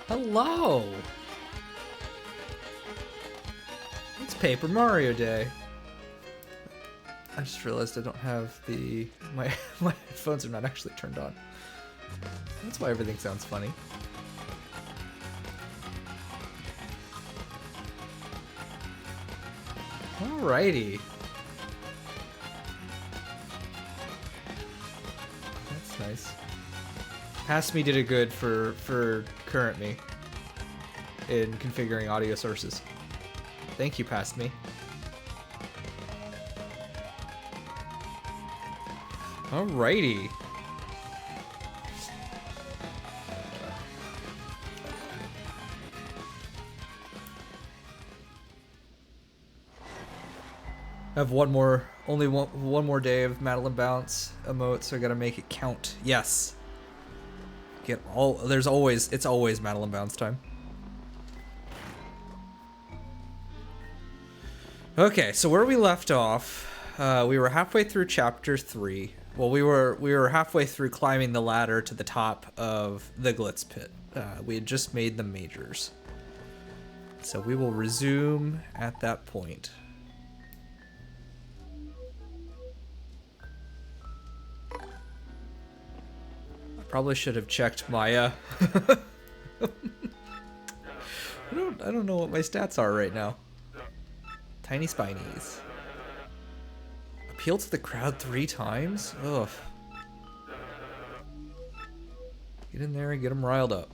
Hello! It's Paper Mario Day. I just realized I don't have my headphones are not actually turned on. That's why everything sounds funny. Alrighty. That's nice. Past me did it good for current me in configuring audio sources. Thank you, Past me. Alrighty. I have only one more day of Madeline Bounce emote, so I gotta make it count. Yes. It's always Madeline Bounce time. Okay, so where we left off, we were halfway through chapter 3. Well, we were halfway through climbing the ladder to the top of the Glitz Pit. We had just made the majors. So we will resume at that point. Probably should have checked my I don't know what my stats are right now. Tiny Spinies. Appeal to the crowd 3 times? Ugh. Get in there and get them riled up.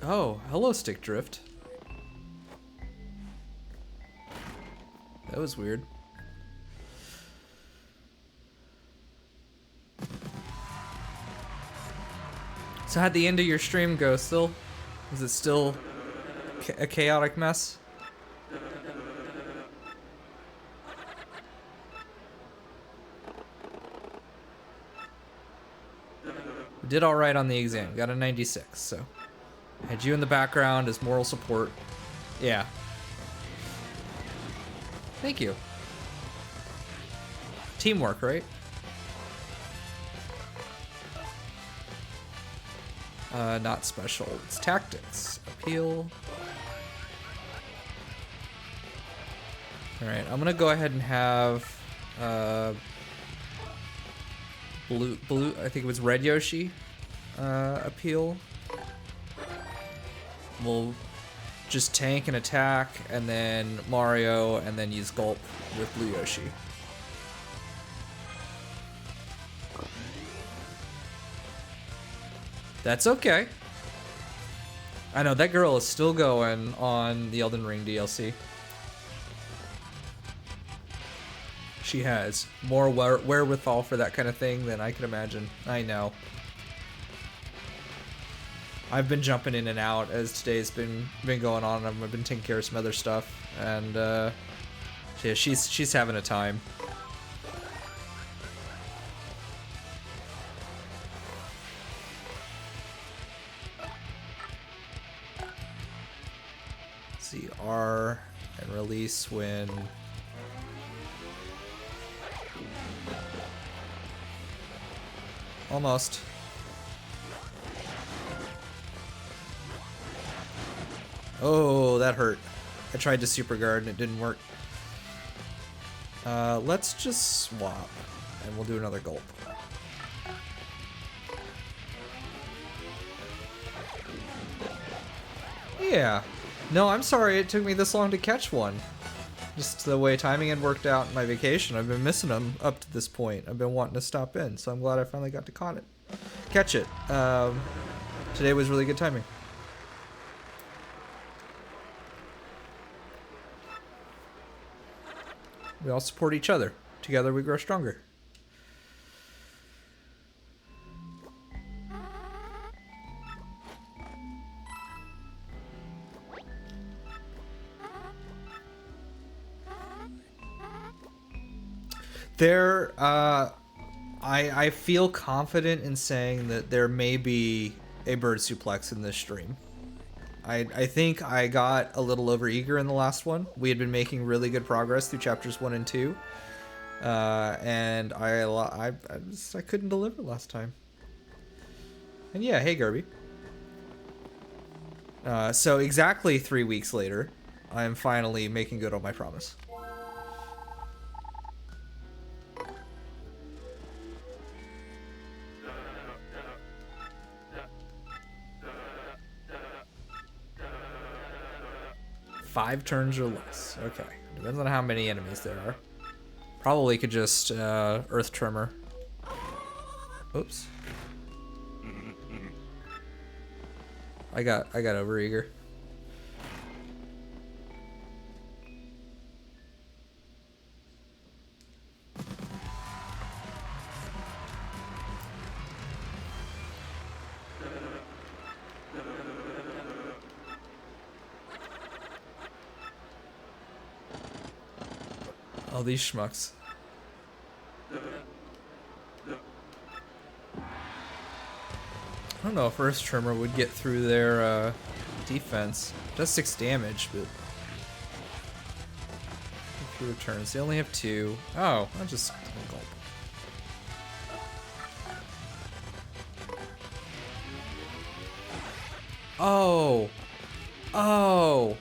Oh, hello, Stick Drift. That was weird. So how'd the end of your stream go still? Is it still a chaotic mess? We did alright on the exam. Got a 96, so. Had you in the background as moral support. Yeah. Thank you. Teamwork, right? Not special. It's tactics. Appeal. Alright, I'm gonna go ahead and have blue, I think it was Red Yoshi appeal. We'll just tank and attack, and then Mario, and then use Gulp with Blue Yoshi. That's okay. I know, that girl is still going on the Elden Ring DLC. She has more wherewithal for that kind of thing than I can imagine. I know. I've been jumping in and out as today's been going on. I've been taking care of some other stuff, and yeah, she's having a time. Let's see, R and release when. Almost. Oh, that hurt. I tried to super guard and it didn't work. Let's just swap and we'll do another gulp. Yeah. No, I'm sorry it took me this long to catch one. Just the way timing had worked out in my vacation. I've been missing them up to this point. I've been wanting to stop in, so I'm glad I finally got to catch it. Today was really good timing. We all support each other. Together we grow stronger. I feel confident in saying that there may be a bird suplex in this stream. I think I got a little over eager in the last one. We had been making really good progress through chapters 1 and 2. And I couldn't deliver last time. And yeah, hey Gerby. So exactly 3 weeks later, I am finally making good on my promise. Five turns or less. Okay. Depends on how many enemies there are. Probably could just Earth Tremor. Oops. I got overeager. All these schmucks. I don't know if Earth Tremor would get through their defense. It does 6 damage, but a few returns. They only have 2. Oh, I'll just gulp. Oh. Oh.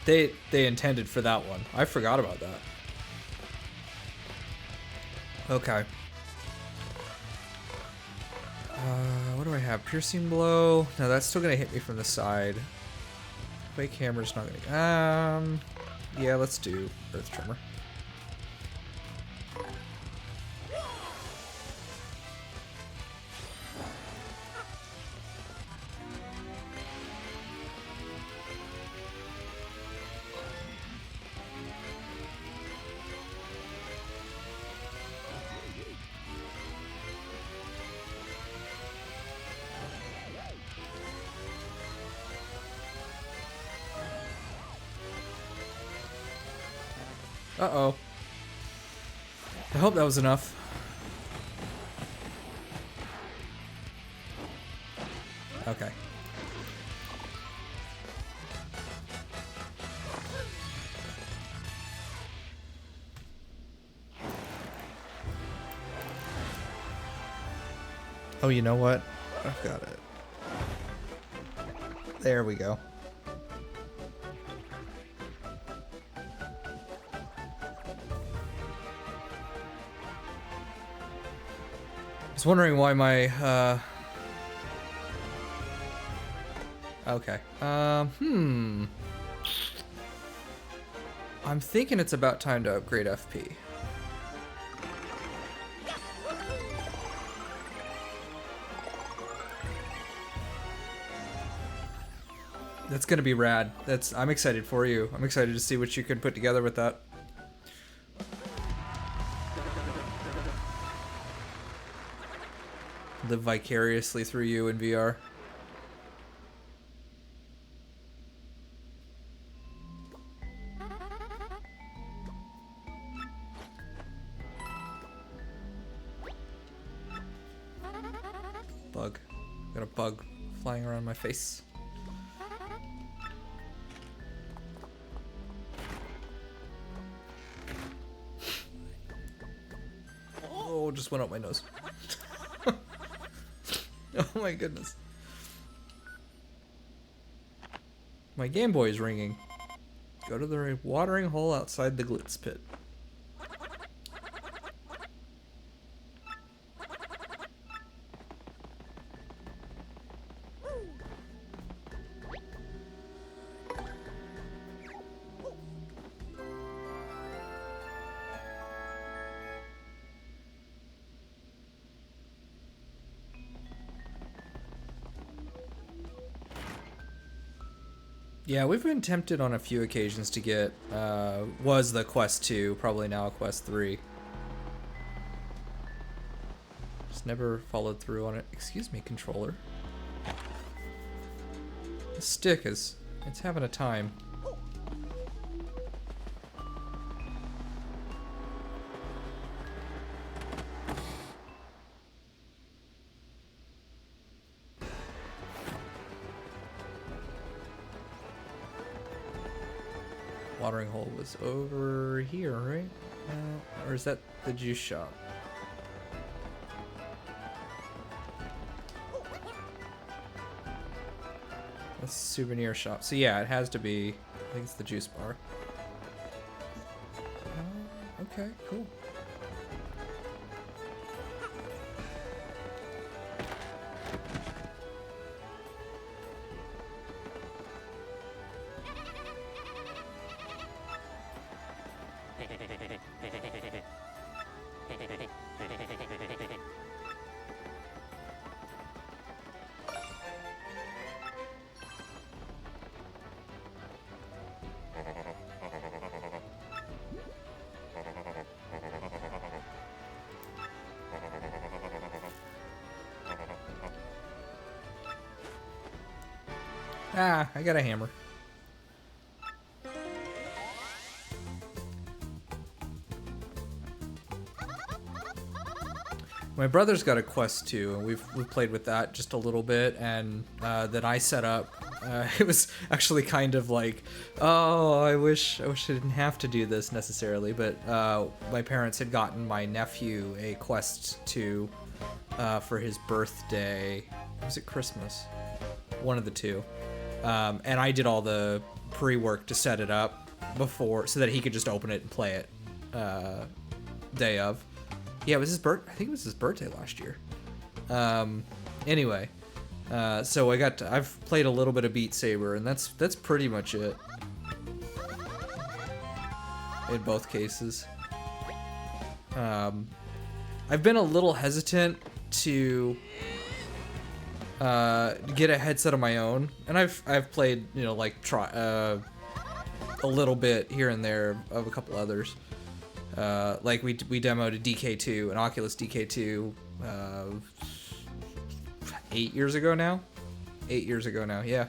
They intended for that one. I forgot about that. Okay. What do I have? Piercing blow. No, that's still gonna hit me from the side. Quake hammer's not gonna. Yeah, let's do Earth Tremor. Uh-oh. I hope that was enough. Okay. Oh, you know what? I've got it. There we go. I was wondering why my, okay. I'm thinking it's about time to upgrade FP. That's gonna be rad. I'm excited for you. I'm excited to see what you can put together with that. Live vicariously through you in VR. Bug. Got a bug flying around my face. Oh, just went up my nose. Oh my goodness. My Game Boy is ringing. Go to the watering hole outside the Glitz pit. Yeah, we've been tempted on a few occasions to get, was the Quest 2, probably now a Quest 3. Just never followed through on it. Excuse me, controller. The stick it's having a time. watering hole was over here, right? Or is that the juice shop? That's a souvenir shop. So yeah, it has to be, I think it's the juice bar. Okay, cool. Ah, I got a hammer. My brother's got a Quest 2, and we've played with that just a little bit, and that I set up. It was actually kind of like, oh, I wish I didn't have to do this necessarily, but my parents had gotten my nephew a Quest 2 for his birthday. Was it Christmas? One of the two. And I did all the pre-work to set it up before, so that he could just open it and play it day of. Yeah, it was his I think it was his birthday last year. Anyway, so I've played a little bit of Beat Saber, and that's pretty much it in both cases. I've been a little hesitant to get a headset of my own, and I've played, you know, like a little bit here and there of a couple others. Like we demoed a DK2, an Oculus DK2, 8 years ago now. 8 years ago now, yeah.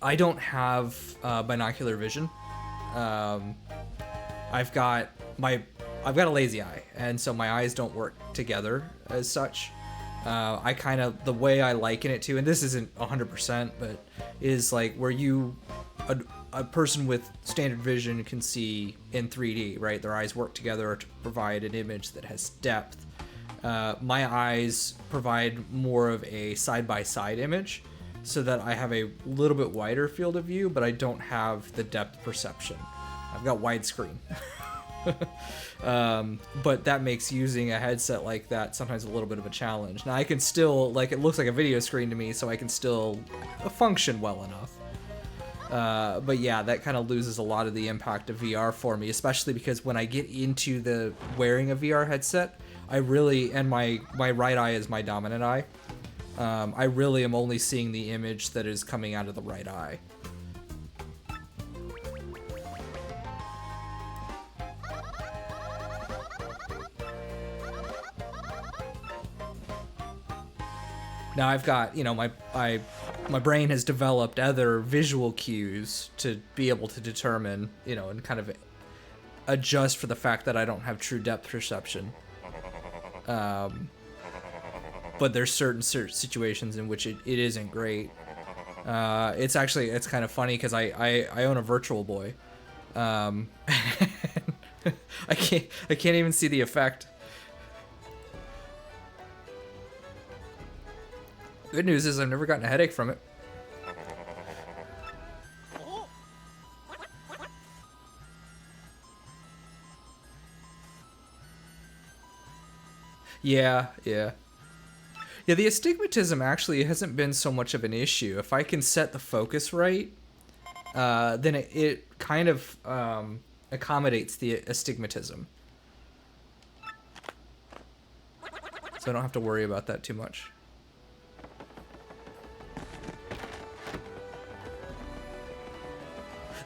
I don't have binocular vision. I've got a lazy eye, and so my eyes don't work together as such. I kind of, the way I liken it to, and this isn't 100%, but is like where a person with standard vision can see in 3D, right? Their eyes work together to provide an image that has depth. My eyes provide more of a side-by-side image, so that I have a little bit wider field of view, but I don't have the depth perception. I've got widescreen. But that makes using a headset like that sometimes a little bit of a challenge. Now I can still, like, it looks like a video screen to me, so I can still function well enough. But yeah, that kind of loses a lot of the impact of VR for me, especially because when I get into the wearing a VR headset, I really, and my right eye is my dominant eye, I really am only seeing the image that is coming out of the right eye. Now I've got, you know, my brain has developed other visual cues to be able to determine, you know, and kind of adjust for the fact that I don't have true depth perception. But there's certain situations in which it isn't great. It's kind of funny because I own a Virtual Boy. I can't even see the effect. Good news is I've never gotten a headache from it. Yeah. Yeah, the astigmatism actually hasn't been so much of an issue. If I can set the focus right, then it kind of accommodates the astigmatism. So I don't have to worry about that too much.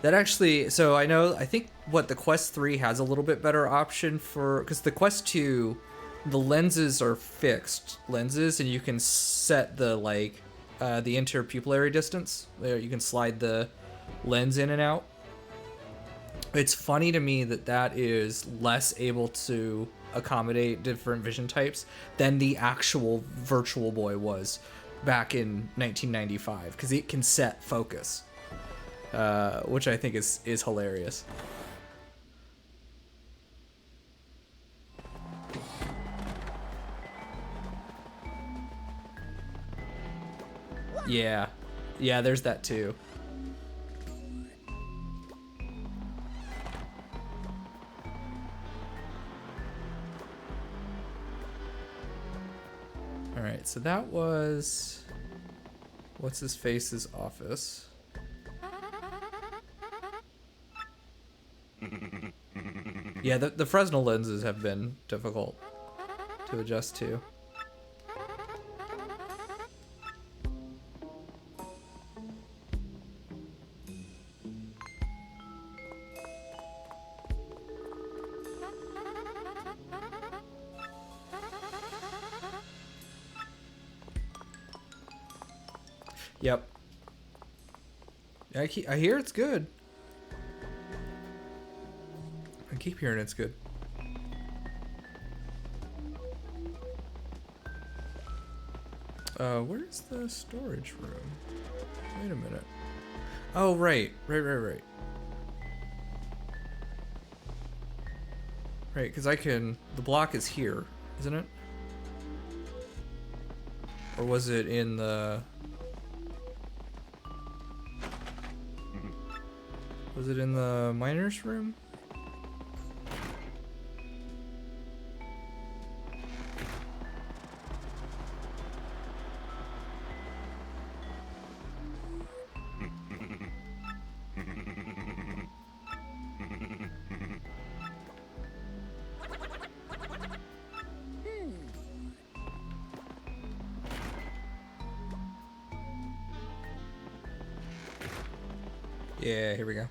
That actually, so I think what the Quest 3 has a little bit better option for, because the Quest 2, the lenses are fixed lenses, and you can set the, like, the interpupillary distance. There, you can slide the lens in and out. It's funny to me that is less able to accommodate different vision types than the actual Virtual Boy was back in 1995, because it can set focus. which I think is hilarious. Yeah, yeah, there's that too. All right, so that was what's his face's office. Yeah, the Fresnel lenses have been difficult to adjust to. Yep. I hear it's good. I keep hearing it's good. Where's the storage room? Wait a minute. Oh, right. Right, because I can... The block is here, isn't it? Or was it in the... Was it in the miner's room? Yeah, here we go.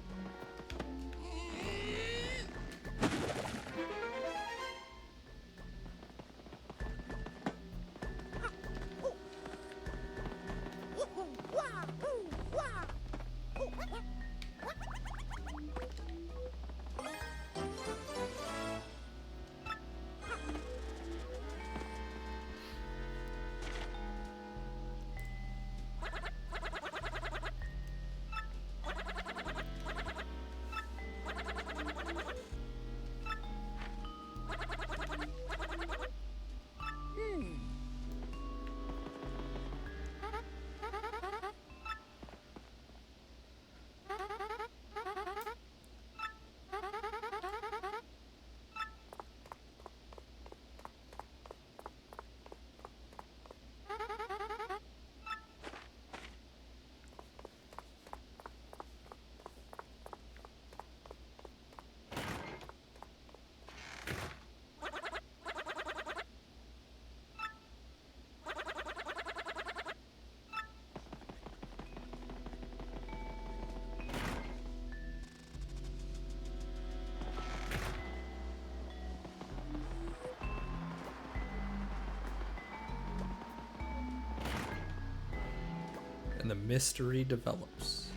And the mystery develops.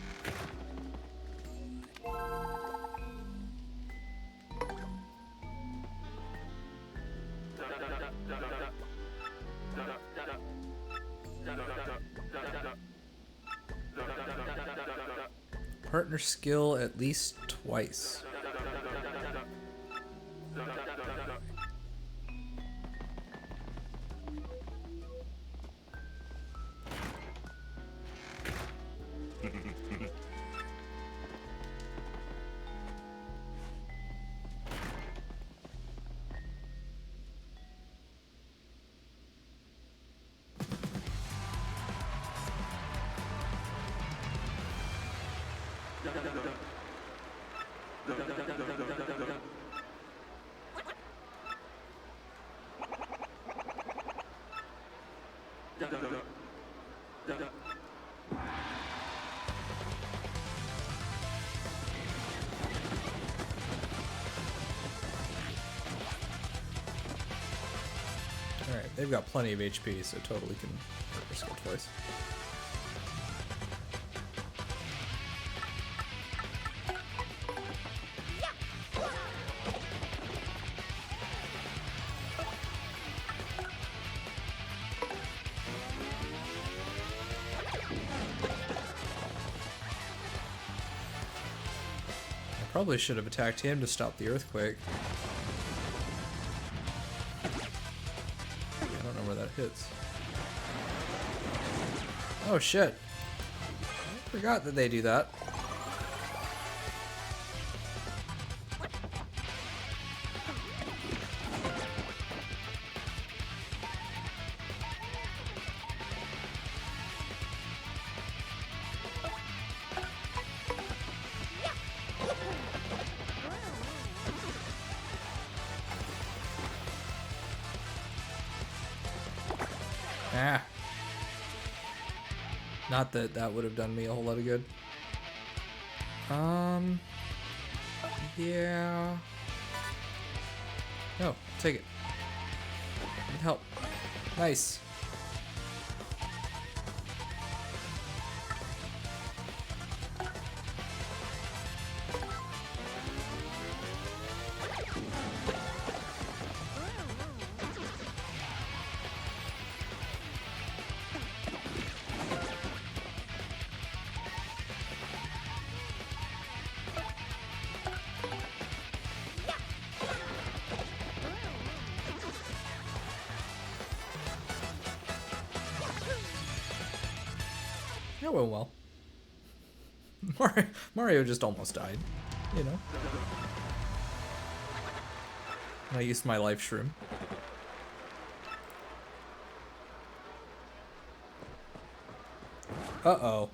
Partner skill at least twice. Alright, they've got plenty of HP, so totally can partner skill twice. Probably should have attacked him to stop the earthquake. I don't know where that hits. Oh shit. I forgot that they do that. Ah. Not that that would have done me a whole lot of good. Yeah. No, take it. Need help. Nice. That went well. Mario just almost died, you know. I used my life shroom. Uh-oh.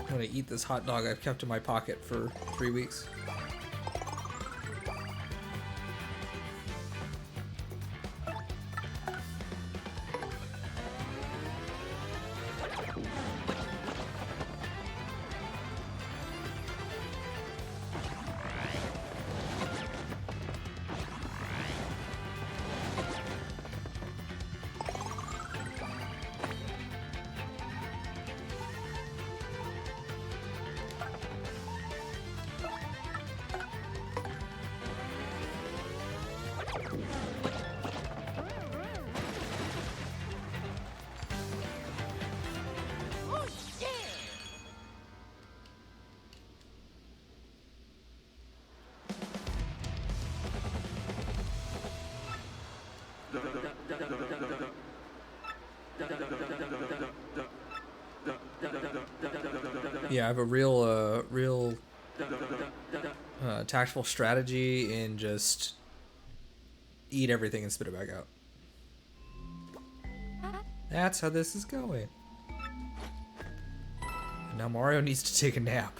I'm gonna eat this hot dog I've kept in my pocket for 3 weeks. Yeah, I have a real tactful strategy in just eat everything and spit it back out. That's how this is going. And now Mario needs to take a nap.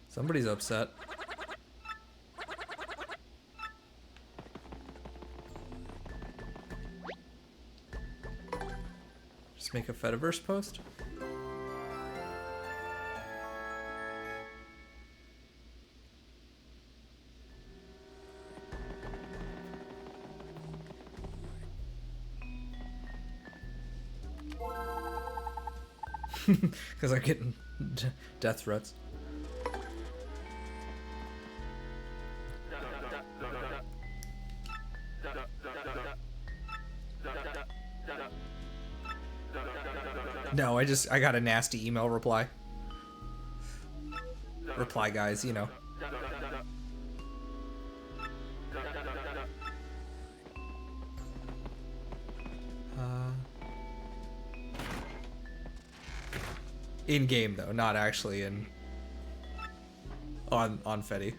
Somebody's upset. Just make a Fediverse post. Because I'm getting death threats. No, I got a nasty email reply. Reply guys, you know. In game though, not actually in on Fetty.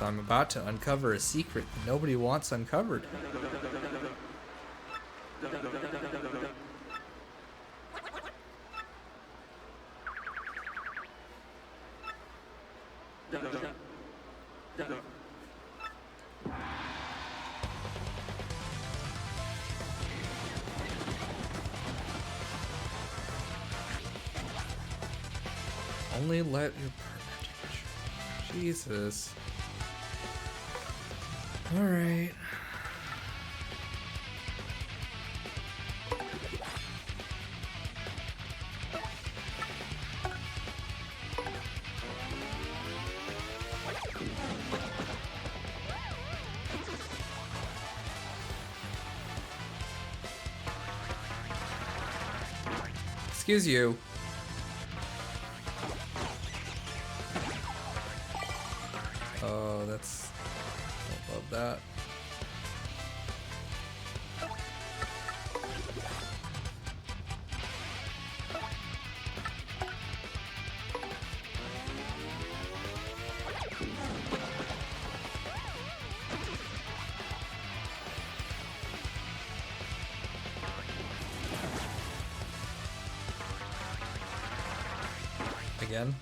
truth. I'm about to uncover a secret that nobody wants uncovered. Only let your partner take a Jesus. Alright. Excuse you. Oh, that's... I love that. Again.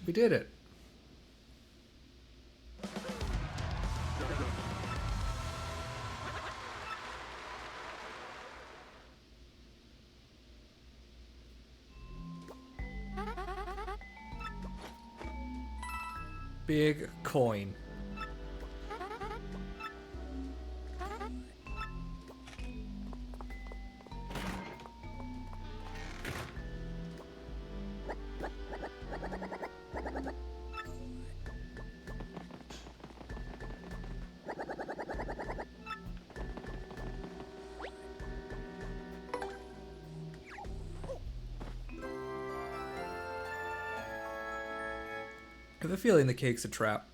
We did it. Big coin. I have a feeling the cake's a trap.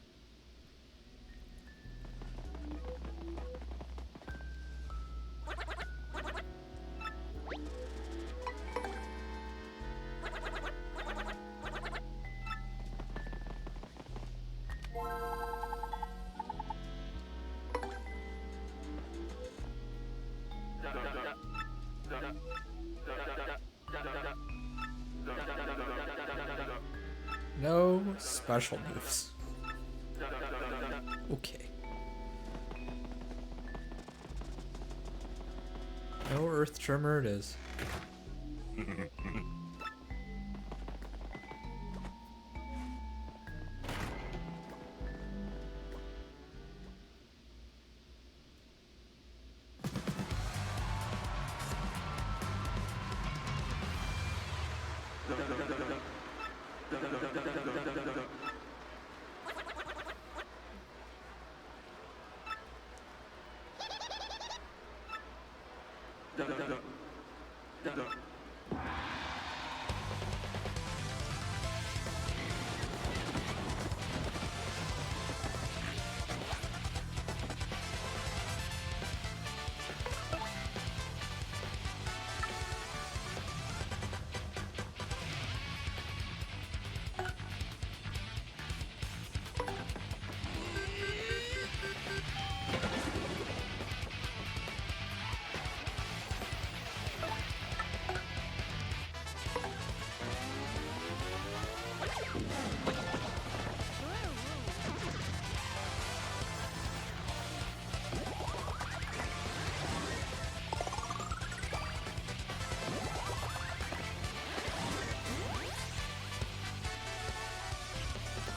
No special moves. Okay. No earth tremor it is.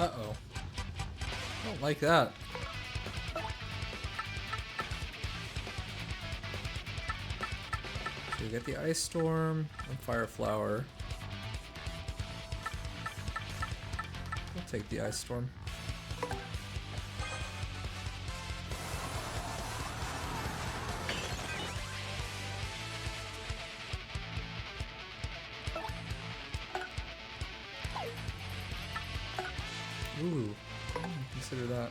Uh-oh. I don't like that. So we get the Ice Storm and Fire Flower. I'll take the Ice Storm. Ooh, consider that.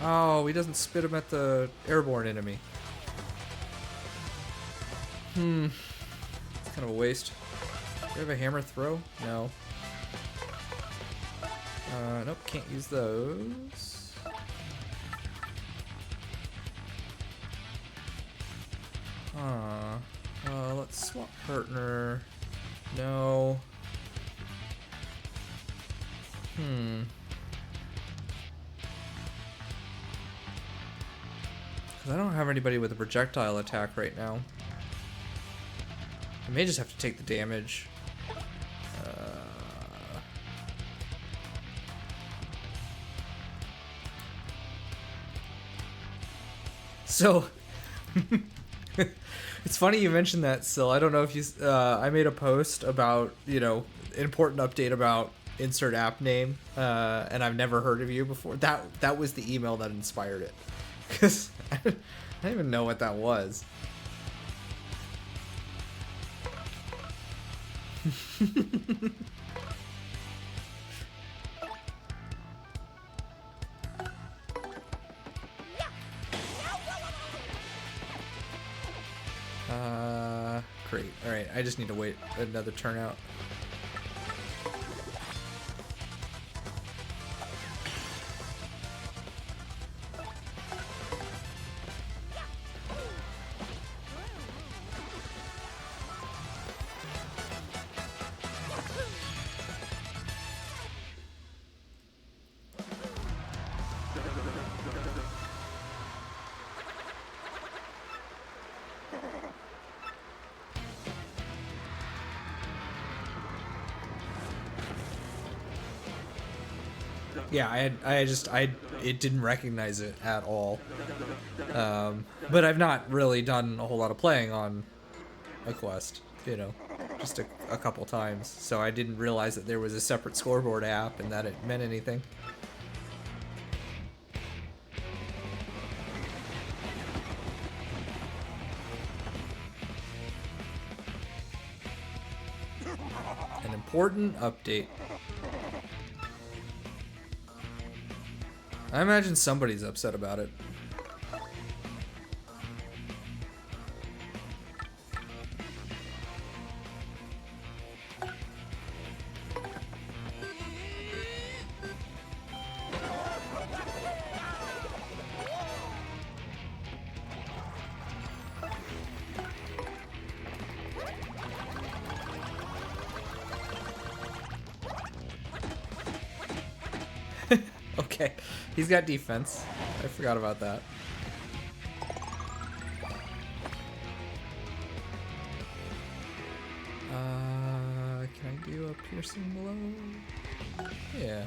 Oh, he doesn't spit him at the airborne enemy. It's kind of a waste. Do we have a hammer throw? No. Nope, can't use those. Let's swap partner. No. Because I don't have anybody with a projectile attack right now. I may just have to take the damage. So, it's funny you mentioned that, Sil. I don't know if you... I made a post about, you know, important update about insert app name, and I've never heard of you before. That was the email that inspired it. Because I don't even know what that was. Great. Alright, I just need to wait another turn out. Yeah, it didn't recognize it at all. But I've not really done a whole lot of playing on a quest, you know, just a couple times. So I didn't realize that there was a separate scoreboard app and that it meant anything. An important update. I imagine somebody's upset about it. Okay, he's got defense. I forgot about that. Can I do a piercing blow? Yeah.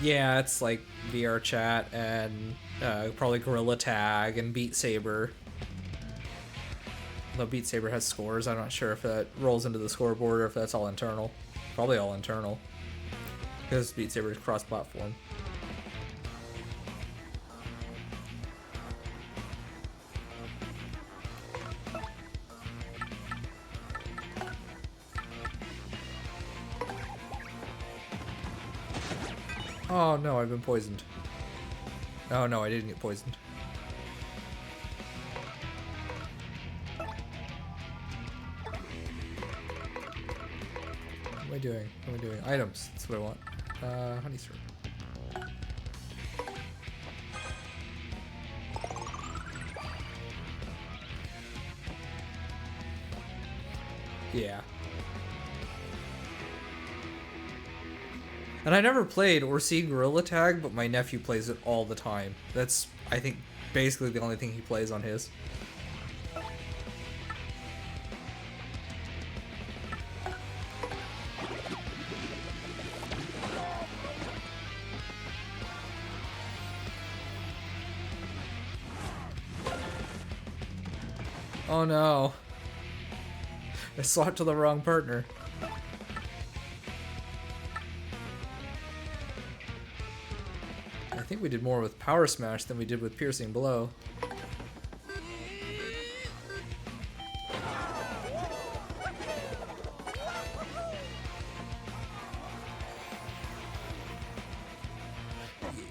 Yeah, it's like VR chat and probably Gorilla Tag and Beat Saber. Although Beat Saber has scores, I'm not sure if that rolls into the scoreboard or if that's all internal. Probably all internal. Because Beat Saber is cross-platform. Oh no, I've been poisoned. Oh no, I didn't get poisoned. What am I doing? What am I doing? Items. That's what I want. Honey syrup. Yeah. And I never played or seen Gorilla Tag, but my nephew plays it all the time. That's, I think, basically the only thing he plays on his. Oh no. I swapped to the wrong partner. I think we did more with Power Smash than we did with Piercing Blow.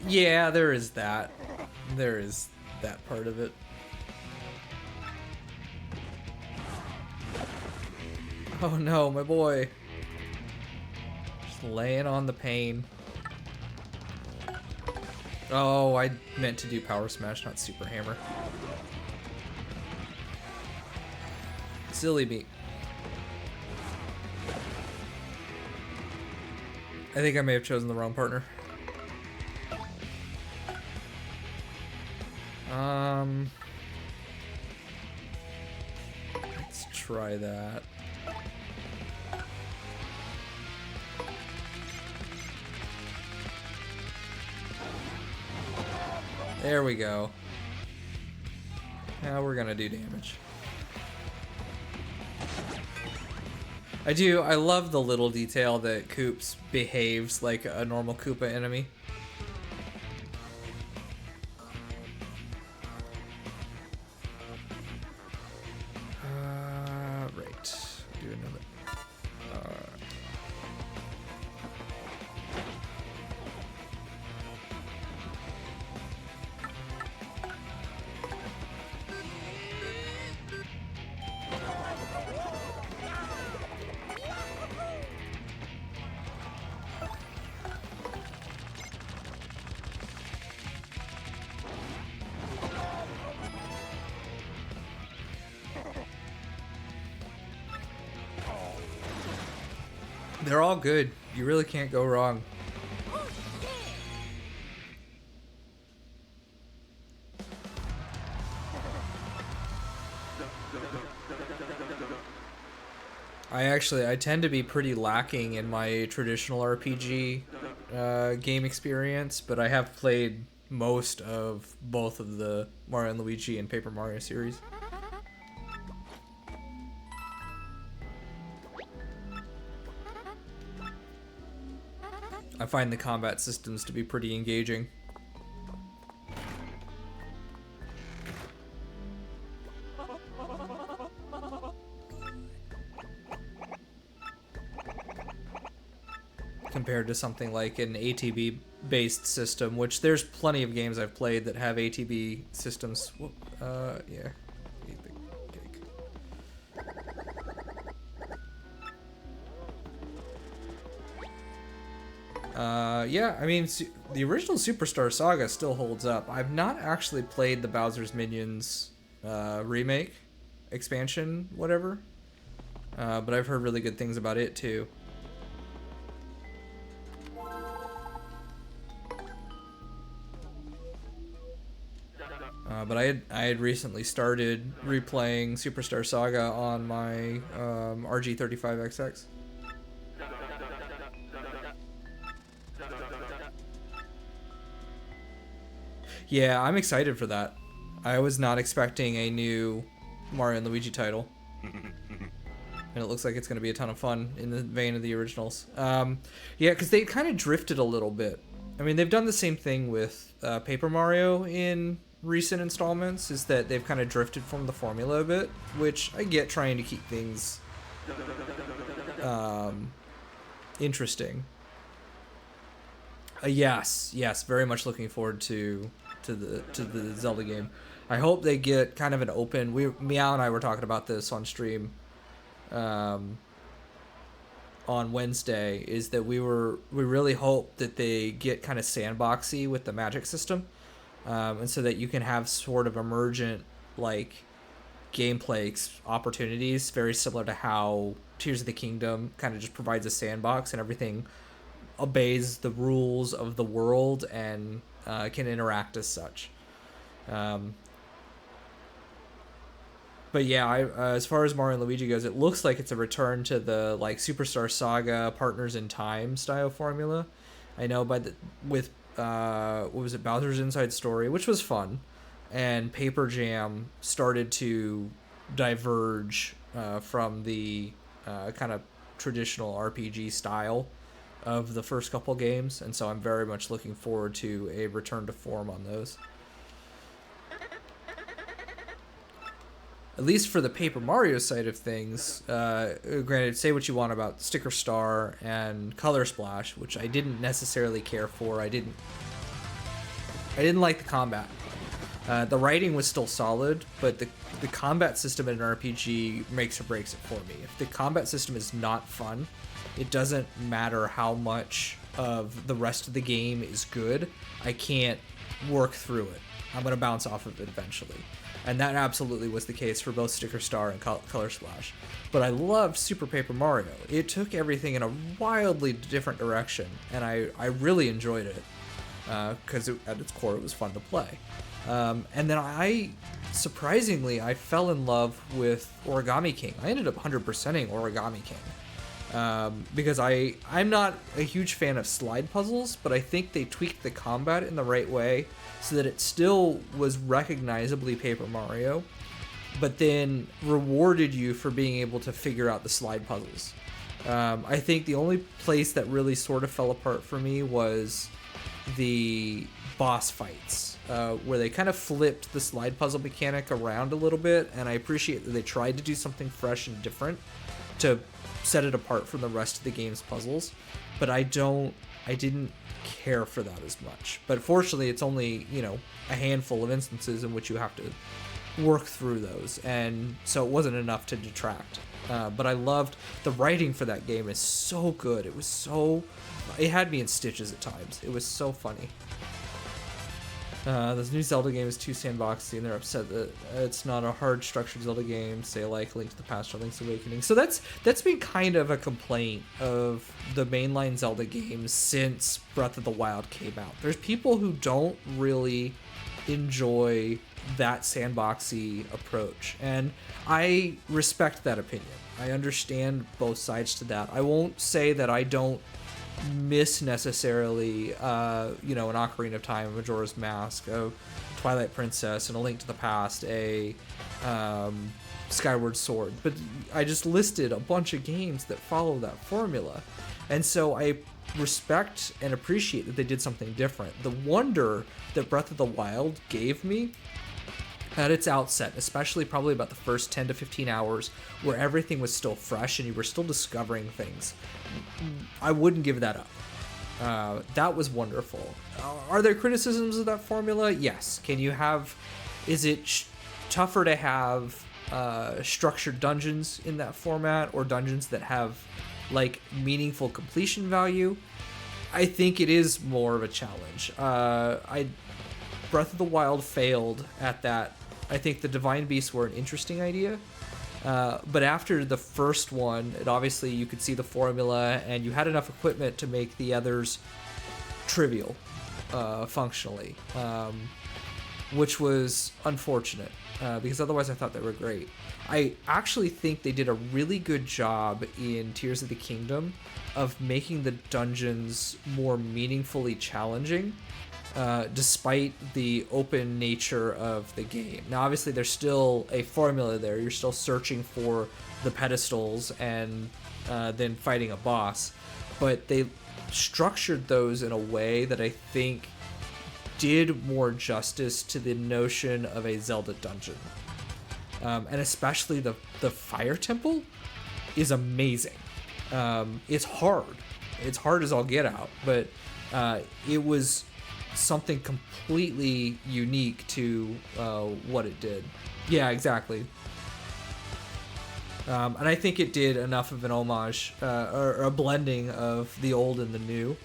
Yeah, there is that. There is that part of it. Oh no, my boy. Just laying on the pain. Oh, I meant to do Power Smash, not Super Hammer. Silly me. I think I may have chosen the wrong partner. Let's try that. There we go. Now we're gonna do damage. I love the little detail that Koops behaves like a normal Koopa enemy. Right. Do another. They're all good. You really can't go wrong. I tend to be pretty lacking in my traditional RPG game experience, but I have played most of both of the Mario & Luigi and Paper Mario series. I find the combat systems to be pretty engaging. Compared to something like an ATB based system, which there's plenty of games I've played that have ATB systems. Yeah. Eat the cake. Yeah, I mean, the original Superstar Saga still holds up. I've not actually played the Bowser's Minions remake, expansion, whatever, but I've heard really good things about it too. But I had recently started replaying Superstar Saga on my RG35XX. Yeah, I'm excited for that. I was not expecting a new Mario & Luigi title. And it looks like it's going to be a ton of fun in the vein of the originals. Yeah, because they kind of drifted a little bit. I mean, they've done the same thing with Paper Mario in recent installments, is that they've kind of drifted from the formula a bit, which I get, trying to keep things interesting. Yes, very much looking forward to the Zelda game. I hope they get kind of an open. Meow and I were talking about this on stream on Wednesday. Is that we really hope that they get kind of sandboxy with the magic system, and so that you can have sort of emergent like gameplay opportunities, very similar to how Tears of the Kingdom kind of just provides a sandbox and everything obeys the rules of the world and can interact as such. But yeah, as far as Mario and Luigi goes, it looks like it's a return to the like Superstar Saga Partners in Time style formula. I know with what was it, Bowser's Inside Story, which was fun, and Paper Jam started to diverge from the kind of traditional RPG style of the first couple games, and so I'm very much looking forward to a return to form on those. At least for the Paper Mario side of things, granted, say what you want about Sticker Star and Color Splash, which I didn't necessarily care for. I didn't like the combat. The writing was still solid, but the combat system in an RPG makes or breaks it for me. If the combat system is not fun, it doesn't matter how much of the rest of the game is good. I can't work through it. I'm going to bounce off of it eventually. And that absolutely was the case for both Sticker Star and Color Splash. But I loved Super Paper Mario. It took everything in a wildly different direction, and I really enjoyed it because at its core it was fun to play. And then surprisingly, I fell in love with Origami King. I ended up 100%ing Origami King because I'm not a huge fan of slide puzzles, but I think they tweaked the combat in the right way so that it still was recognizably Paper Mario, but then rewarded you for being able to figure out the slide puzzles. I think the only place that really sort of fell apart for me was the boss fights, where they kind of flipped the slide puzzle mechanic around a little bit, and I appreciate that they tried to do something fresh and different to set it apart from the rest of the game's puzzles, but I didn't care for that as much. But fortunately, it's only, a handful of instances in which you have to work through those, and so it wasn't enough to detract. But I loved the writing for that game is so good. It had me in stitches at times. It was so funny. This new Zelda game is too sandboxy, and they're upset that it's not a hard structured Zelda game, say like Link to the Past or Link's Awakening. So that's been kind of a complaint of the mainline Zelda games since Breath of the Wild came out. There's people who don't really enjoy that sandboxy approach, and I respect that opinion. I understand both sides to that. I won't say that I don't miss necessarily an Ocarina of Time, a Majora's Mask, a Twilight Princess, and a Link to the Past, a Skyward Sword, but I just listed a bunch of games that follow that formula, and so I respect and appreciate that they did something different. The wonder that Breath of the Wild gave me at its outset, especially probably about the first 10 to 15 hours where everything was still fresh and you were still discovering things, I wouldn't give that up. That was wonderful. Are there criticisms of that formula? Yes. Is it tougher to have structured dungeons in that format, or dungeons that have like meaningful completion value? I think it is more of a challenge. Breath of the Wild failed at that. I think the Divine Beasts were an interesting idea, but after the first one, obviously you could see the formula, and you had enough equipment to make the others trivial, functionally, which was unfortunate, because otherwise I thought they were great. I actually think they did a really good job in Tears of the Kingdom of making the dungeons more meaningfully challenging, despite the open nature of the game. Now, obviously, there's still a formula there. You're still searching for the pedestals and then fighting a boss. But they structured those in a way that I think did more justice to the notion of a Zelda dungeon. And especially the Fire Temple is amazing. It's hard. It's hard as all get out, but it was something completely unique to what it did. Yeah, exactly. And I think it did enough of an homage, or a blending of the old and the new,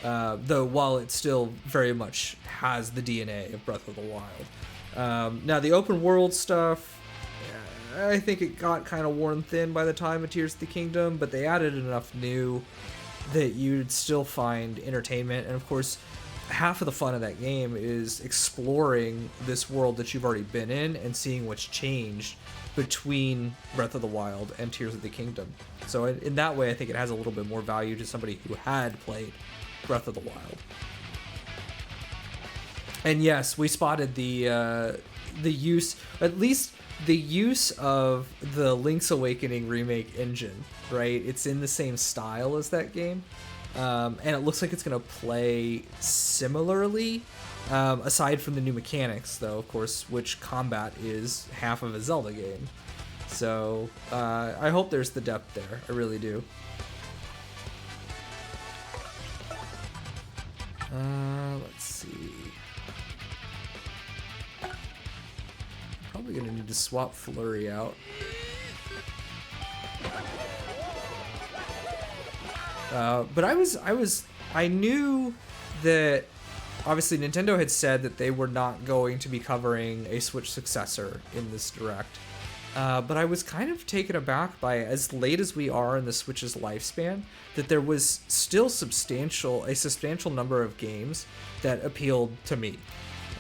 though while it still very much has the DNA of Breath of the Wild. Now, the open world stuff, I think it got kind of worn thin by the time of Tears of the Kingdom, but they added enough new that you'd still find entertainment. And of course, half of the fun of that game is exploring this world that you've already been in and seeing what's changed between Breath of the Wild and Tears of the Kingdom. So in that way, I think it has a little bit more value to somebody who had played Breath of the Wild. And yes, we spotted the use, at least the use of the Link's Awakening remake engine, right? It's in the same style as that game. And it looks like it's going to play similarly, aside from the new mechanics, though, of course, which combat is half of a Zelda game. So I hope there's the depth there. I really do. Let's see. Probably going to need to swap Flurry out. But I knew that obviously Nintendo had said that they were not going to be covering a Switch successor in this Direct. But I was kind of taken aback by, as late as we are in the Switch's lifespan, that there was still a substantial number of games that appealed to me,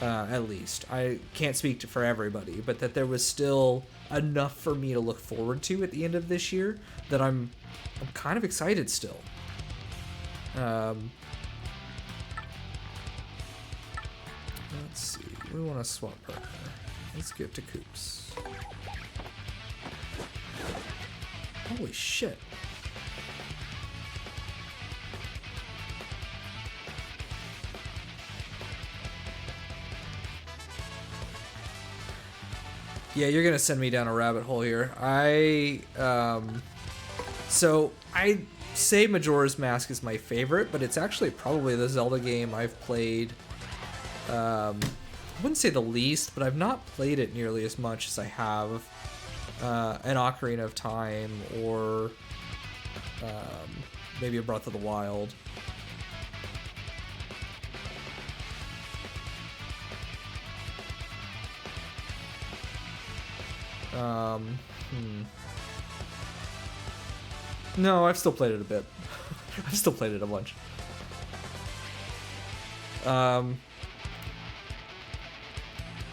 at least. I can't speak for everybody, but that there was still enough for me to look forward to at the end of this year that I'm kind of excited still. Let's see. We want to swap partner. Let's get to Koops. Holy shit. Yeah, you're gonna send me down a rabbit hole here. So I say Majora's Mask is my favorite, but it's actually probably the Zelda game I've played. I wouldn't say the least, but I've not played it nearly as much as I have an Ocarina of Time or maybe a Breath of the Wild. No, I've still played it a bit. I've still played it a bunch.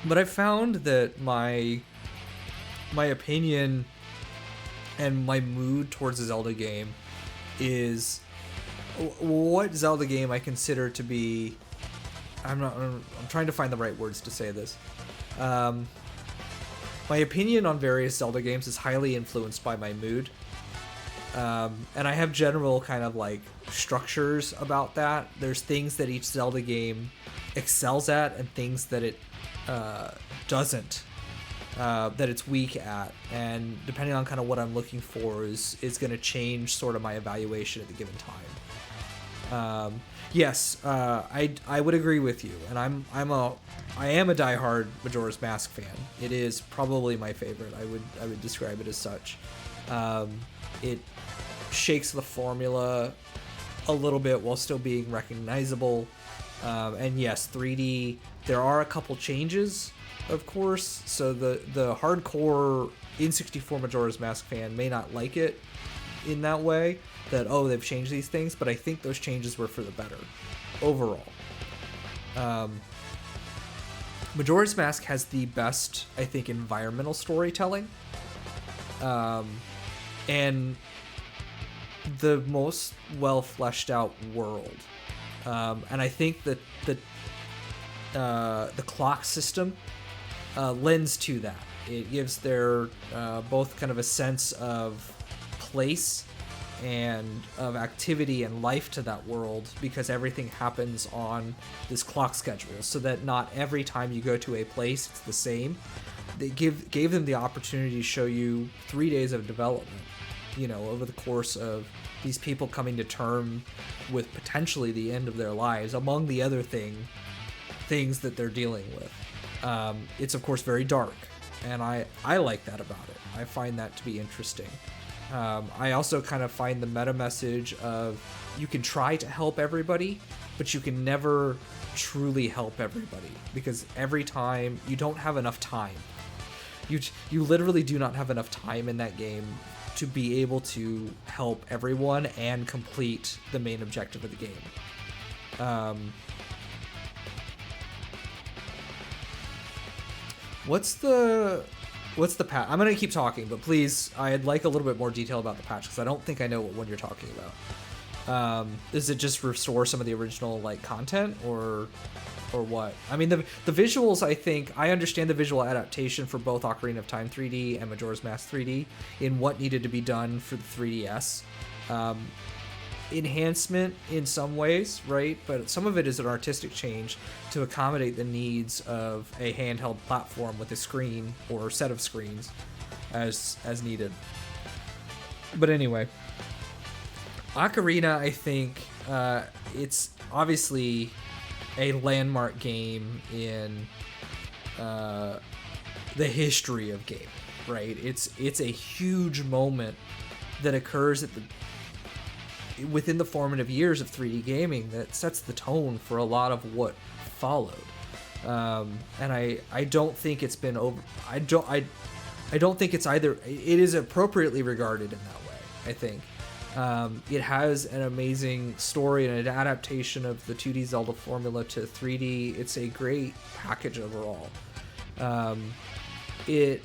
But I found that my opinion and my mood towards a Zelda game is what Zelda game I consider to be. I'm trying to find the right words to say this. My opinion on various Zelda games is highly influenced by my mood. And I have general kind of like structures about that. There's things that each Zelda game excels at and things that it doesn't, that it's weak at. And depending on kind of what I'm looking for is going to change sort of my evaluation at the given time. Yes, I would agree with you, and I am a diehard Majora's Mask fan. It is probably my favorite. I would describe it as such. It shakes the formula a little bit while still being recognizable. And yes, 3D. There are a couple changes, of course. So the hardcore N64 Majora's Mask fan may not like it in that way. That, oh, they've changed these things, but I think those changes were for the better overall. Majora's Mask has the best, I think, environmental storytelling, and the most well fleshed out world. And I think that the clock system lends to that. It gives their both kind of a sense of place and of activity and life to that world, because everything happens on this clock schedule, so that not every time you go to a place it's the same. They gave them the opportunity to show you 3 days of development, over the course of these people coming to term with potentially the end of their lives, among the other things that they're dealing with. It's of course very dark, and I like that about it. I find that to be interesting. I also kind of find the meta message of you can try to help everybody, but you can never truly help everybody, because every time you don't have enough time. You literally do not have enough time in that game to be able to help everyone and complete the main objective of the game. What's the patch? I'm gonna keep talking, but please, I'd like a little bit more detail about the patch because I don't think I know what one you're talking about. Is it just restore some of the original like content, or what? I mean, the visuals, I think I understand the visual adaptation for both Ocarina of Time 3D and Majora's Mask 3D in what needed to be done for the 3DS. Enhancement in some ways, right? But some of it is an artistic change to accommodate the needs of a handheld platform with a screen or set of screens as needed. But anyway, Ocarina, I think it's obviously a landmark game in the history of gaming, right? It's a huge moment that occurs within the formative years of 3D gaming that sets the tone for a lot of what followed. And I don't think it's been over. I don't think it's either. It is appropriately regarded in that way, I think. It has an amazing story and an adaptation of the 2D Zelda formula to 3D. It's a great package overall. It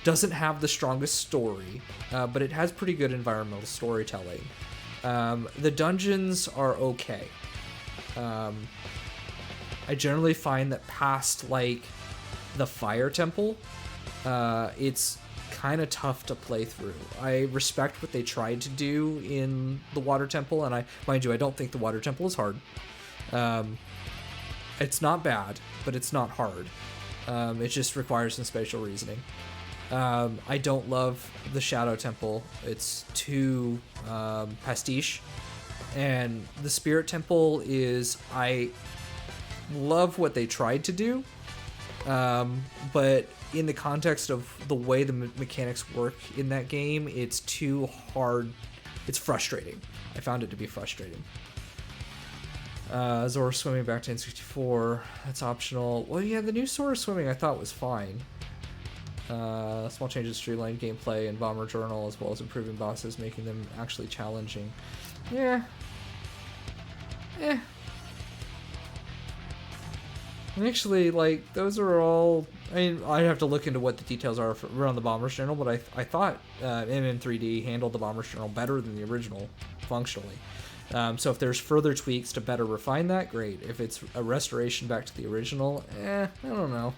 doesn't have the strongest story, but it has pretty good environmental storytelling. The dungeons are okay. I generally find that past like the Fire Temple, it's kind of tough to play through. I respect what they tried to do in the Water Temple, and mind you, I don't think the Water Temple is hard. It's not bad, but it's not hard. It just requires some spatial reasoning. I don't love the Shadow Temple. It's too pastiche. And the Spirit Temple is, I love what they tried to do, but in the context of the way the mechanics work in that game, it's too hard. It's frustrating. I found it to be frustrating. Zora swimming back to N64, that's optional. Well, yeah, the new Zora swimming I thought was fine. Small changes to streamline gameplay and Bomber Journal, as well as improving bosses, making them actually challenging. Yeah. Actually, like, those are all... I mean, I'd have to look into what the details are around the Bomber's Journal, but I thought MM3D handled the Bomber's Journal better than the original, functionally. So if there's further tweaks to better refine that, great. If it's a restoration back to the original, I don't know.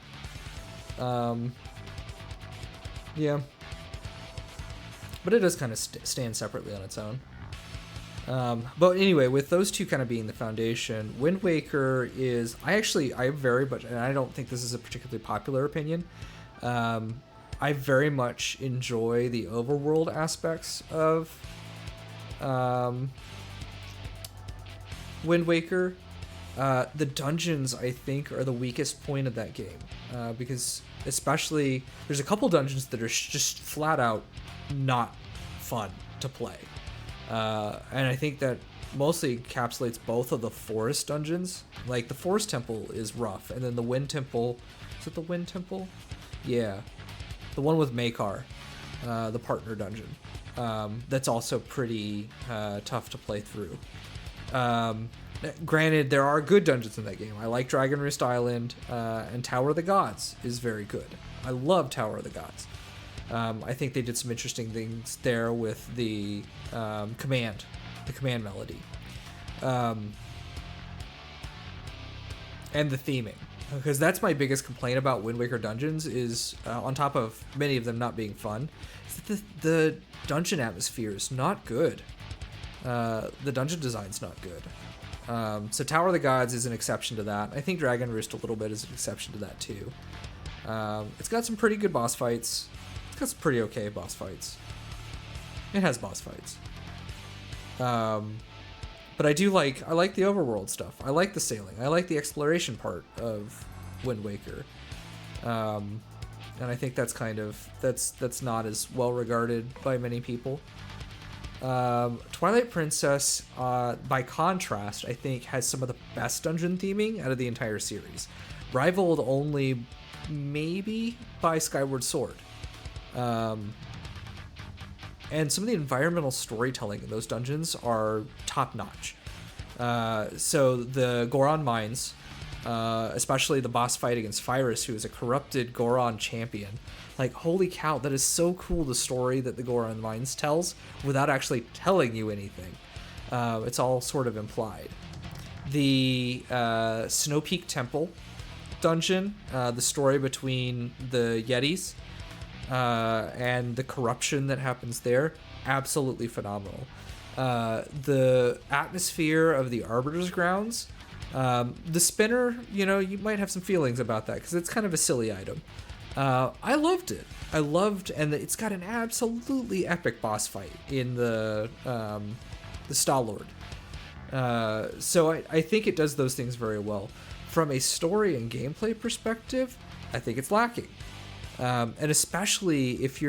Yeah. But it does kind of stand separately on its own. But anyway, with those two kind of being the foundation, Wind Waker is... I very much... And I don't think this is a particularly popular opinion. I very much enjoy the overworld aspects of Wind Waker. The dungeons, I think, are the weakest point of that game. Because especially... There's a couple dungeons that are just flat out not fun to play. And I think that mostly encapsulates both of the forest dungeons. Like, the Forest Temple is rough, and then the Wind Temple... Is it the Wind Temple? Yeah. The one with Makar, the partner dungeon. That's also pretty tough to play through. Granted, there are good dungeons in that game. I like Dragon Roost Island, and Tower of the Gods is very good. I love Tower of the Gods. I think they did some interesting things there with the command melody, and the theming, because that's my biggest complaint about Wind Waker dungeons is, on top of many of them not being fun, is that the dungeon atmosphere is not good. The dungeon design's not good. So Tower of the Gods is an exception to that. I think Dragon Roost a little bit is an exception to that too. It's got some pretty good boss fights. It's got some pretty okay boss fights. It has boss fights. But I like the overworld stuff. I like the sailing. I like the exploration part of Wind Waker. And I think that's that's not as well regarded by many people. Twilight Princess, by contrast, I think has some of the best dungeon theming out of the entire series. Rivaled only maybe by Skyward Sword. And some of the environmental storytelling in those dungeons are top notch. So the Goron mines, especially the boss fight against Pyrus, who is a corrupted Goron champion. Like, holy cow, that is so cool, the story that the Goron mines tells without actually telling you anything. It's all sort of implied. The Snow Peak Temple dungeon, the story between the Yetis and the corruption that happens there, absolutely phenomenal. The atmosphere of the Arbiter's Grounds, the spinner, you might have some feelings about that because it's kind of a silly item. I loved it. And it's got an absolutely epic boss fight in the Star-Lord. So I think it does those things very well. From a story and gameplay perspective, I think it's lacking. And especially if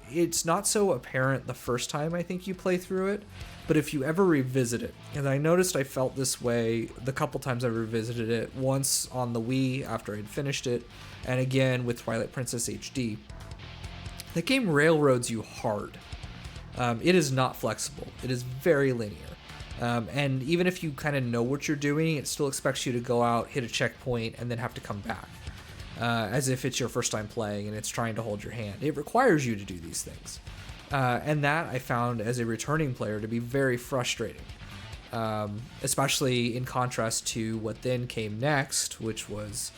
it's not so apparent the first time I think you play through it, but if you ever revisit it, and I noticed I felt this way the couple times I revisited it, once on the Wii after I'd finished it, and again with Twilight Princess HD, the game railroads you hard. It is not flexible. It is very linear. And even if you kind of know what you're doing, it still expects you to go out, hit a checkpoint, and then have to come back. As if it's your first time playing and it's trying to hold your hand. It requires you to do these things. And that I found as a returning player to be very frustrating. Especially in contrast to what then came next, which was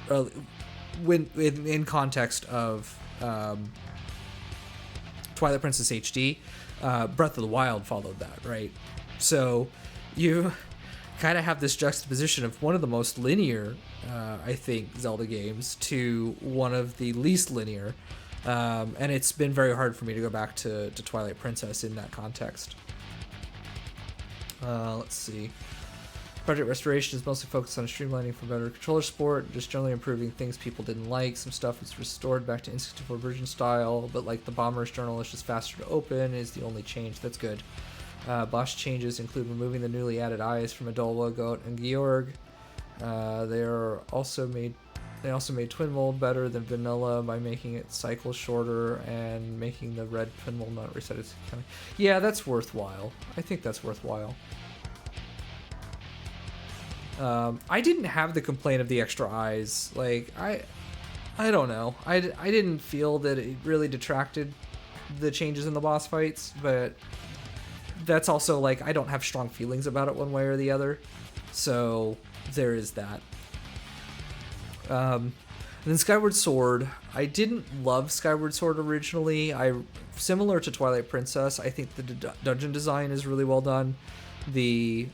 in context of Twilight Princess HD, Breath of the Wild followed that, right? So you kind of have this juxtaposition of one of the most linear, I think, Zelda games to one of the least linear. And it's been very hard for me to go back to Twilight Princess in that context. Let's see. Project Restoration is mostly focused on streamlining for better controller support, just generally improving things people didn't like. Some stuff is restored back to N64 version style, but like the Bomber's Journal is just faster to open is the only change. That's good. Boss changes include removing the newly added eyes from Adolwa, Goat, and Georg. They also made Twin Mold better than vanilla by making it cycle shorter and making the red Twin Mold not reset its kind of... Yeah, that's worthwhile. I think that's worthwhile. I didn't have the complaint of the extra eyes. Like, I don't know. I didn't feel that it really detracted the changes in the boss fights, but that's also, like, I don't have strong feelings about it one way or the other. So there is that. And then Skyward Sword. I didn't love Skyward Sword originally. Similar to Twilight Princess, I think the dungeon design is really well done. The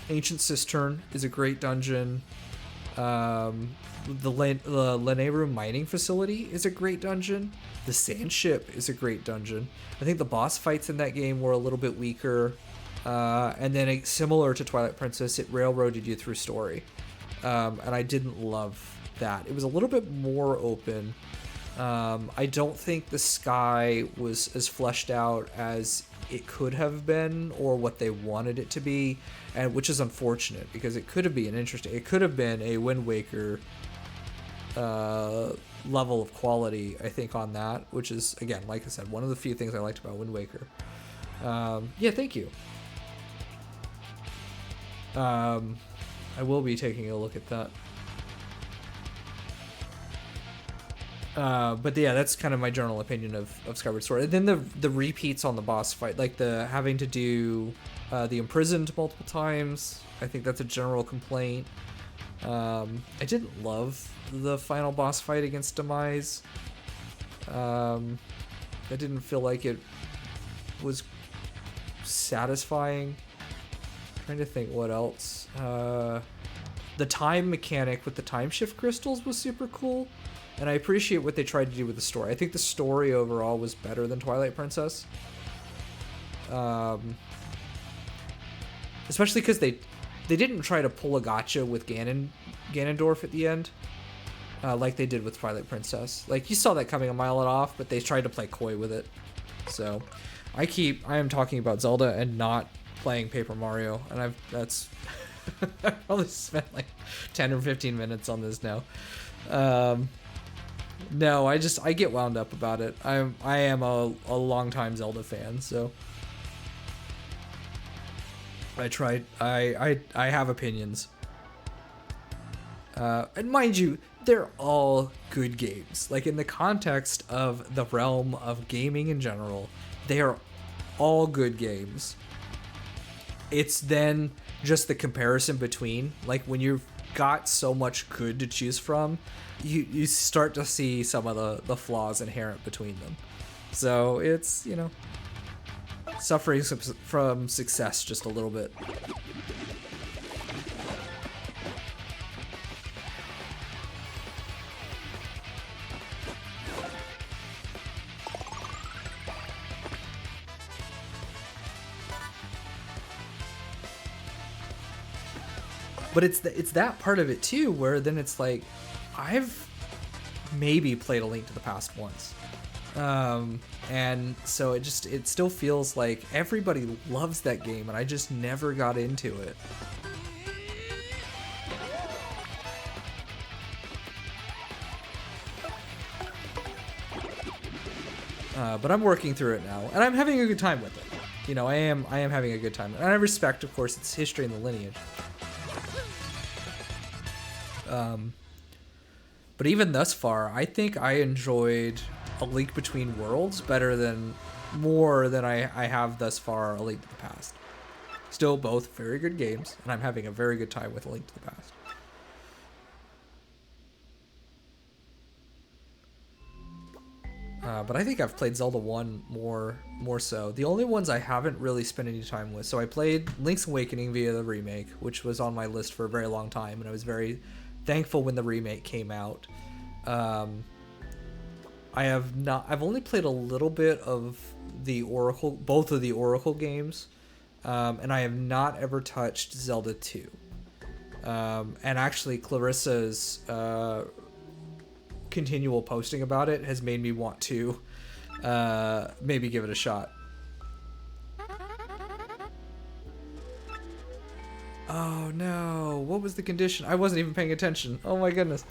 Ancient Cistern is a great dungeon. The Lanayru mining facility is a great dungeon. The Sand Ship is a great dungeon. I think the boss fights in that game were a little bit weaker. And then similar to Twilight Princess, it railroaded you through story. And I didn't love that. It was a little bit more open. I don't think the sky was as fleshed out as it could have been or what they wanted it to be, and which is unfortunate because it could have been it could have been a Wind Waker level of quality, I think, on that, which is, again, like I said, one of the few things I liked about Wind Waker. Yeah, thank you. I will be taking a look at that. But yeah, that's kind of my general opinion of Skyward Sword. And then the repeats on the boss fight, like the having to do the imprisoned multiple times. I think that's a general complaint. I didn't love the final boss fight against Demise. I didn't feel like it was satisfying. Trying to think what else. The time mechanic with the time shift crystals was super cool. And I appreciate what they tried to do with the story. I think the story overall was better than Twilight Princess. Especially because they didn't try to pull a gotcha with Ganondorf at the end. Like they did with Twilight Princess. Like, you saw that coming a mile and off, but they tried to play coy with it. So, I am talking about Zelda and not playing Paper Mario. And I've probably spent like 10 or 15 minutes on this now. No, I get wound up about it. I am a longtime Zelda fan, so I have opinions. And mind you, they're all good games. Like, in the context of the realm of gaming in general, they are all good games. It's then just the comparison between, like, when you've got so much good to choose from, you start to see some of the flaws inherent between them. So it's, you know, suffering from success just a little bit. But it's that part of it too, where then it's like, I've maybe played A Link to the Past once, and so it still feels like everybody loves that game, and I just never got into it. But I'm working through it now, and I'm having a good time with it. You know, I am having a good time, and I respect, of course, its history and the lineage. But even thus far, I think I enjoyed A Link Between Worlds more than I have thus far A Link to the Past. Still both very good games, and I'm having a very good time with A Link to the Past. But I think I've played Zelda 1 more so. The only ones I haven't really spent any time with. So I played Link's Awakening via the remake, which was on my list for a very long time, and I was very thankful when the remake came out. I've only played a little bit of both of the Oracle games, and I have not ever touched Zelda 2. And actually, Clarissa's continual posting about it has made me want to maybe give it a shot. Oh no, what was the condition? I wasn't even paying attention. Oh my goodness.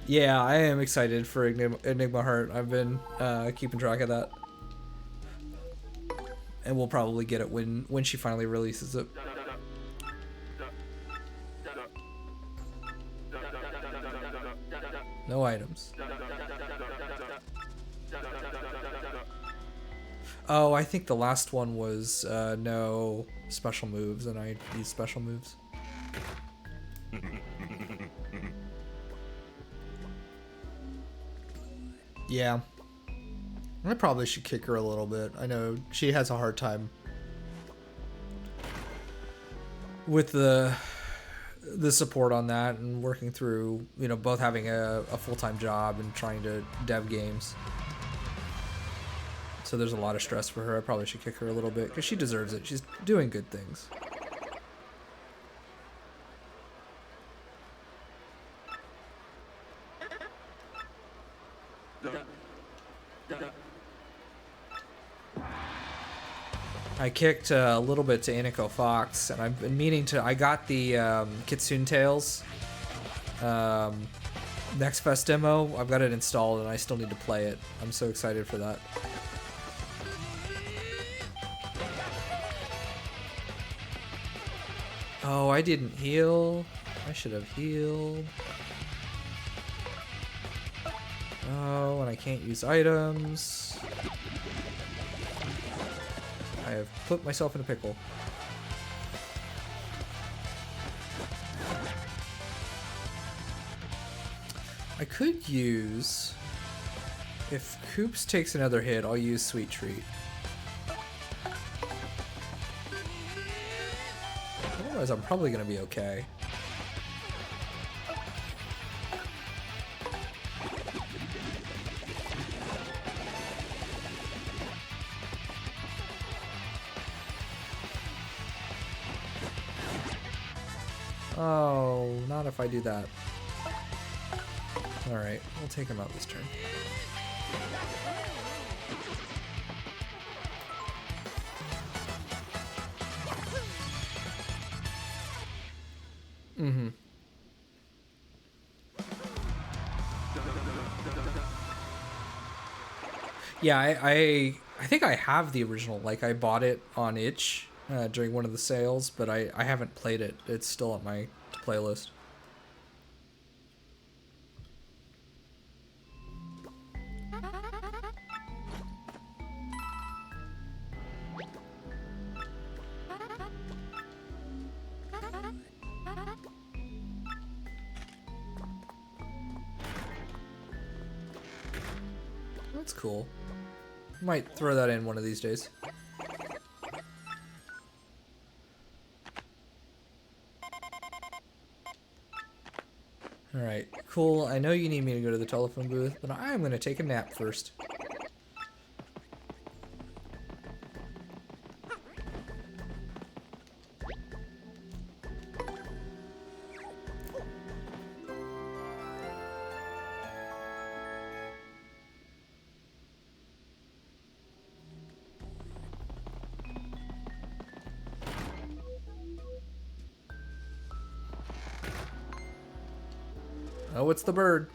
Yeah, I am excited for Enigma Heart. I've been keeping track of that. And we'll probably get it when she finally releases it. No items. Oh, I think the last one was no special moves, and I used special moves. Yeah. I probably should kick her a little bit. I know she has a hard time with the support on that, and working through, you know, both having a full-time job and trying to dev games. So there's a lot of stress for her. I probably should kick her a little bit, because she deserves it. She's doing good things. I kicked a little bit to Iniko Fox, and I've been meaning to. I got the Kitsune Tales Next Fest demo. I've got it installed, and I still need to play it. I'm so excited for that. Oh, I didn't heal. I should have healed. Oh, and I can't use items. I have put myself in a pickle. I could use... If Koops takes another hit, I'll use Sweet Treat. Otherwise, I'm probably going to be okay. Oh, not if I do that. Alright, we'll take him out this turn. Yeah, I think I have the original. Like I bought it on itch during one of the sales, but I haven't played it. It's still on my playlist. That's cool. Might throw that in one of these days. Alright, cool. I know you need me to go to the telephone booth, but I'm gonna take a nap first. Oh, it's the bird.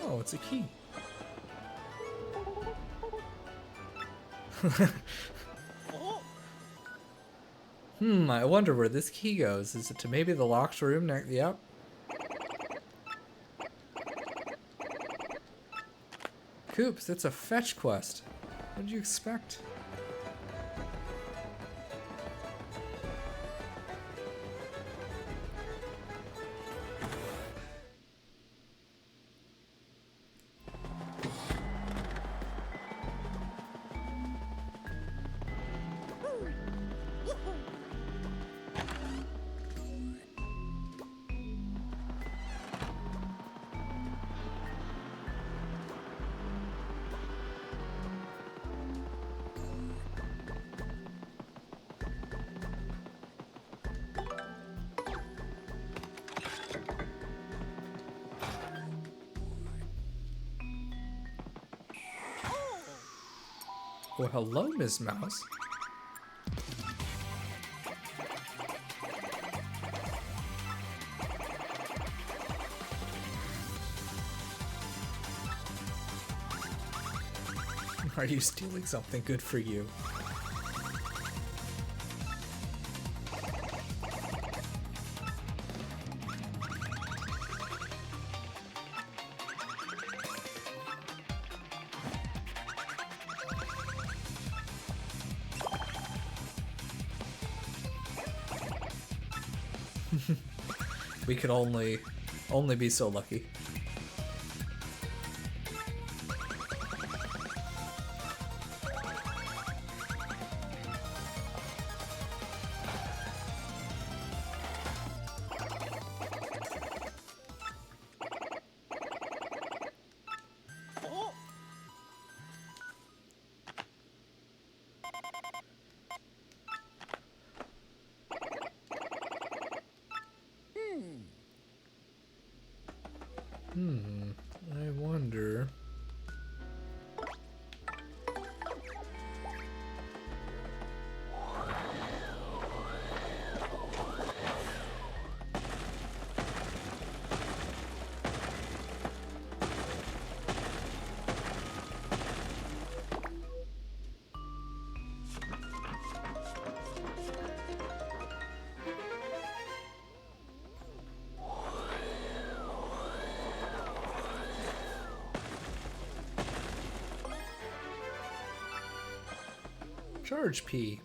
Oh, it's a key. I wonder where this key goes. Is it to maybe the locked room next? Yep. Coops, it's a fetch quest. What did you expect? Well, hello, Miss Mouse. Are you stealing something good for you? We could only be so lucky. I wonder. Charge P.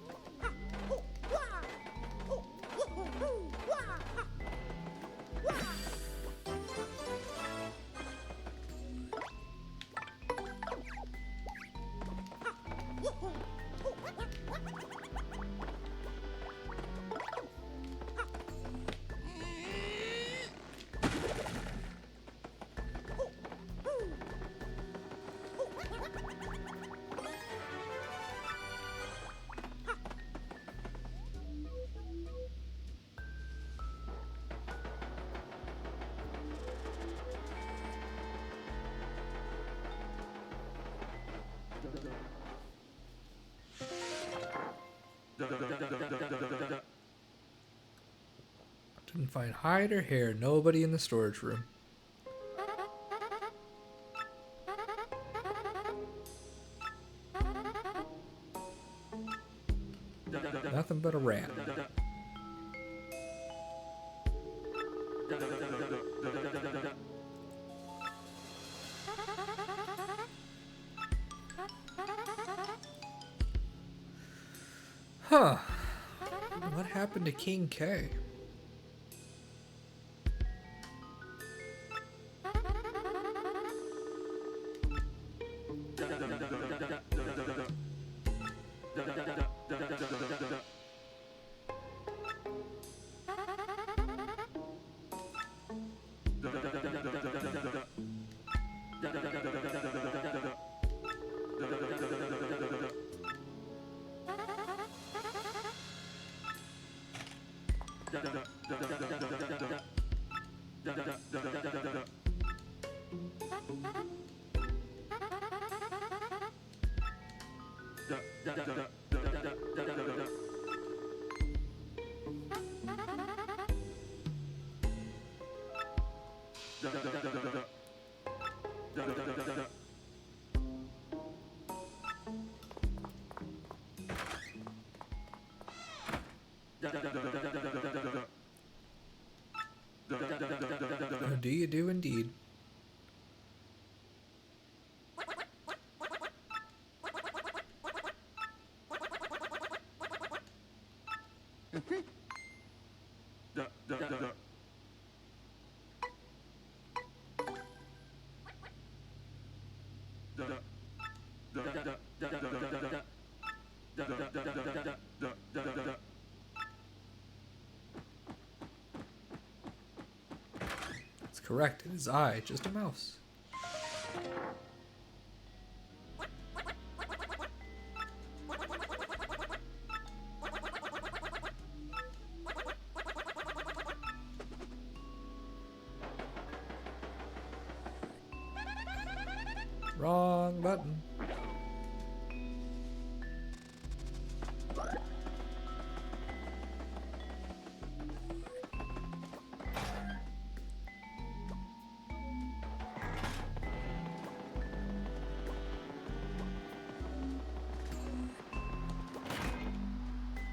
Didn't find hide or hair. Nobody in the storage room. Nothing but a rat. Huh. What happened to King K? Oh, do you do indeed? That's correct. It is I, just a mouse. Wrong button.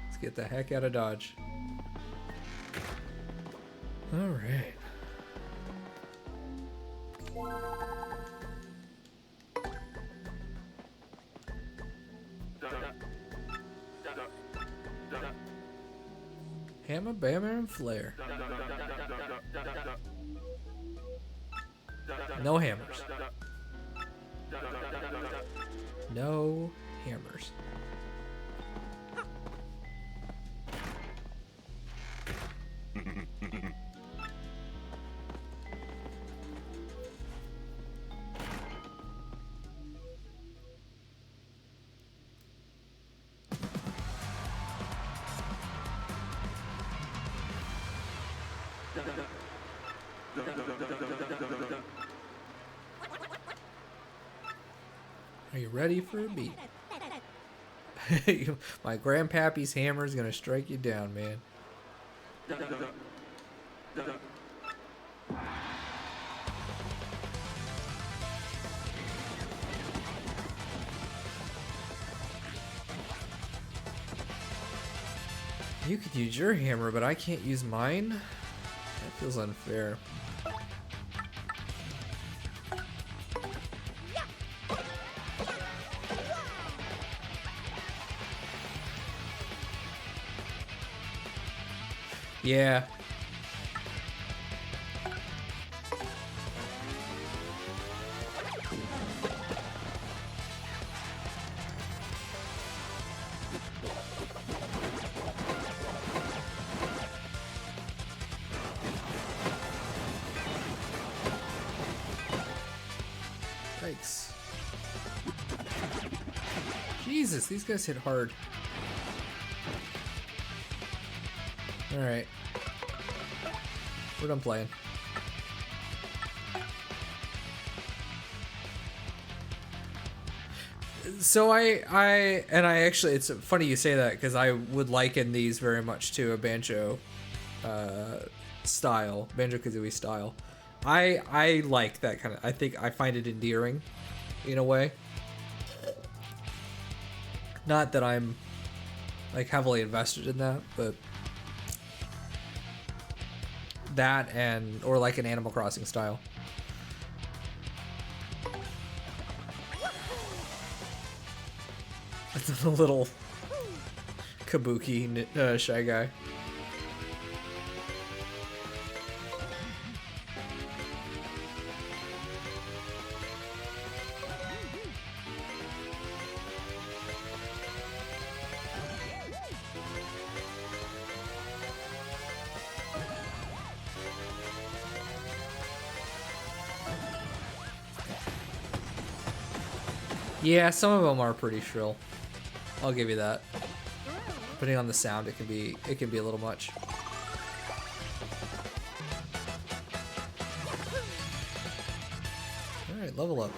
Let's get the heck out of Dodge. All right. Hammer, Bammer, and Flare. No hammers. No hammers. Are you ready for a beat? My grandpappy's hammer is gonna strike you down, man. You could use your hammer, but I can't use mine? That feels unfair. Yeah. Yikes. Jesus, these guys hit hard. Alright. We're done playing. So I actually, it's funny you say that because I would liken these very much to a banjo style, Banjo-Kazooie style. I like that kind of, I think I find it endearing in a way. Not that I'm like heavily invested in that, but that and or like an Animal Crossing style. It's a little kabuki Shy Guy. Yeah, some of them are pretty shrill. I'll give you that. Depending on the sound, it can be a little much. All right, level up.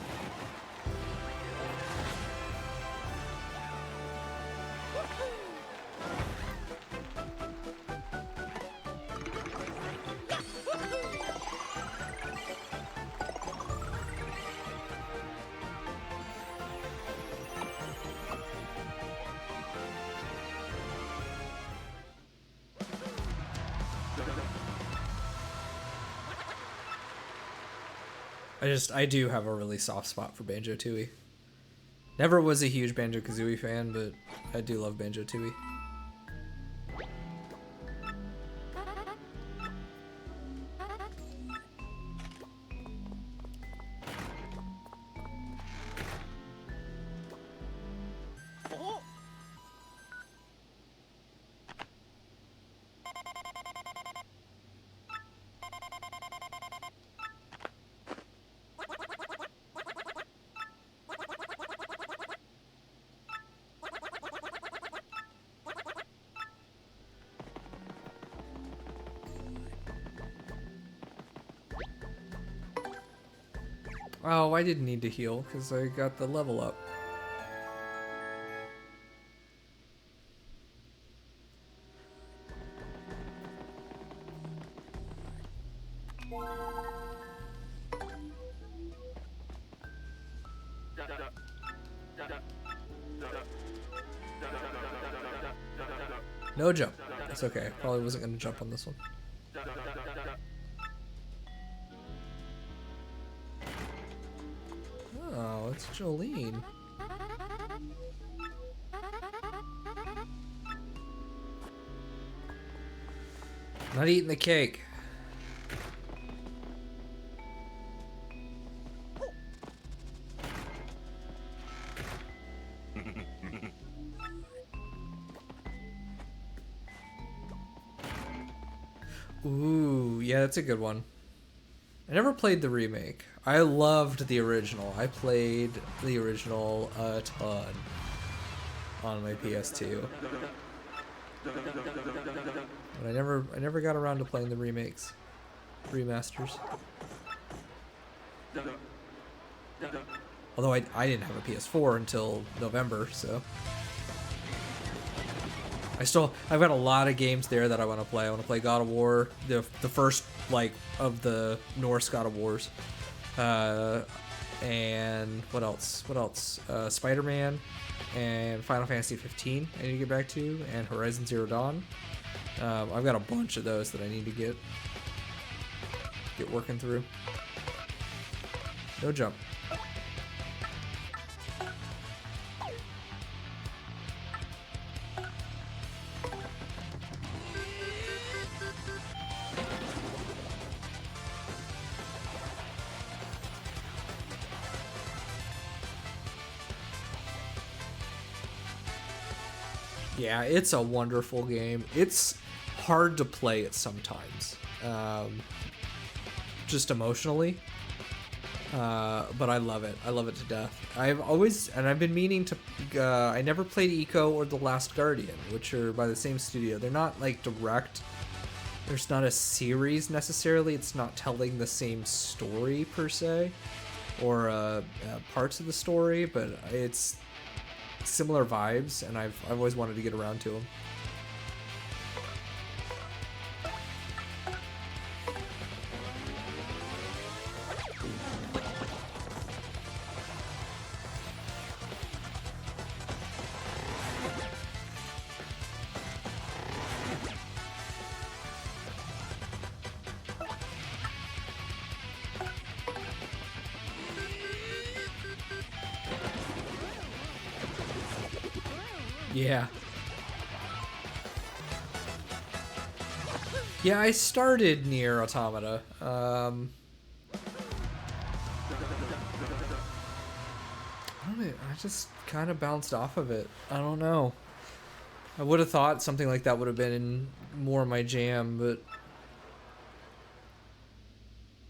I do have a really soft spot for Banjo-Tooie. Never was a huge Banjo-Kazooie fan, but I do love Banjo-Tooie. Oh, I didn't need to heal because I got the level up. No jump. That's okay. Probably wasn't going to jump on this one. Oh, it's Jolene. Not eating the cake. Ooh, yeah, that's a good one. I never played the remake. I loved the original. I played the original a ton on my PS2. But I never got around to playing the remakes, remasters. Although I didn't have a PS4 until November, so I've got a lot of games there that I want to play. I want to play God of War, the first like of the Norse God of Wars, and what else? Spider-Man and Final Fantasy 15. I need to get back to, and Horizon Zero Dawn. I've got a bunch of those that I need to get working through. No jump. Yeah, it's a wonderful game. It's hard to play it sometimes, just emotionally, but I love it. I love it to death. I've been meaning to, I never played Eco or The Last Guardian, which are by the same studio. They're not like direct, there's not a series necessarily. It's not telling the same story per se, or parts of the story, but similar vibes, and I've always wanted to get around to them. Yeah. Yeah, I started Nier Automata. I just kind of bounced off of it. I don't know. I would have thought something like that would have been more my jam, but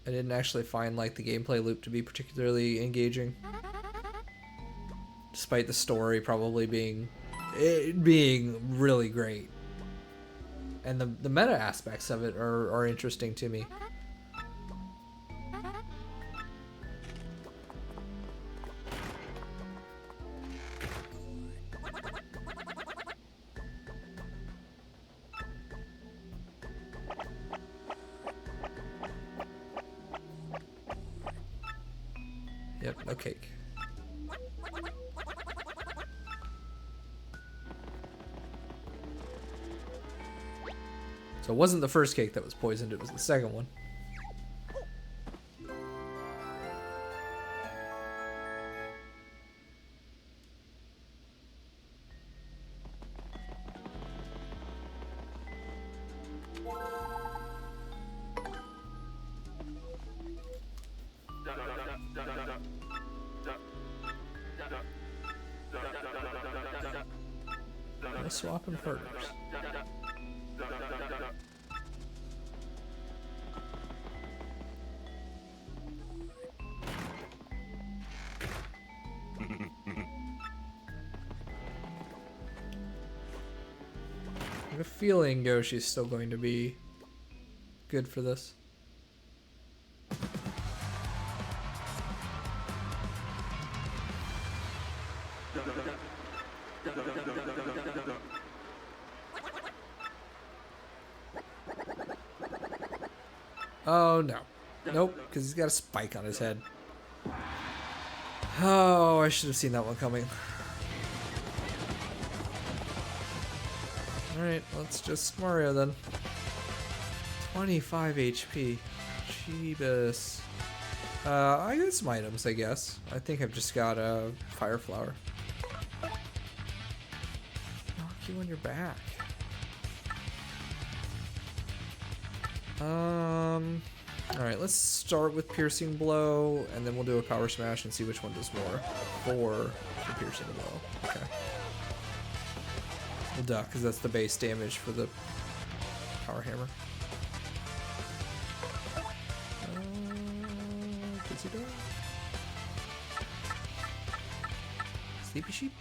I didn't actually find like the gameplay loop to be particularly engaging. Despite the story probably being really great. And the meta aspects of it are interesting to me. Yep, no cake. So it wasn't the first cake that was poisoned, it was the second one. No swapping partners. I have a feeling Yoshi's still going to be good for this. Oh no. Nope, because he's got a spike on his head. Oh, I should have seen that one coming. Alright, let's just Mario then. 25 HP. Jeebus. I got some items, I guess. I think I've just got a fire flower. Knock you on your back. Alright, let's start with Piercing Blow, and then we'll do a Power Smash and see which one does more. 4 for Piercing Blow. Okay. We'll duck, because that's the base damage for the Power Hammer. Dizzy Dog? Sleepy Sheep?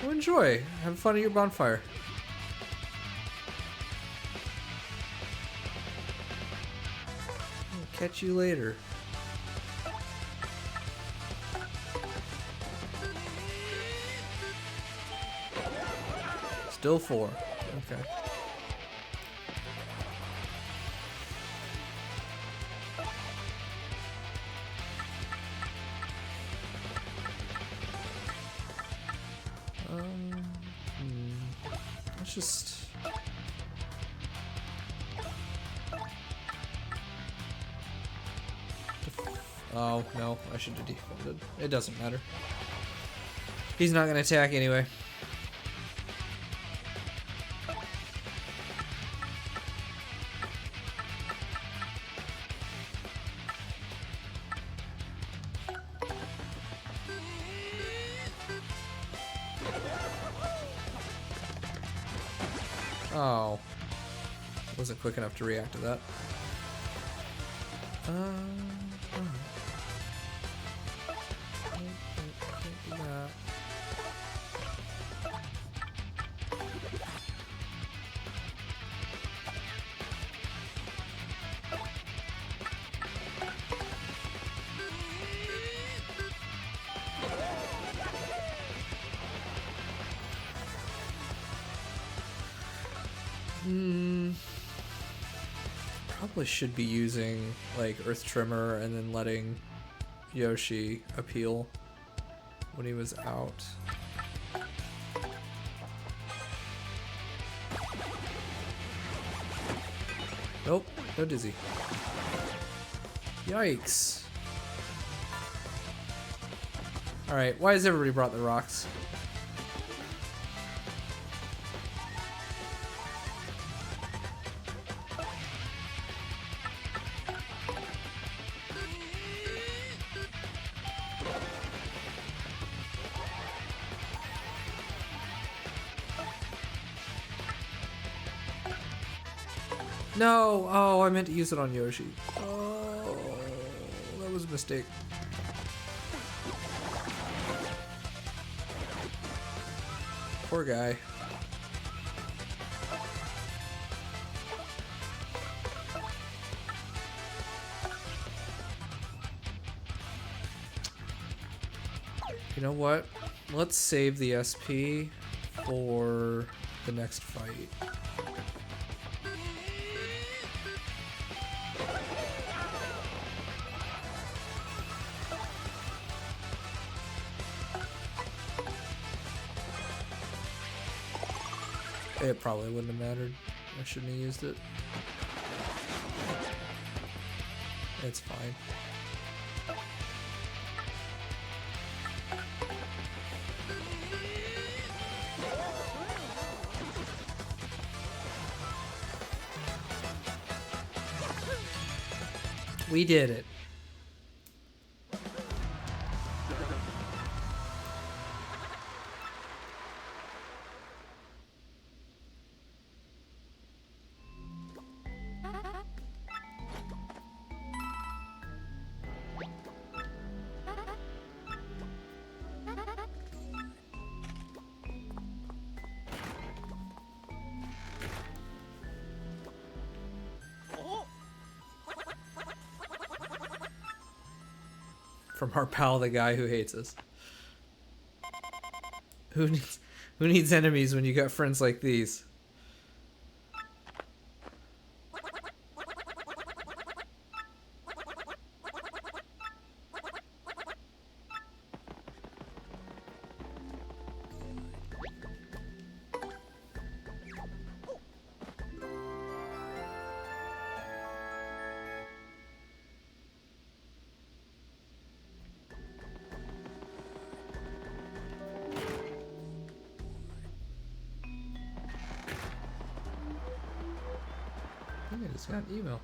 Well, enjoy. Have fun at your bonfire. I'll catch you later. Still 4. Okay. Let's just... Oh, no. I should have defended. It doesn't matter. He's not going to attack anyway. Oh. Wasn't quick enough to react to that. Probably should be using like Earth Tremor and then letting Yoshi appeal when he was out. Nope, no dizzy. Yikes. Alright, why has everybody brought the rocks? No! Oh, I meant to use it on Yoshi. Oh, that was a mistake. Poor guy. You know what? Let's save the SP for the next fight. It probably wouldn't have mattered. I shouldn't have used it. It's fine. We did it. From our pal, the guy who hates us. Who needs enemies when you got friends like these? I just got an email.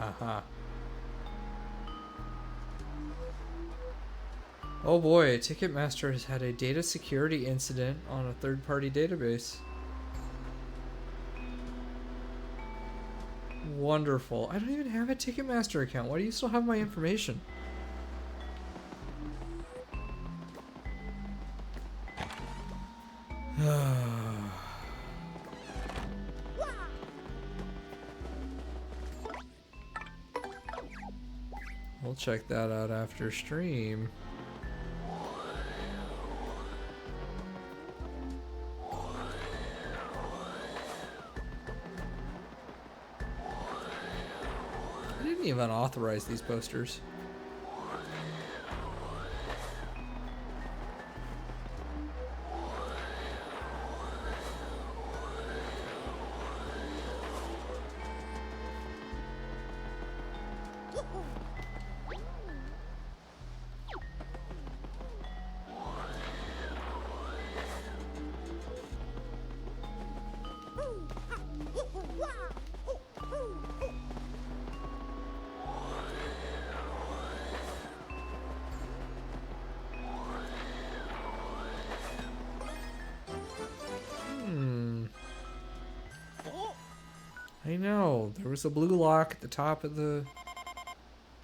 Aha. Oh boy, Ticketmaster has had a data security incident on a third-party database. Wonderful. I don't even have a Ticketmaster account. Why do you still have my information? We'll check that out after stream. I didn't even authorize these posters. I know, there was a blue lock at the top of the...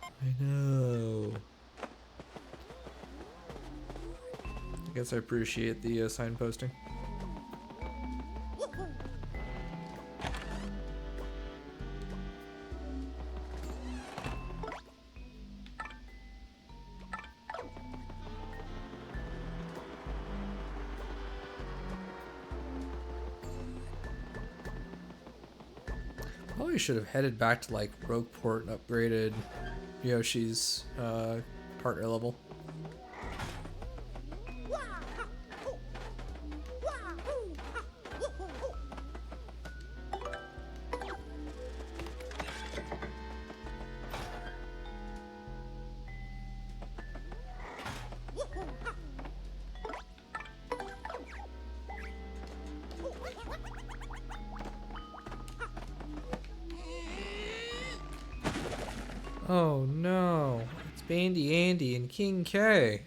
I know. I guess I appreciate the signposting. Probably should have headed back to like Rogueport and upgraded Yoshi's partner level. Oh no, it's Bandy Andy and King K.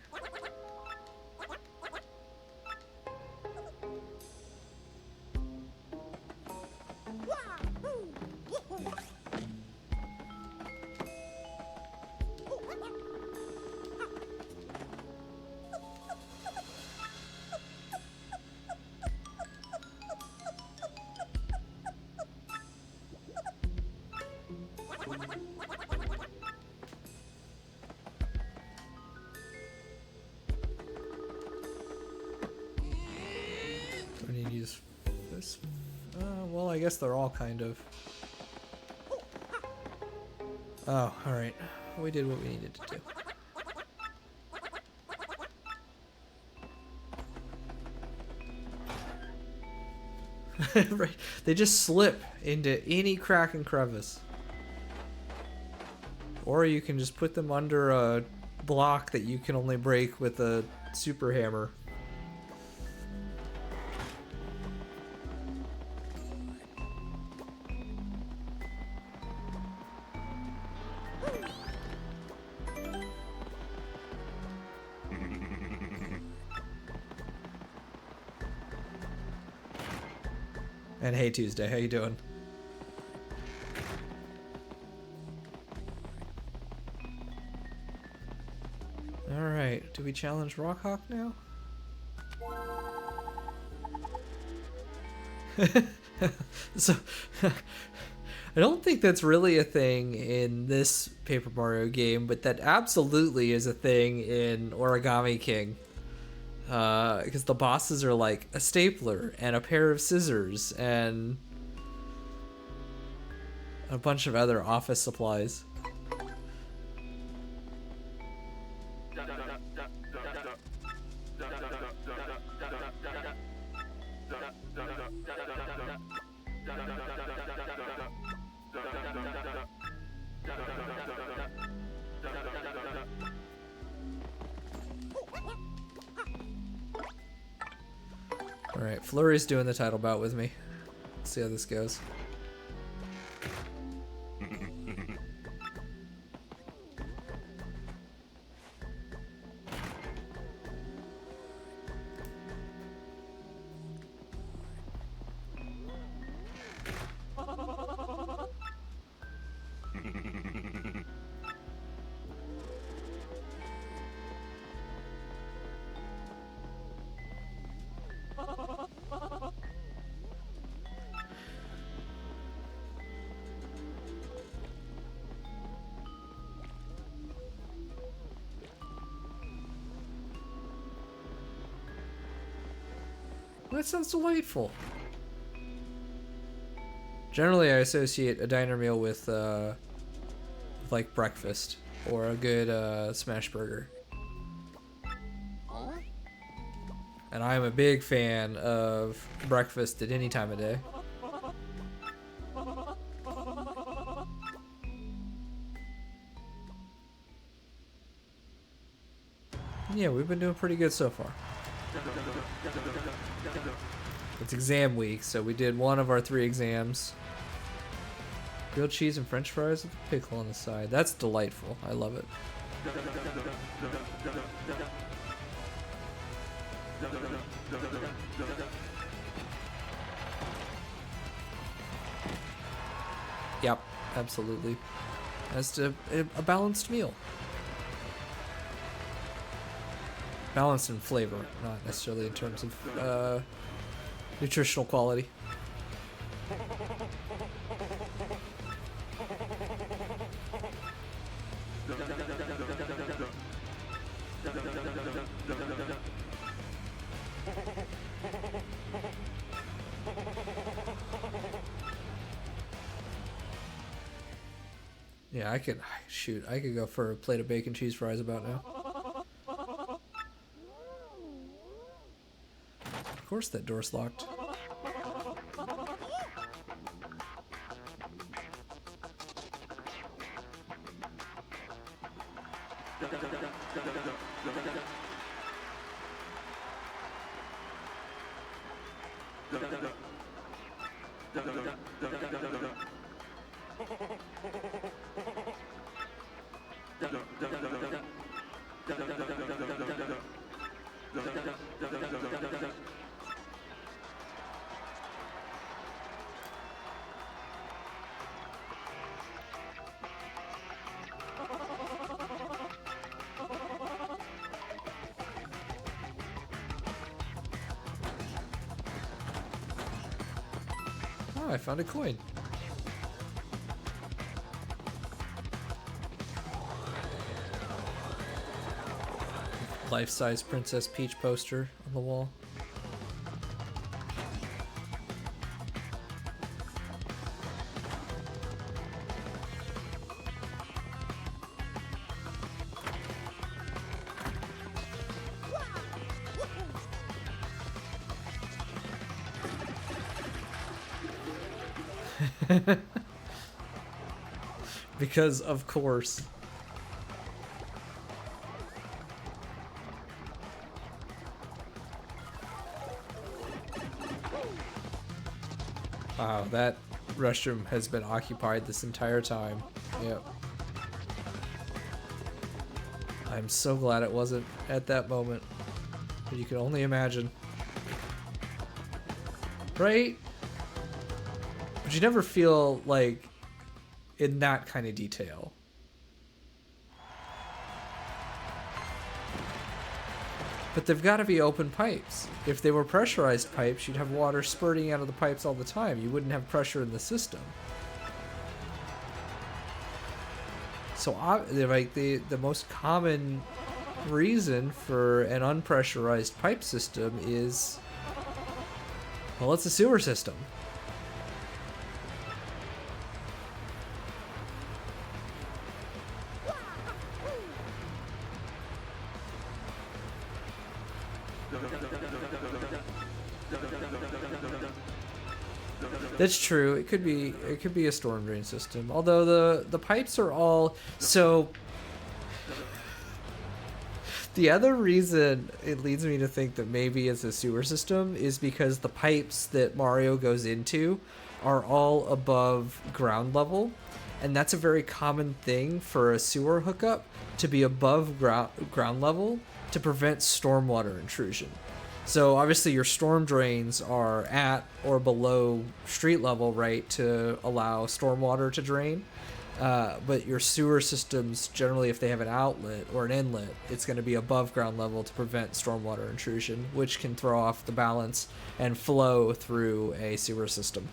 Do I need to use this? Well, I guess they're all kind of. Oh, alright. We did what we needed to do. Right. They just slip into any crack and crevice. Or you can just put them under a block that you can only break with a super hammer. And hey Tuesday, how you doing? Alright, do we challenge Rockhawk now? So, I don't think that's really a thing in this Paper Mario game, but that absolutely is a thing in Origami King. Because the bosses are like a stapler and a pair of scissors and a bunch of other office supplies. Alright, Flurry's doing the title bout with me. Let's see how this goes. That sounds delightful. Generally, I associate a diner meal with like breakfast or a good smash burger. And I'm a big fan of breakfast at any time of day. Yeah, we've been doing pretty good so far. It's exam week, so we did one of our 3 exams. Grilled cheese and french fries with a pickle on the side. That's delightful. I love it. Yep, absolutely. As to a balanced meal. Balanced in flavor, not necessarily in terms of nutritional quality. Yeah, I could... Shoot, I could go for a plate of bacon cheese fries about now. Of course that door's locked. Oh, I found a coin. Life-size Princess Peach poster on the wall. Because of course. Wow, that restroom has been occupied this entire time. Yep. I'm so glad it wasn't at that moment. But you can only imagine. Right? But you never feel like in that kind of detail. But they've got to be open pipes. If they were pressurized pipes, you'd have water spurting out of the pipes all the time. You wouldn't have pressure in the system. So, like the most common reason for an unpressurized pipe system is, well, it's a sewer system. That's true. It could be a storm drain system. Although the pipes are all so. The other reason it leads me to think that maybe it's a sewer system is because the pipes that Mario goes into are all above ground level, and that's a very common thing for a sewer hookup to be above ground level to prevent stormwater intrusion. So obviously your storm drains are at or below street level, right, to allow stormwater to drain. But your sewer systems, generally if they have an outlet or an inlet, it's going to be above ground level to prevent stormwater intrusion, which can throw off the balance and flow through a sewer system.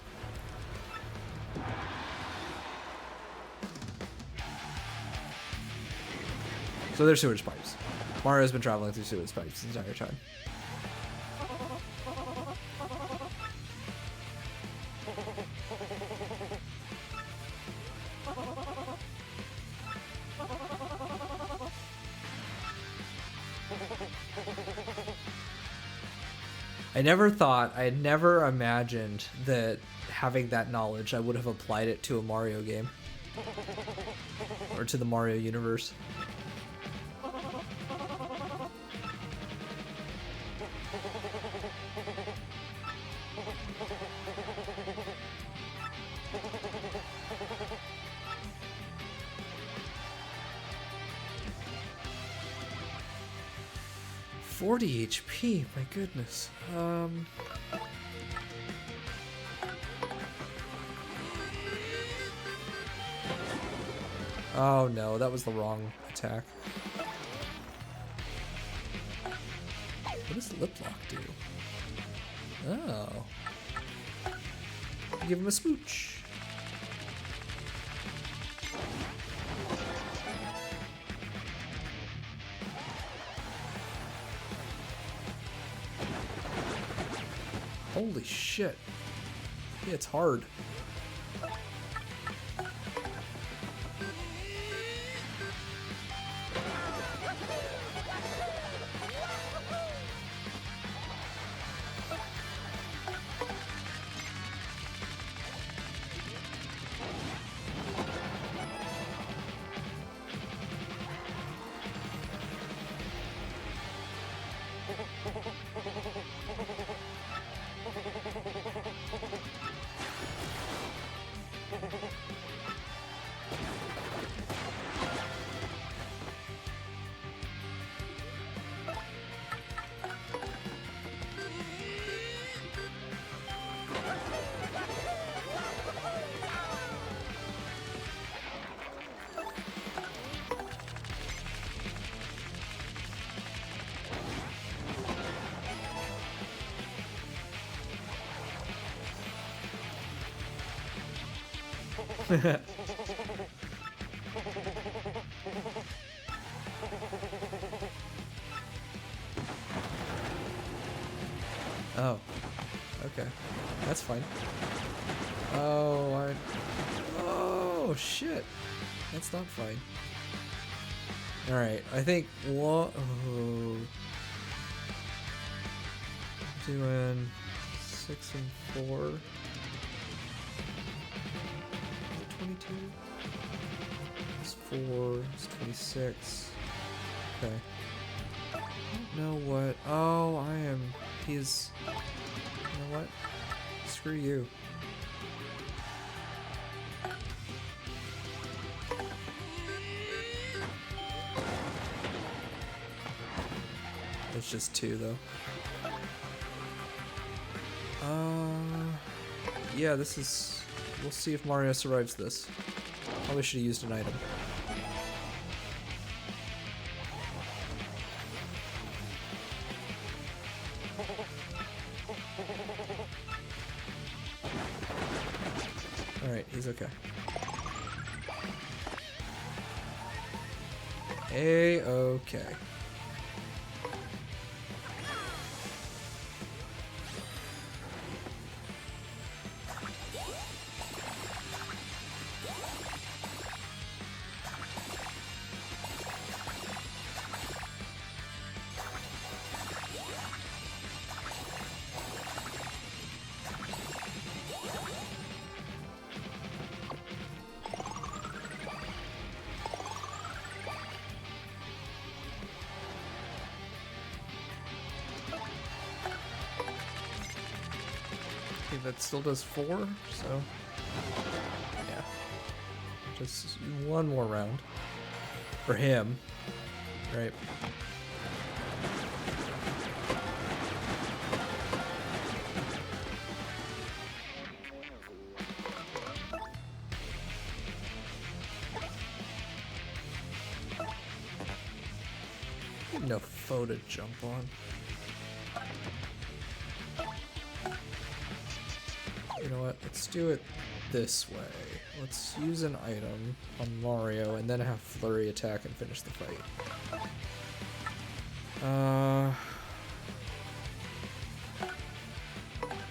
So they're sewage pipes. Mario's been traveling through sewage pipes the entire time. I had never imagined that having that knowledge, I would have applied it to a Mario game. Or to the Mario universe. $40 HP, my goodness. Oh no, that was the wrong attack. What does lip lock do? Oh. Give him a smooch. Holy shit. Yeah, it's hard. Oh, okay, that's fine. Oh shit, that's not fine. All right, I think what? Oh, doing 6 and 4. 22. It's 4. It's 26. Okay. I don't know what. Oh, I am. He's. You know what? Screw you. It's just 2 though. Yeah, this is. We'll see if Mario survives this. Probably should have used an item. Alright, he's okay. A-okay. That still does 4, so yeah, just one more round for him, right? No foe to jump on. You know what? Let's do it this way. Let's use an item on Mario and then have Flurry attack and finish the fight. I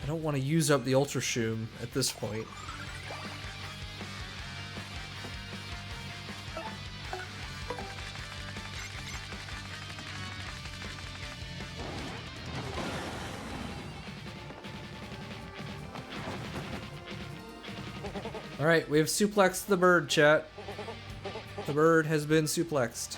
don't want to use up the Ultra Shoom at this point. Alright, we have suplexed the bird, chat. The bird has been suplexed.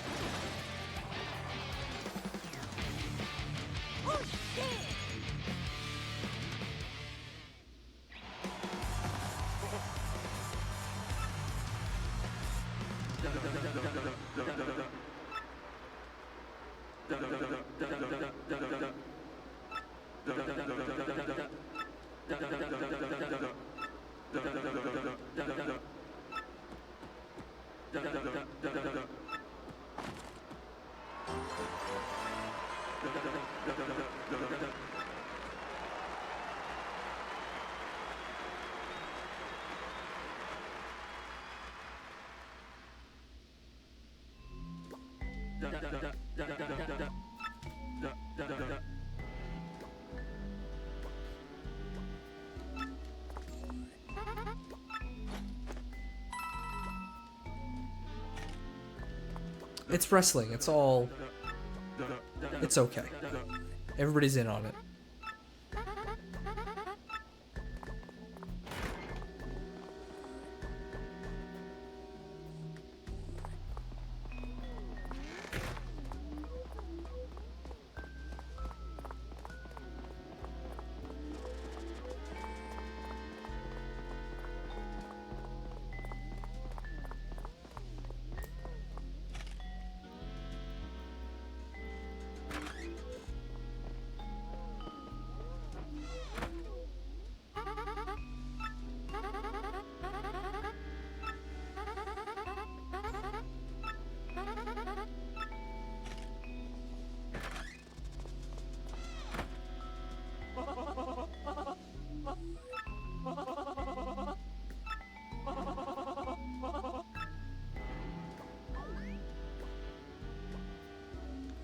It's wrestling. It's all... It's okay. Everybody's in on it.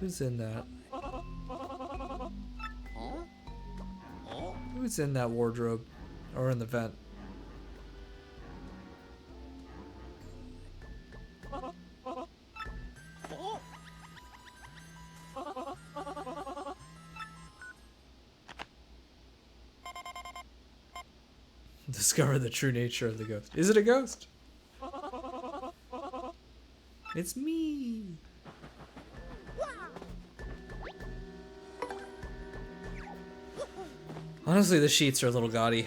Who's in that? Who's in that wardrobe? Or in the vent? Discover the true nature of the ghost. Is it a ghost? It's me. Honestly, the sheets are a little gaudy.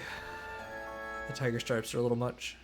The tiger stripes are a little much.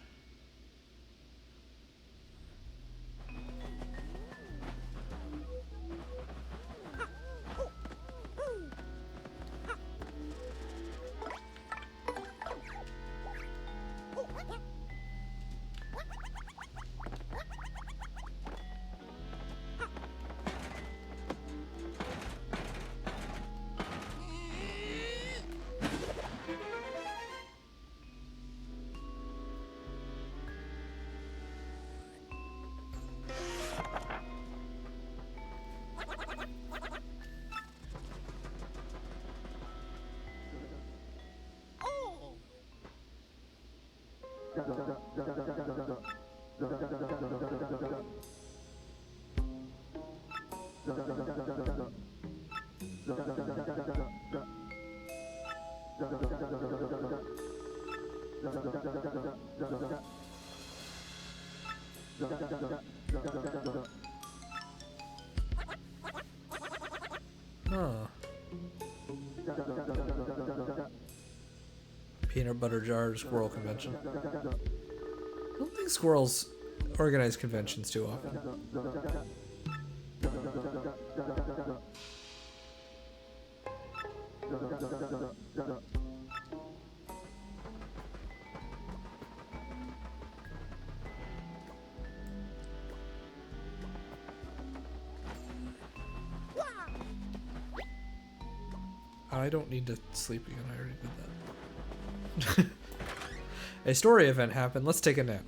Huh. Peanut butter jar squirrel convention. I don't think squirrels organize conventions too often. I don't need to sleep again. I already did that. A story event happened. Let's take a nap.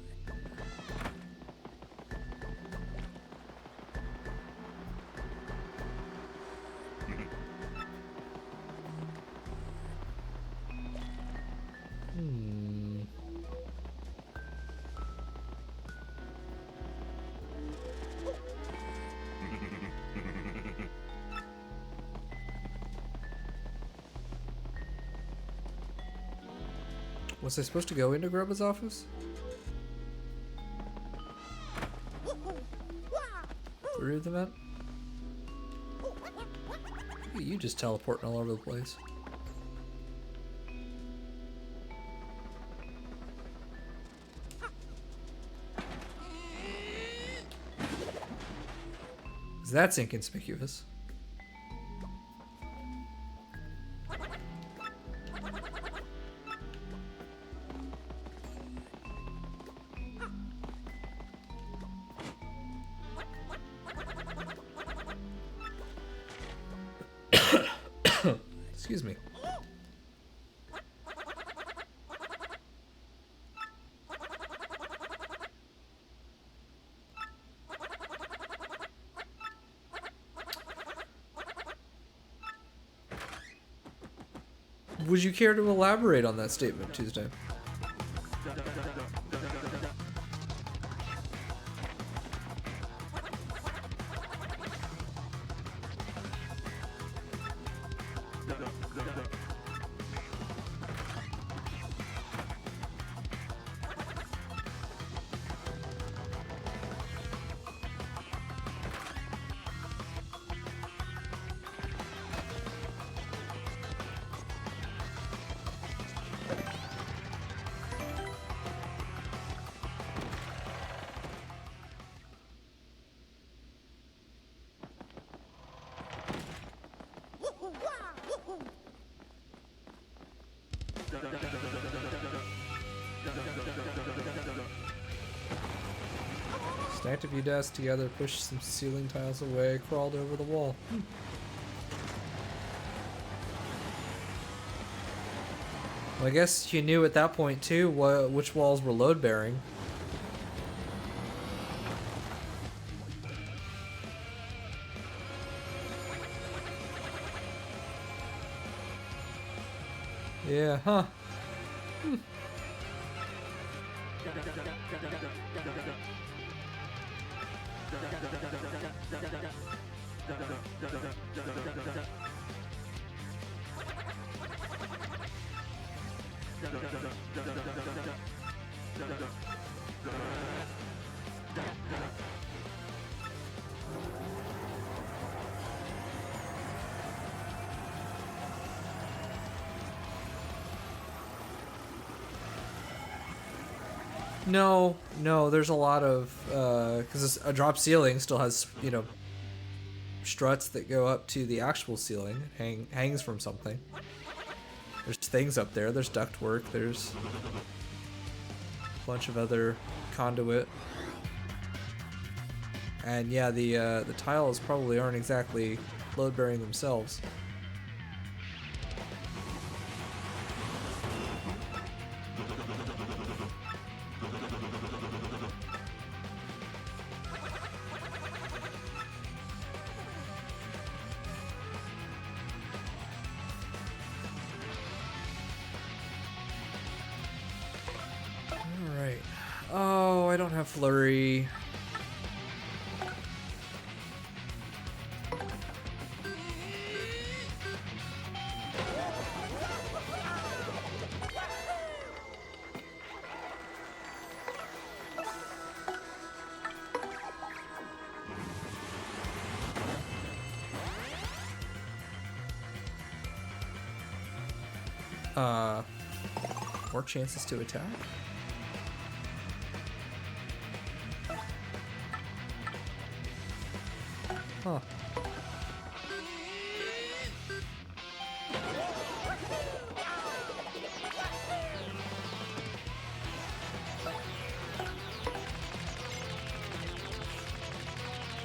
Was I supposed to go into Grubba's office? Through the vent? Look at you just teleporting all over the place. That's inconspicuous. Excuse me. Would you care to elaborate on that statement, Tuesday? Stacked a few desks together, pushed some ceiling tiles away, crawled over the wall. Well, I guess you knew at that point too which walls were load bearing. Yeah, huh? No, no, there's a lot of, because a drop ceiling still has, you know, struts that go up to the actual ceiling, hangs from something. There's things up there, there's ductwork, there's a bunch of other conduit. And yeah, the tiles probably aren't exactly load-bearing themselves. Alright. Oh, I don't have flurry. More chances to attack? Huh.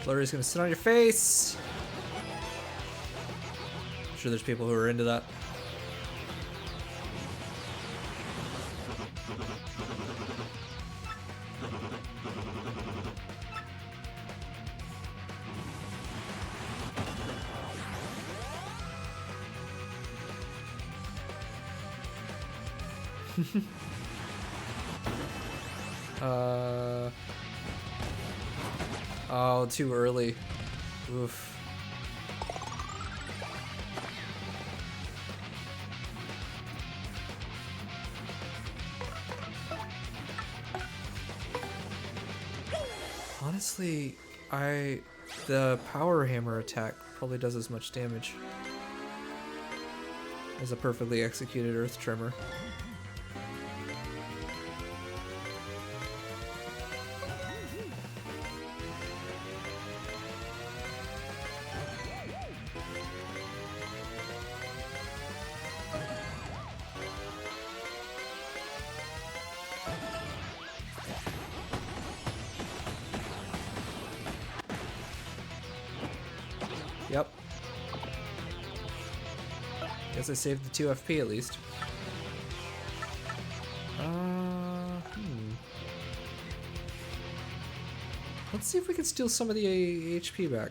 Flurry's gonna sit on your face! I'm sure there's people who are into that. Oh, too early. Oof. Honestly, the power hammer attack probably does as much damage as a perfectly executed earth tremor. Yep. Guess I saved the 2 FP at least. Let's see if we can steal some of the HP back.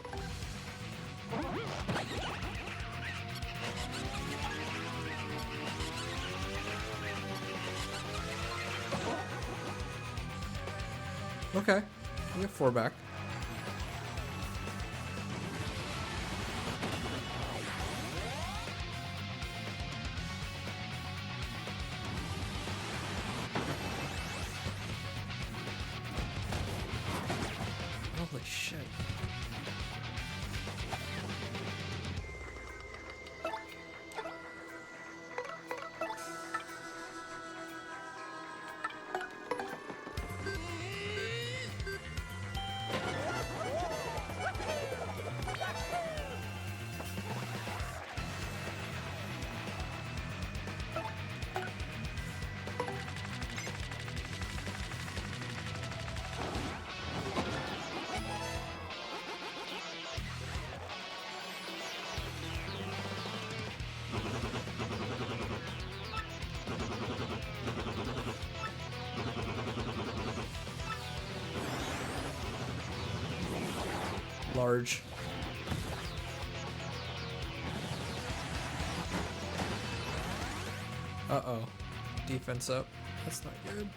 Okay, we get 4 back. Holy shit. Large. Uh-oh. Defense up. That's not good.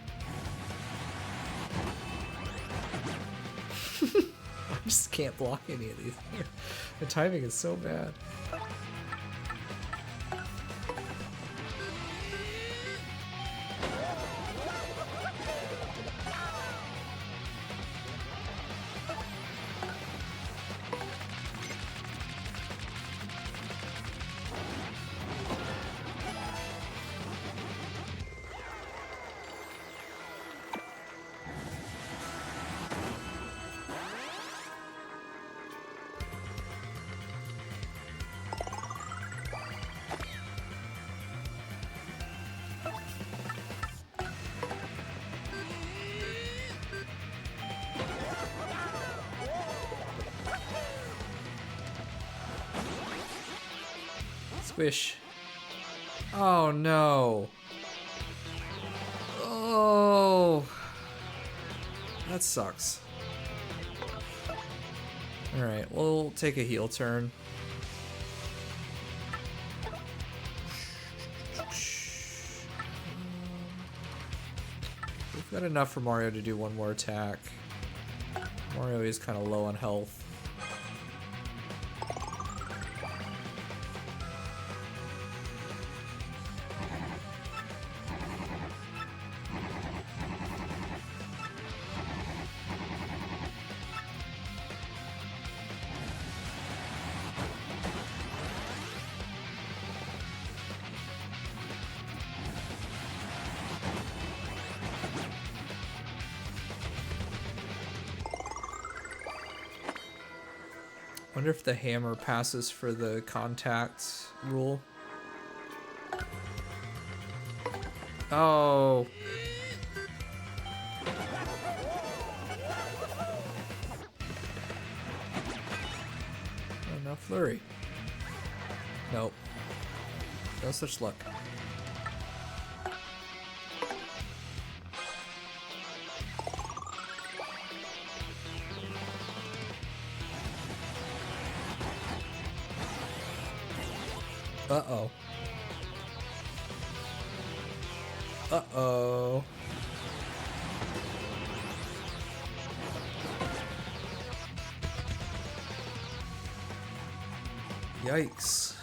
I just can't block any of these. The timing is so bad. Squish. Oh no. Oh. That sucks. Alright, we'll take a heel turn. We've got enough for Mario to do one more attack. Mario is kind of low on health. Wonder if the hammer passes for the contact rule. Oh. Oh, no flurry. Nope. No such luck. Uh-oh. Uh-oh. Yikes.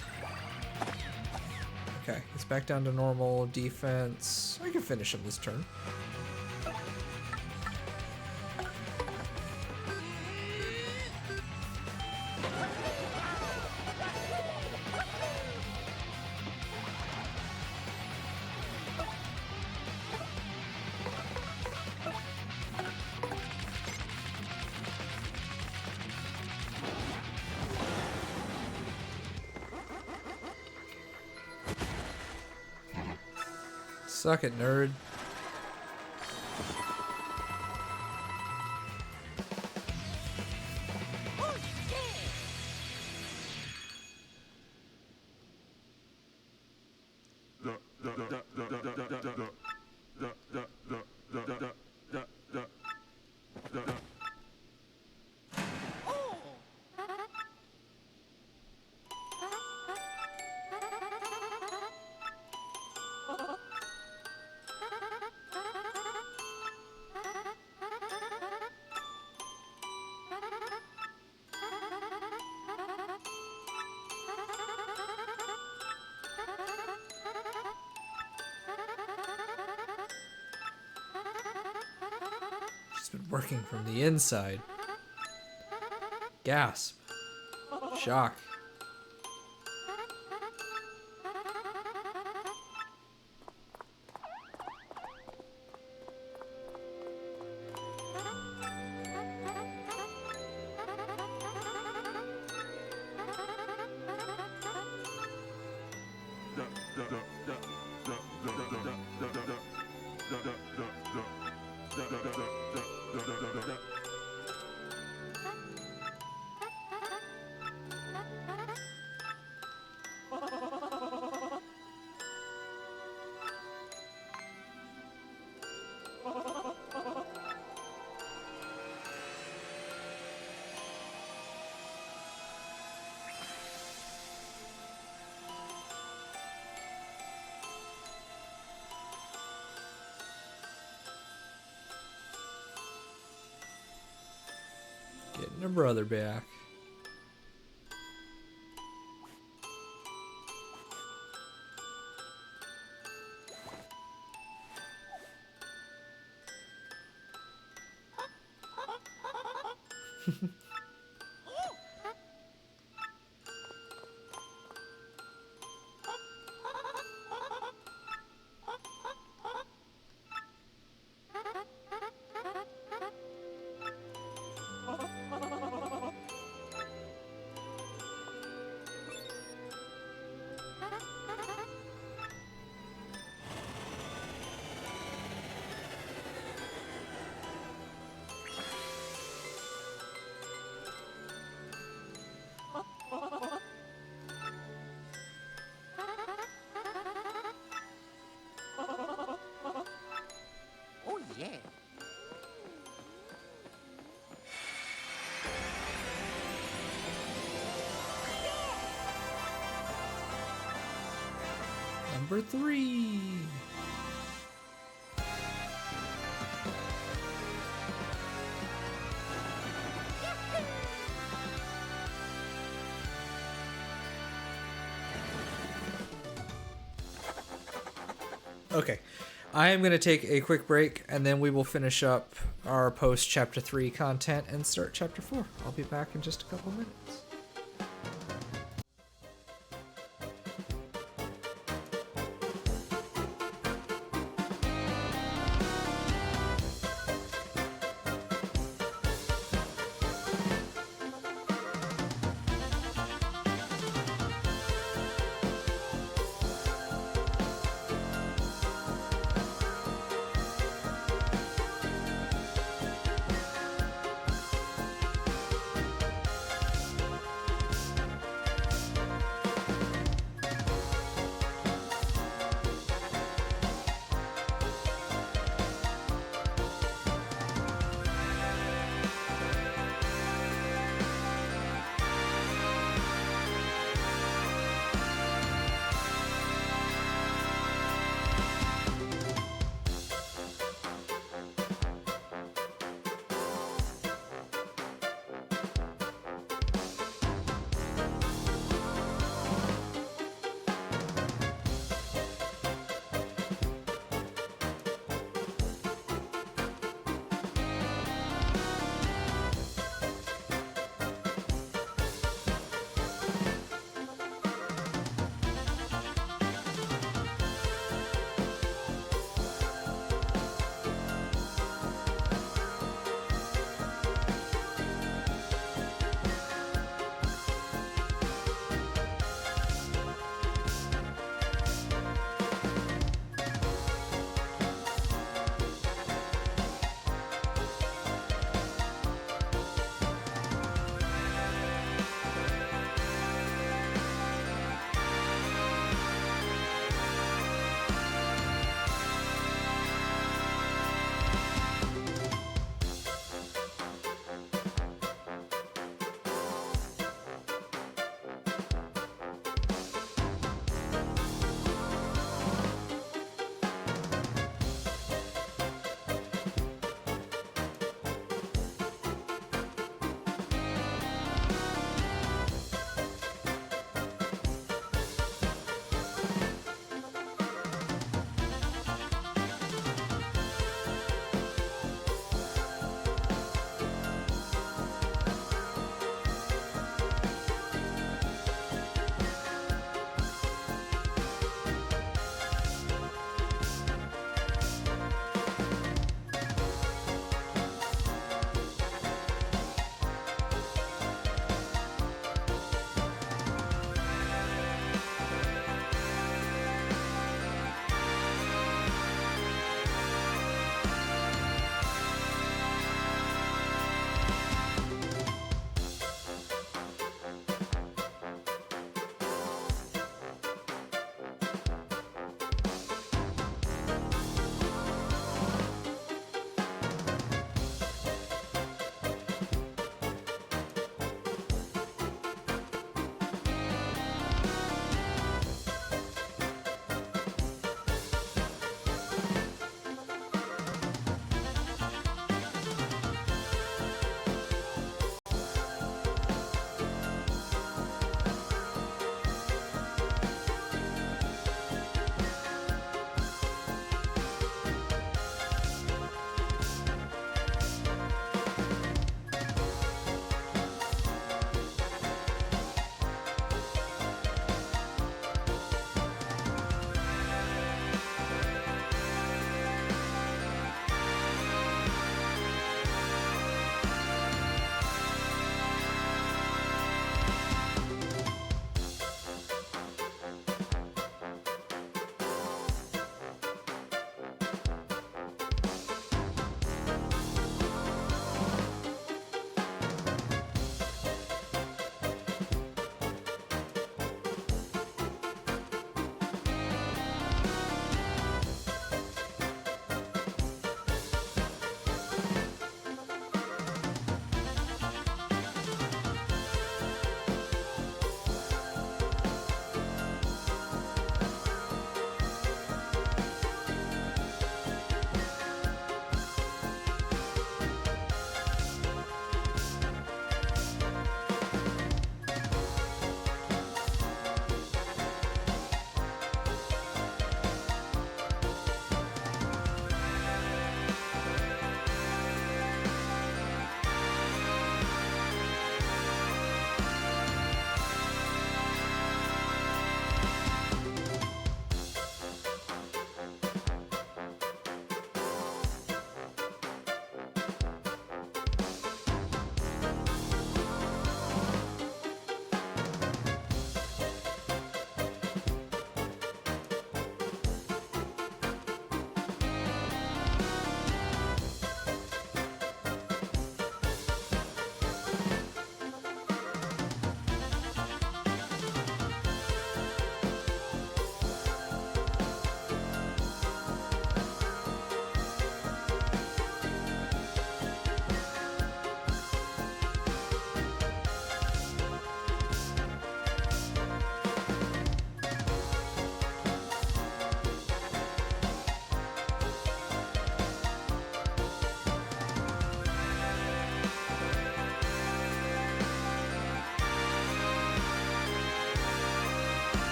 Okay, it's back down to normal defense. I can finish him this turn. Suck it, nerd. She's been working from the inside. Gasp. Shock. Getting her brother back. Oh, yeah. Number 3. Okay, I am going to take a quick break and then we will finish up our post chapter 3 content and start chapter 4. I'll be back in just a couple minutes.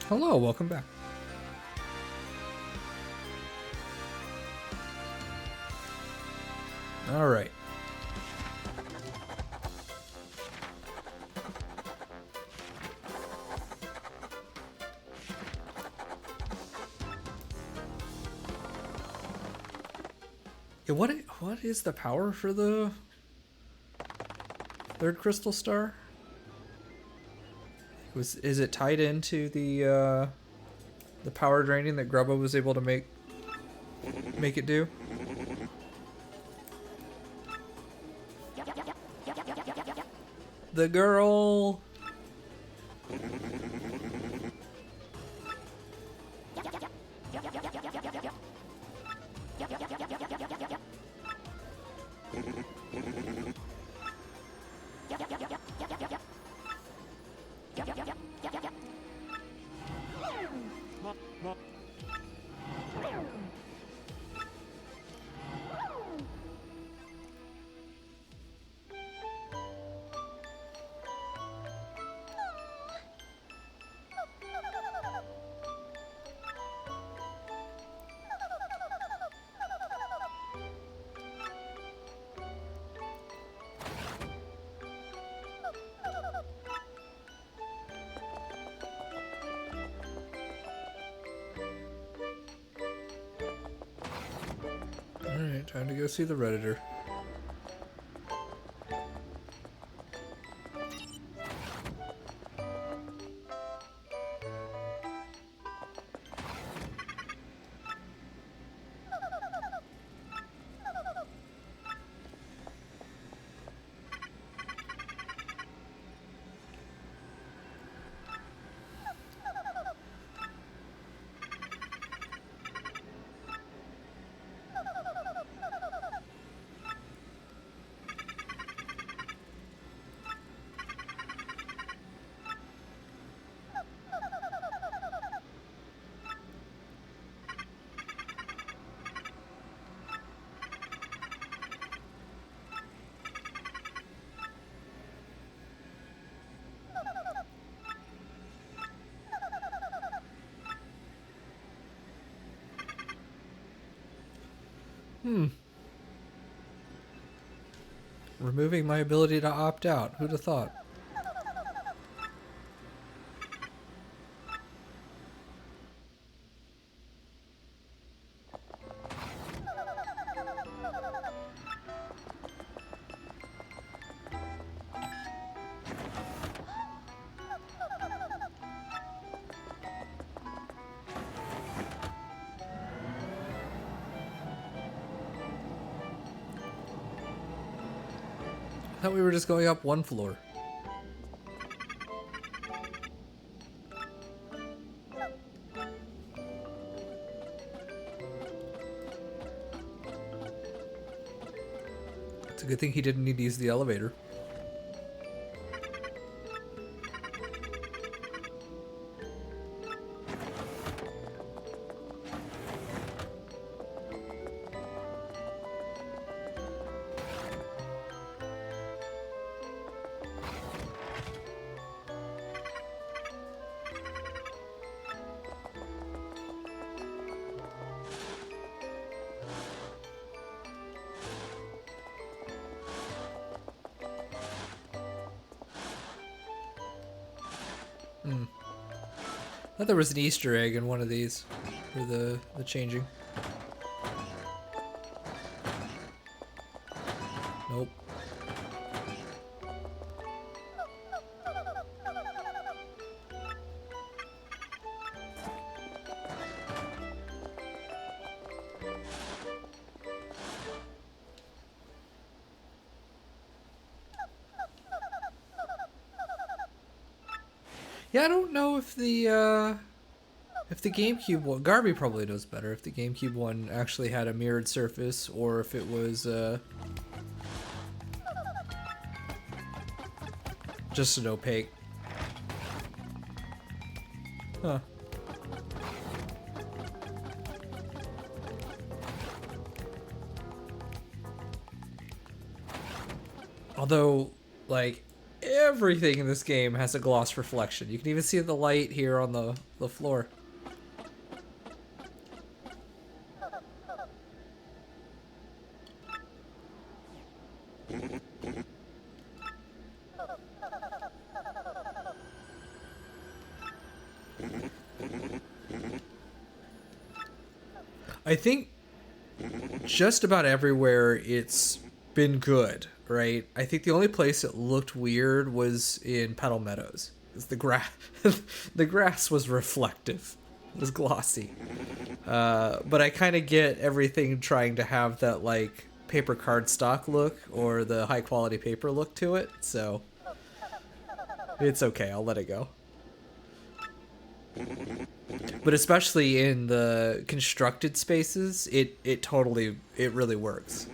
Hello, welcome back. All right. Yeah, what is the power for the third crystal star? Is it tied into the power draining that Grubba was able to make it do? The girl. Alright, time to go see the Redditor. Removing my ability to opt out. Who'd have thought? I thought we were just going up one floor. It's a good thing he didn't need to use the elevator. I thought there was an Easter egg in one of these for the changing. Nope. Yeah, I don't know if the GameCube one, Garby probably knows better, if the GameCube one actually had a mirrored surface or if it was just an opaque. Huh. Although, like, Everything in this game has a gloss reflection. You can even see the light here on the floor. I think just about everywhere it's been good, right? I think the only place it looked weird was in Petal Meadows. The grass, the grass was reflective, it was glossy. But I kind of get everything trying to have that like paper cardstock look or the high quality paper look to it, so it's okay. I'll let it go. But especially in the constructed spaces, it really works.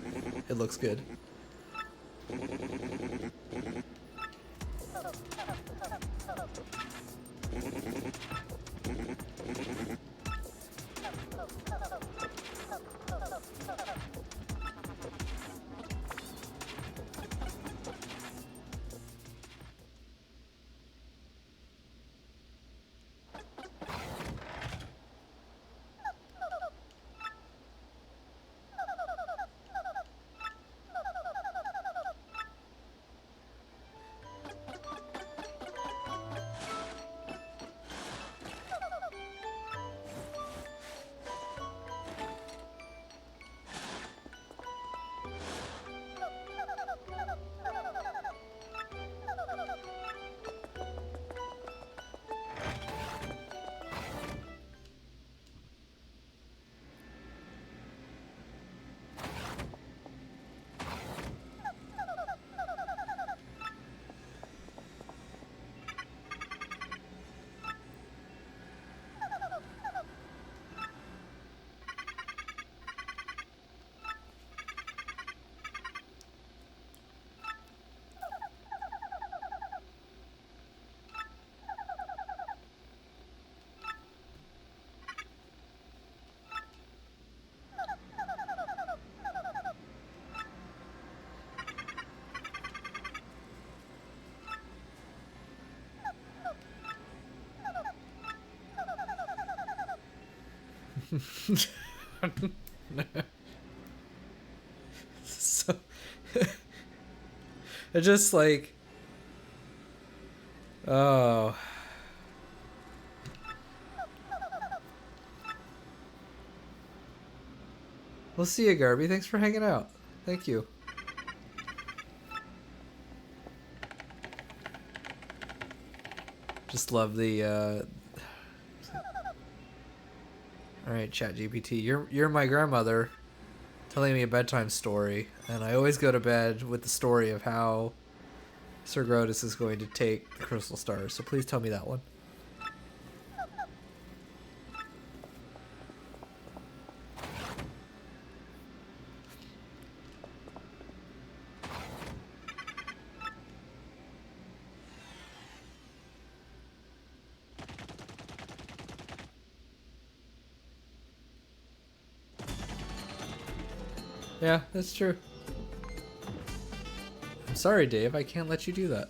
It looks good. So it just like, oh, we'll see you, Garby. Thanks for hanging out. Thank you. Just love the all right, ChatGPT. You're my grandmother telling me a bedtime story, and I always go to bed with the story of how Sir Grotus is going to take the crystal stars. So please tell me that one. Yeah, that's true. I'm sorry, Dave. I can't let you do that.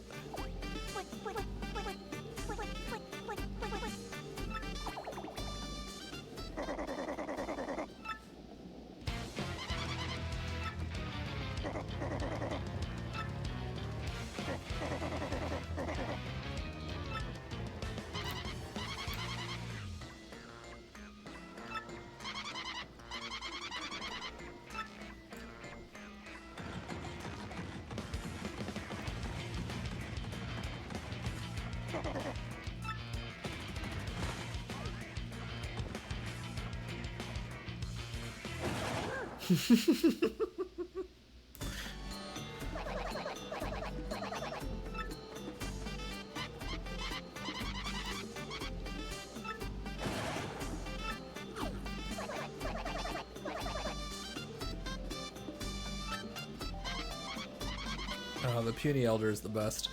Oh, the puny elder is the best.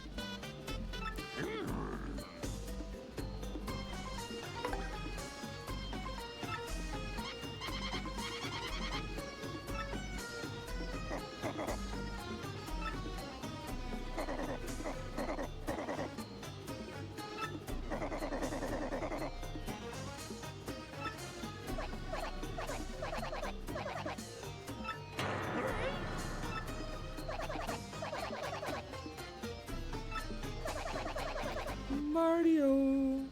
Bombardio.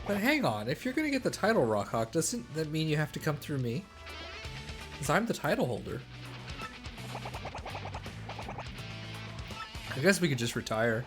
But hang on, if you're gonna get the title, Rockhawk, doesn't that mean you have to come through me? Because I'm the title holder. I guess we could just retire.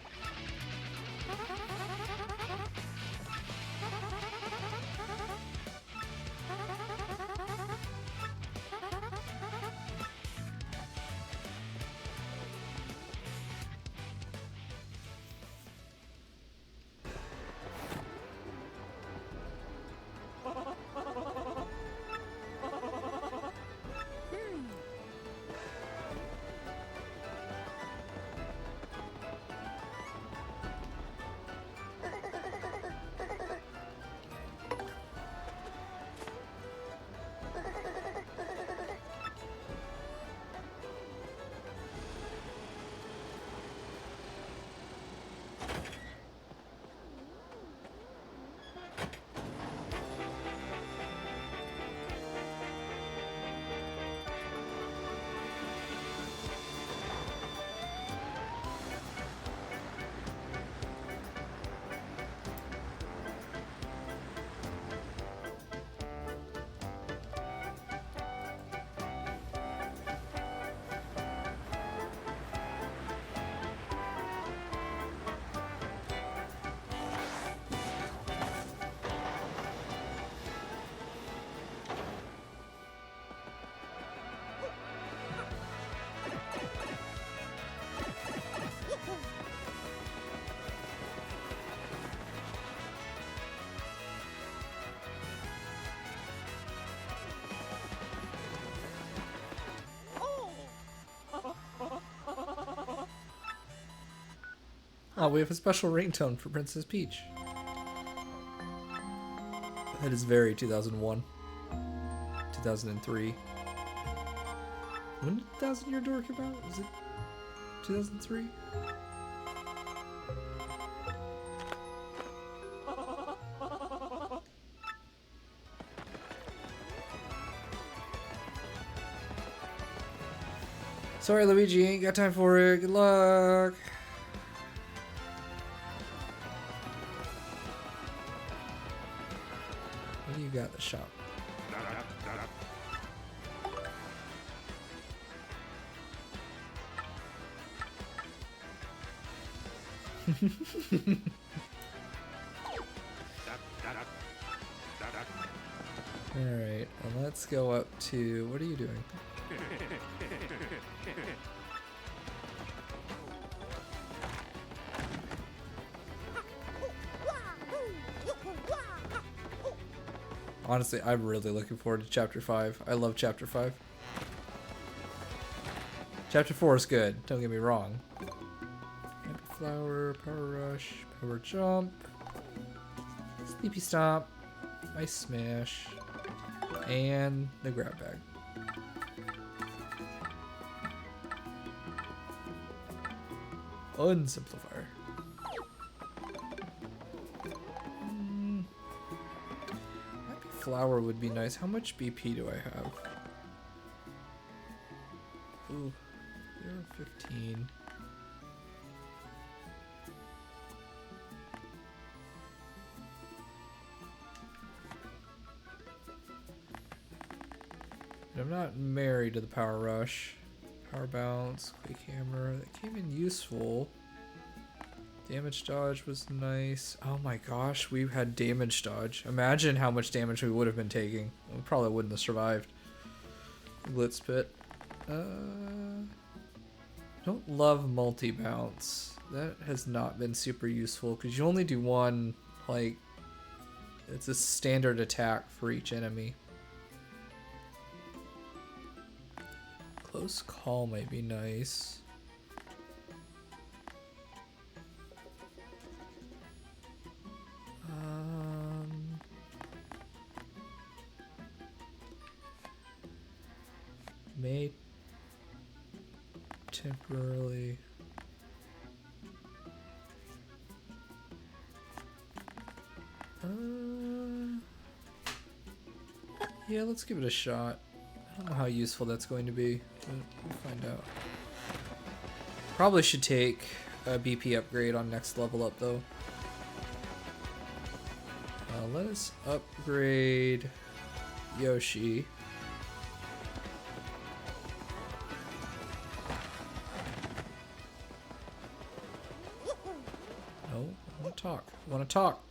Oh, we have a special ringtone for Princess Peach. That is very 2001. 2003. When did 1000 Year Door come out? Was it 2003? Sorry, Luigi, ain't got time for it. Good luck. What do you got in the shop? Alright, well, let's go up to... What are you doing? Honestly, I'm really looking forward to Chapter 5. I love Chapter 5. Chapter 4 is good, don't get me wrong. Happy Flower, Power Rush, Power Jump, Sleepy Stomp, Ice Smash, and the Grab Bag. Unsimplifier. Happy Flower would be nice. How much BP do I have? Ooh, 0.15. I'm not married to the Power Rush. Power Bounce, Quick Hammer, that came in useful. Damage Dodge was nice. Oh my gosh, we had Damage Dodge. Imagine how much damage we would have been taking. We probably wouldn't have survived. Glitz Pit. don't love multi-bounce. That has not been super useful because you only do one, like, it's a standard attack for each enemy. Close call might be nice. May temporarily. Yeah, let's give it a shot. I don't know how useful that's going to be, but we'll find out. Probably should take a BP upgrade on next level up though. Let us upgrade Yoshi. No, I want to talk. I want to talk.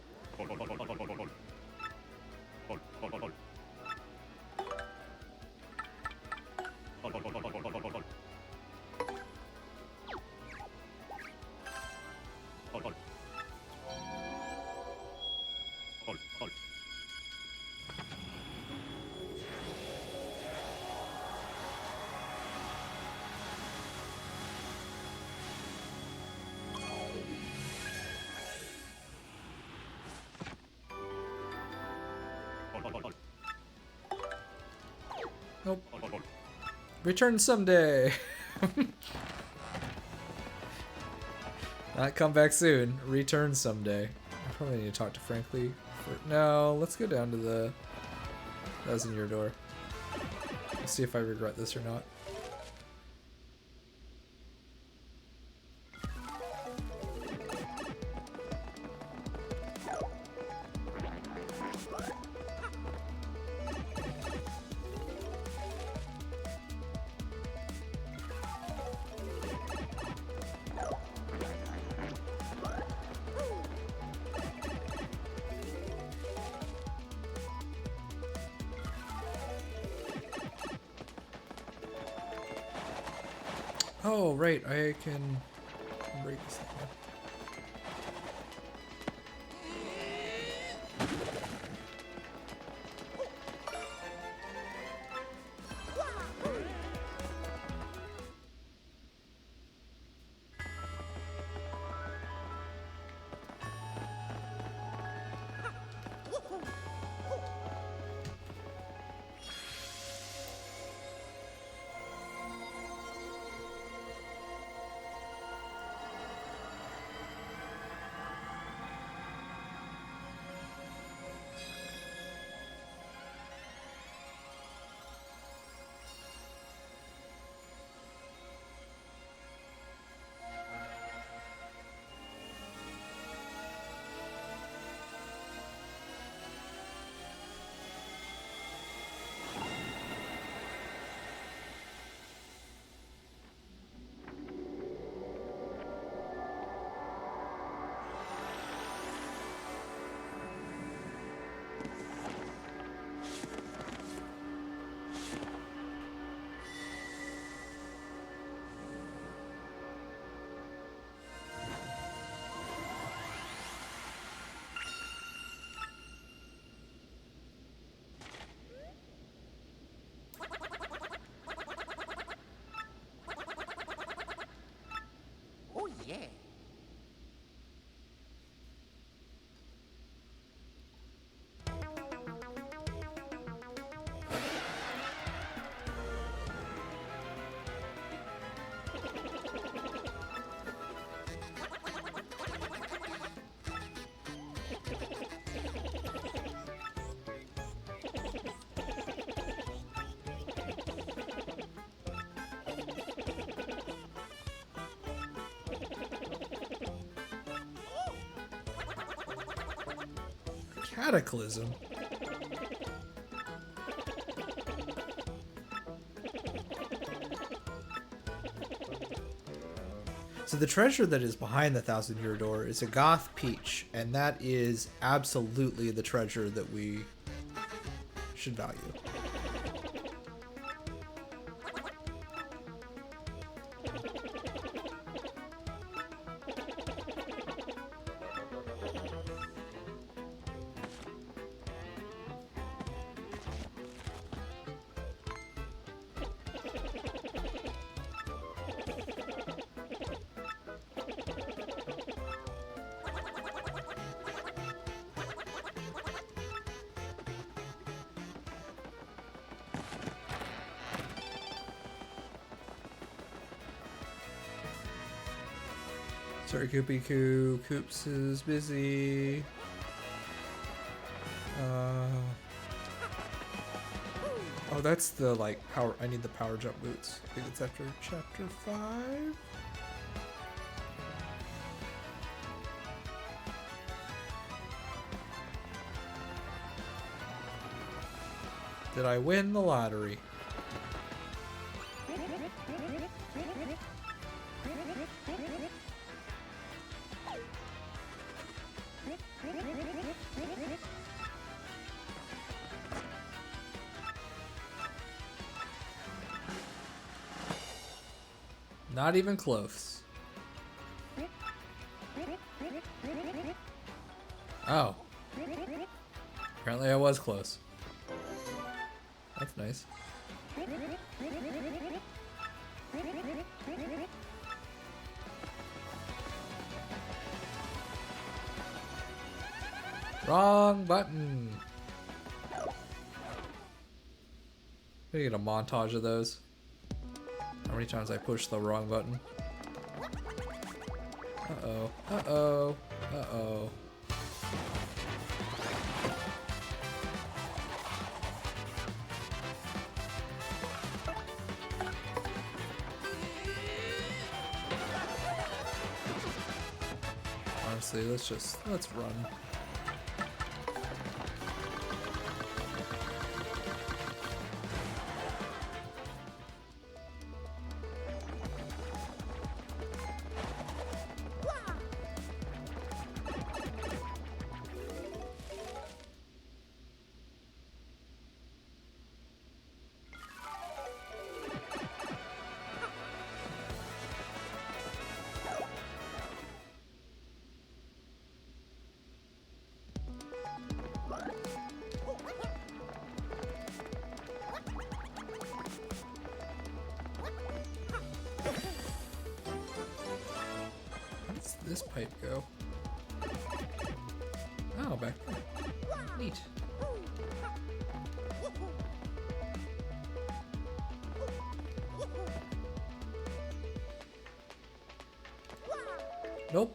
Nope. Return someday. Not come back soon. Return someday. I probably need to talk to Frankly. No, let's go down to the 1,000-year door. Let's see if I regret this or not. Oh, right, I can break this thing. Cataclysm? So the treasure that is behind the 1,000-year door is a goth peach, and that is absolutely the treasure that we should value. Sorry, Koopy Koo. Koops is busy. Oh, that's the, like, power. I need the power jump boots. I think it's after chapter 5. Did I win the lottery? Not even close. Oh. Apparently I was close. That's nice. Wrong button. We get a montage of those. How many times I pushed the wrong button? Uh-oh. Uh-oh. Uh-oh. Honestly, let's run. This pipe go? Oh, back there. Neat. Nope.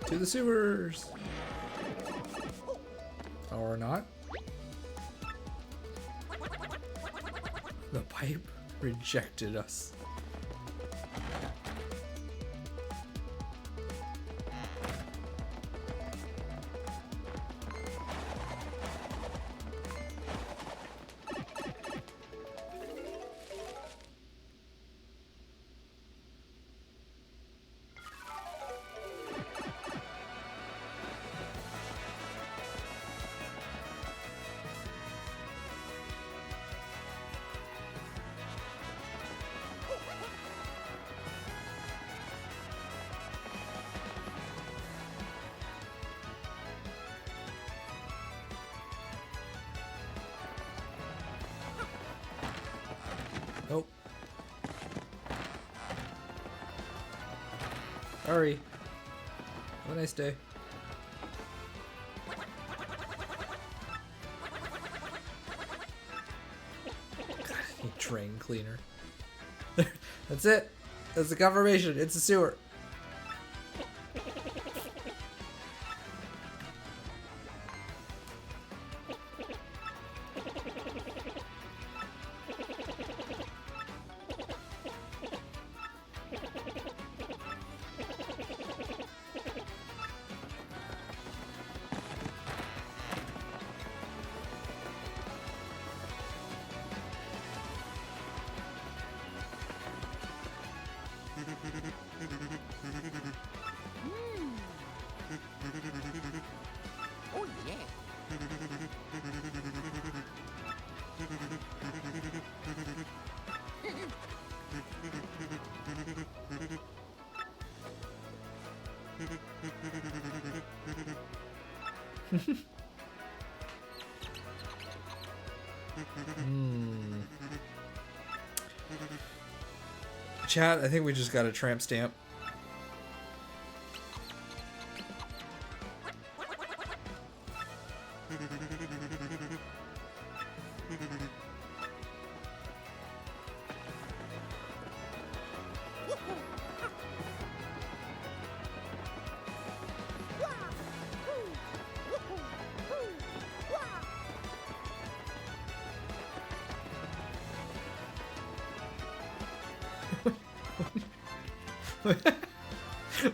To the sewers! Or not. The pipe rejected us. Nope. Hurry. Have a nice day. God, you drain cleaner. That's it. That's the confirmation. It's a sewer. Chat, I think we just got a tramp stamp.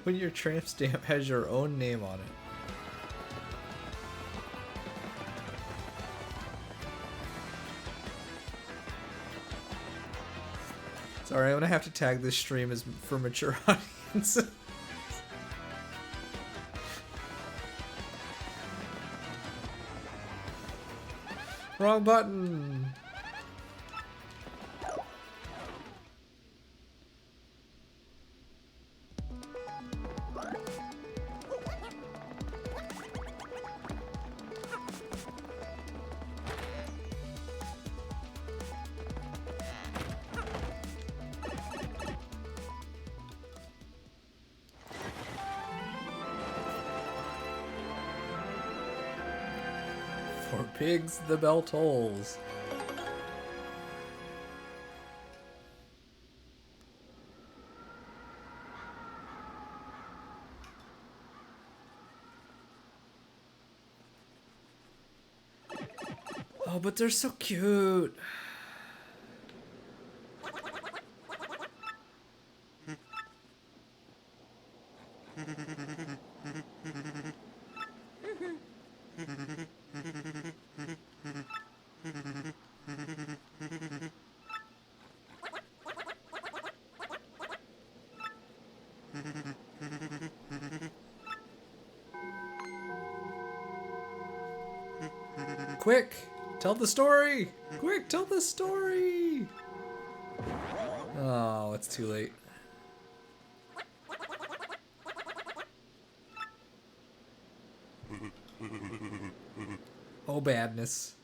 When your tramp stamp has your own name on it. Sorry, I'm gonna have to tag this stream as for mature audiences. Wrong button. For pigs, the bell tolls. Oh, but they're so cute. Quick, tell the story! Quick, tell the story! Oh, it's too late. Oh, badness.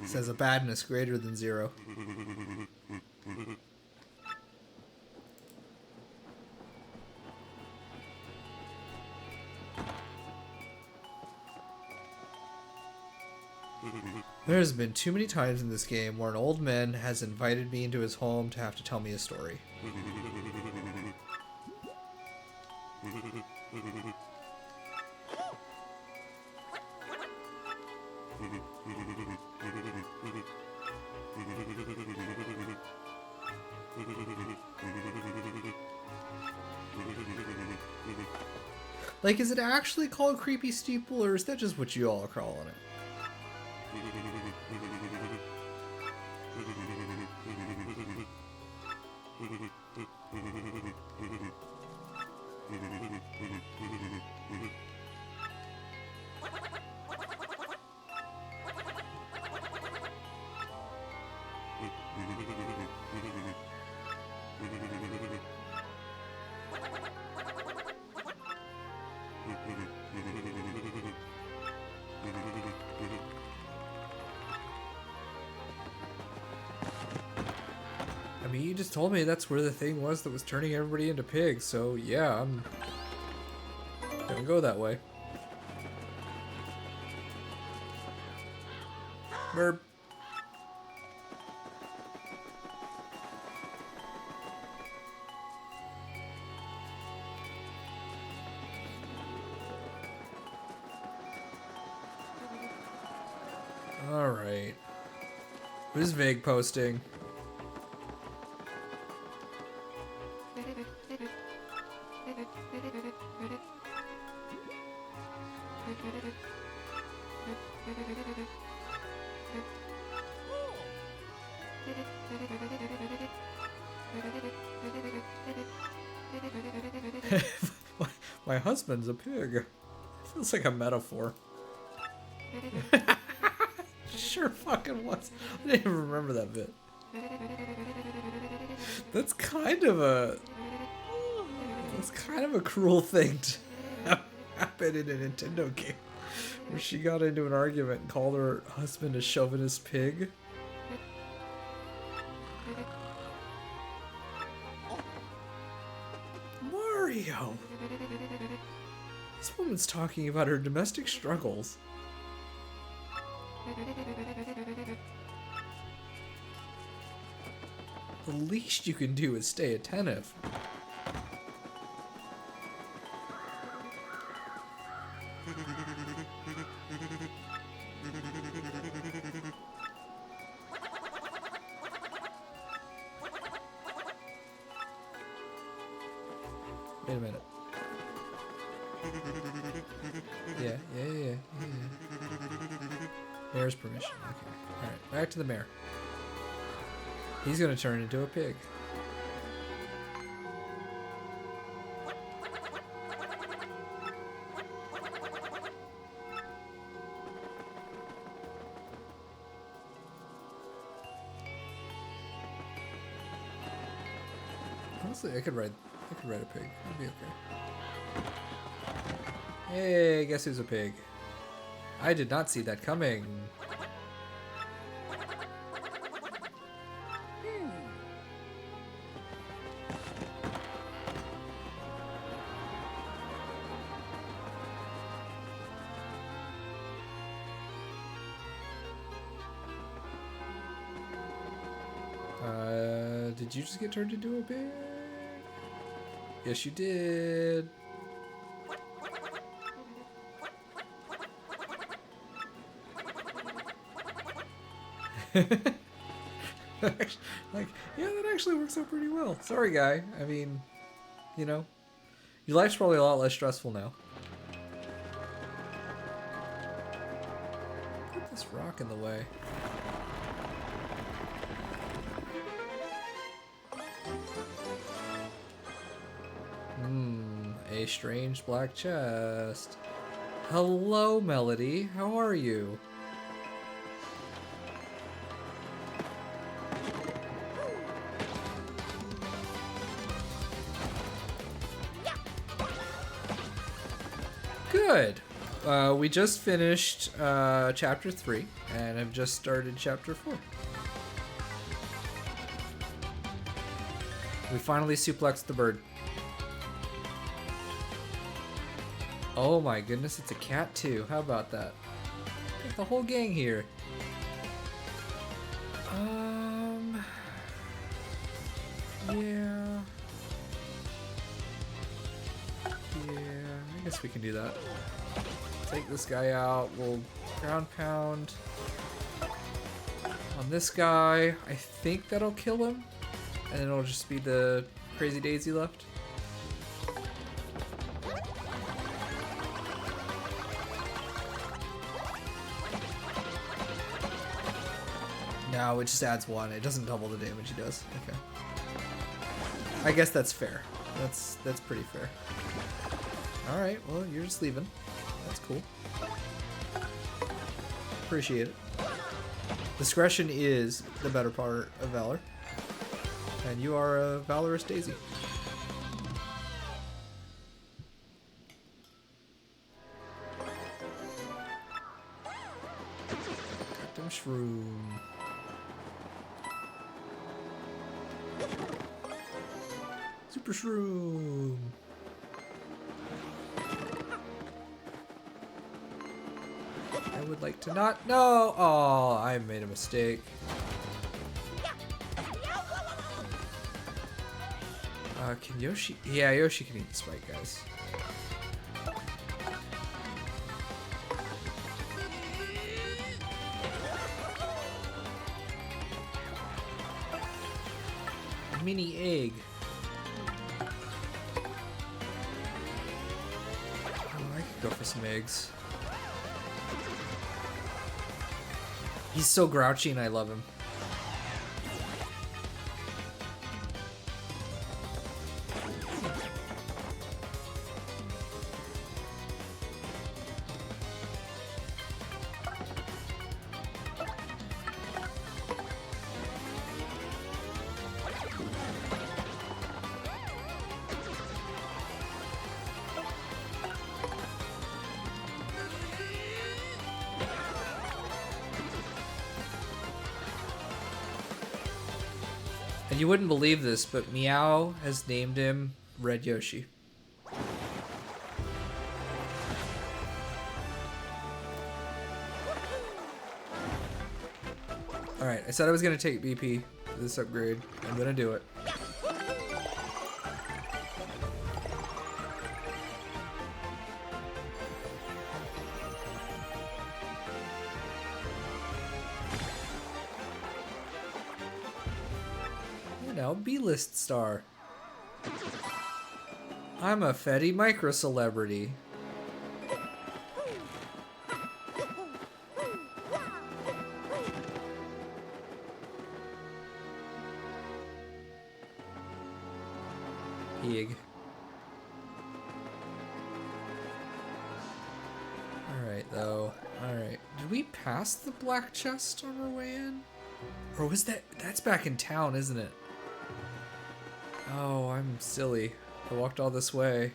Says a badness greater than 0. There's been too many times in this game where an old man has invited me into his home to have to tell me a story. Like, is it actually called Creepy Steeple, or is that just what you all are calling it? I mean, you just told me that's where the thing was that was turning everybody into pigs, so yeah, I'm gonna go that way. Burp. Alright. What is Vague posting? My husband's a pig. Feels like a metaphor. sure fucking was. I didn't even remember that bit. That's kind of a cruel thing to have happen in a Nintendo game, where she got into an argument and called her husband a chauvinist pig. Mario! This woman's talking about her domestic struggles. The least you can do is stay attentive. Wait a minute. Yeah. Mayor's permission. Okay. Alright, back to the mayor. He's gonna turn into a pig. Honestly, I could ride a pig. It'd be okay. Hey, guess who's a pig? I did not see that coming. Did you just get turned into a pig? Yes, you did. Yeah, that actually works out pretty well. Sorry, guy. I mean, you know, your life's probably a lot less stressful now. Put this rock in the way. A strange black chest. Hello, Melody. How are you? Good. We just finished chapter 3 and I've just started chapter 4. We finally suplexed the bird. Oh my goodness, it's a cat too. How about that? Got the whole gang here. Yeah. I guess we can do that. Take this guy out. We'll ground pound on this guy. I think that'll kill him. And then it'll just be the Crazy Daisy left. No, it just adds 1. It doesn't double the damage he does. Okay. I guess that's fair. That's pretty fair. Alright, well, you're just leaving. That's cool. Appreciate it. Discretion is the better part of Valor. And you are a valorous daisy. Goddamn shroom. Super shroom. I would like to not. No! Oh, I made a mistake. Can Yoshi? Yeah, Yoshi can eat the spike, guys. Mini egg. Oh, I could go for some eggs. He's so grouchy and I love him. You wouldn't believe this, but Meow has named him Red Yoshi. Alright, I said I was going to take BP for this upgrade. I'm going to do it. You're now a B-list star. I'm a Fetty micro celebrity. Pig. Alright, though. Alright. Did we pass the black chest on our way in? Or was that... That's back in town, isn't it? Oh, I'm silly. I walked all this way.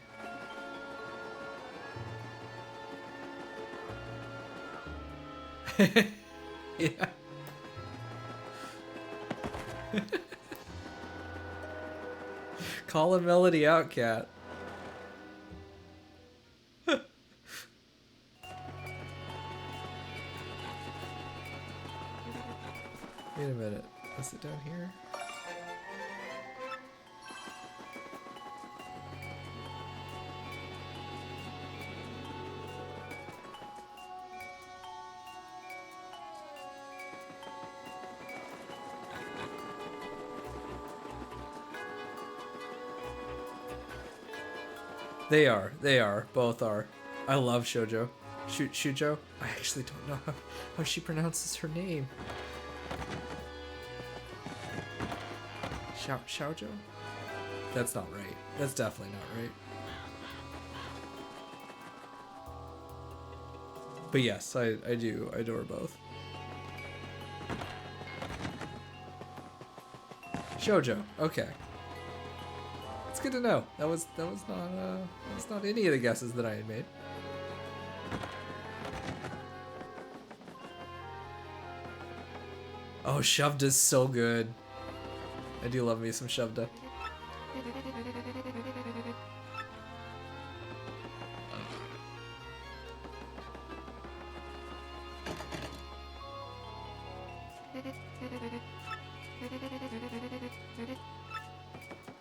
Yeah. Call a Melody out, cat. Wait a minute. Is it down here? They are. Both are. I love Shoujo. Shujo? I actually don't know how she pronounces her name. Shoujo? That's not right. That's definitely not right. But yes, I do adore both. Shoujo. Okay. It's good to know. That was not any of the guesses that I had made. Oh, shoved is so good. I do love me some shoved.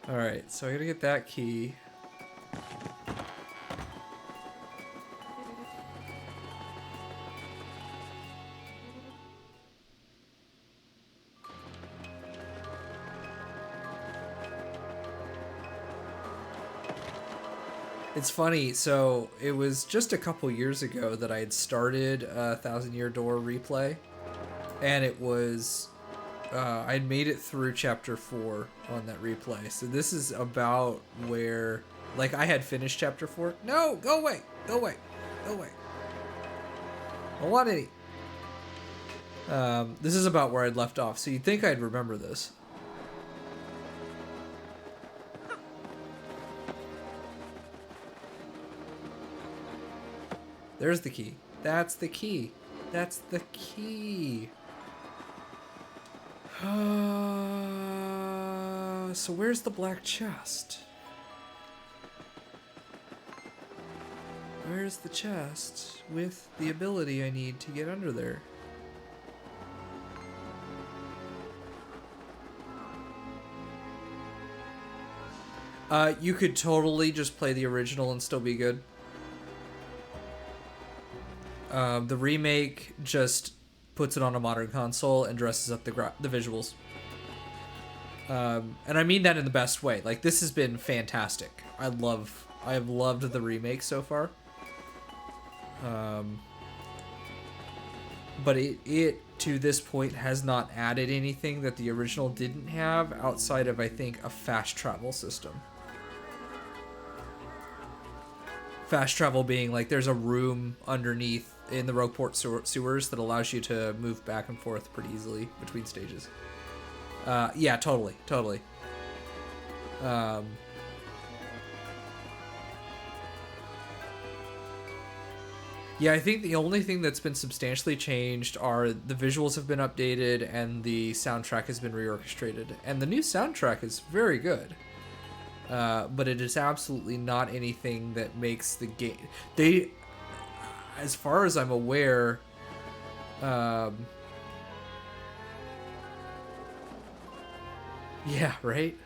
Alright, so I gotta get that key. It's funny, so it was just a couple years ago that I had started a Thousand Year Door replay, and it was I'd made it through chapter 4 on that replay. So this is about where, like, I had finished chapter 4. No, go away, go away, go away. I don't want any. This is about where I'd left off, so you'd think I'd remember this. There's the key. That's the key. That's the key. So where's the black chest? Where's the chest with the ability I need to get under there? You could totally just play the original and still be good. The remake just puts it on a modern console and dresses up the visuals. And I mean that in the best way. Like, this has been fantastic. I have loved the remake so far. But it to this point has not added anything that the original didn't have outside of, I think, a fast travel system. Fast travel being like there's a room underneath in the Rogueport sewers that allows you to move back and forth pretty easily between stages. Yeah, totally. Yeah, I think the only thing that's been substantially changed are the visuals have been updated and the soundtrack has been reorchestrated. And the new soundtrack is very good. But it is absolutely not anything that makes the game. They, as far as I'm aware, yeah, right?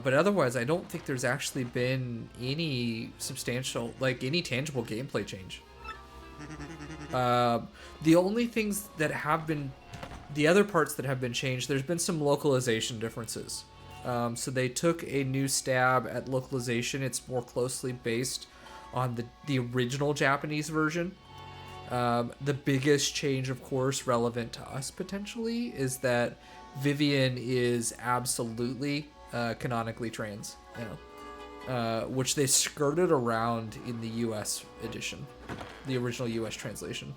But otherwise, I don't think there's actually been any substantial, like any tangible gameplay change. The only things that have been, the other parts that have been changed, there's been some localization differences. So they took a new stab at localization. It's more closely based on the original Japanese version. The biggest change, of course, relevant to us potentially, is that Vivian is absolutely canonically trans now, which they skirted around in the U.S. edition, the original U.S. translation.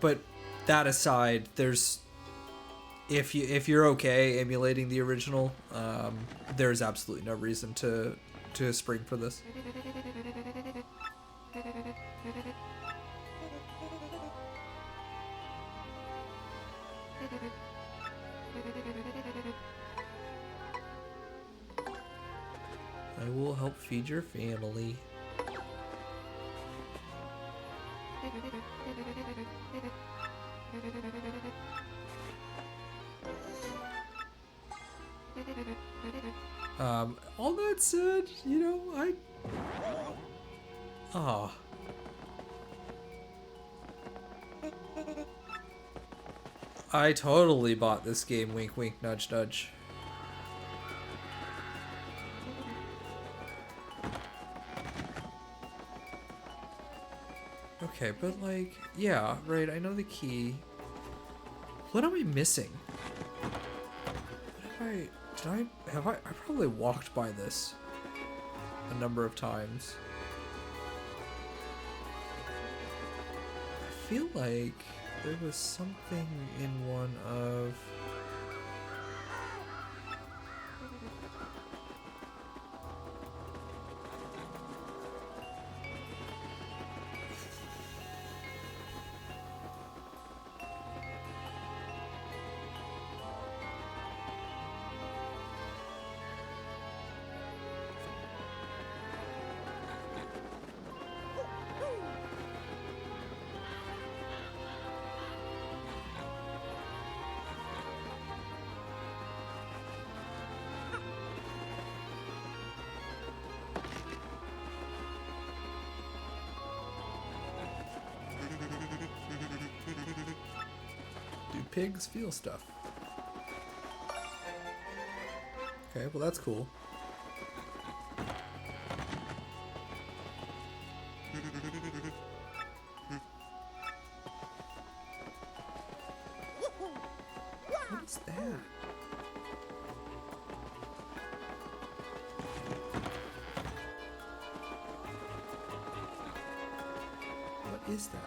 But that aside, there's if you're okay emulating the original, there's absolutely no reason to spring for this. I will help feed your family. All that said, you know, I totally bought this game, wink wink, nudge nudge. Okay, but like, yeah, right, I know the key. What am I missing? I probably walked by this a number of times. I feel like there was something in one of... Pigs feel stuff. Okay, well that's cool. What is that? What is that?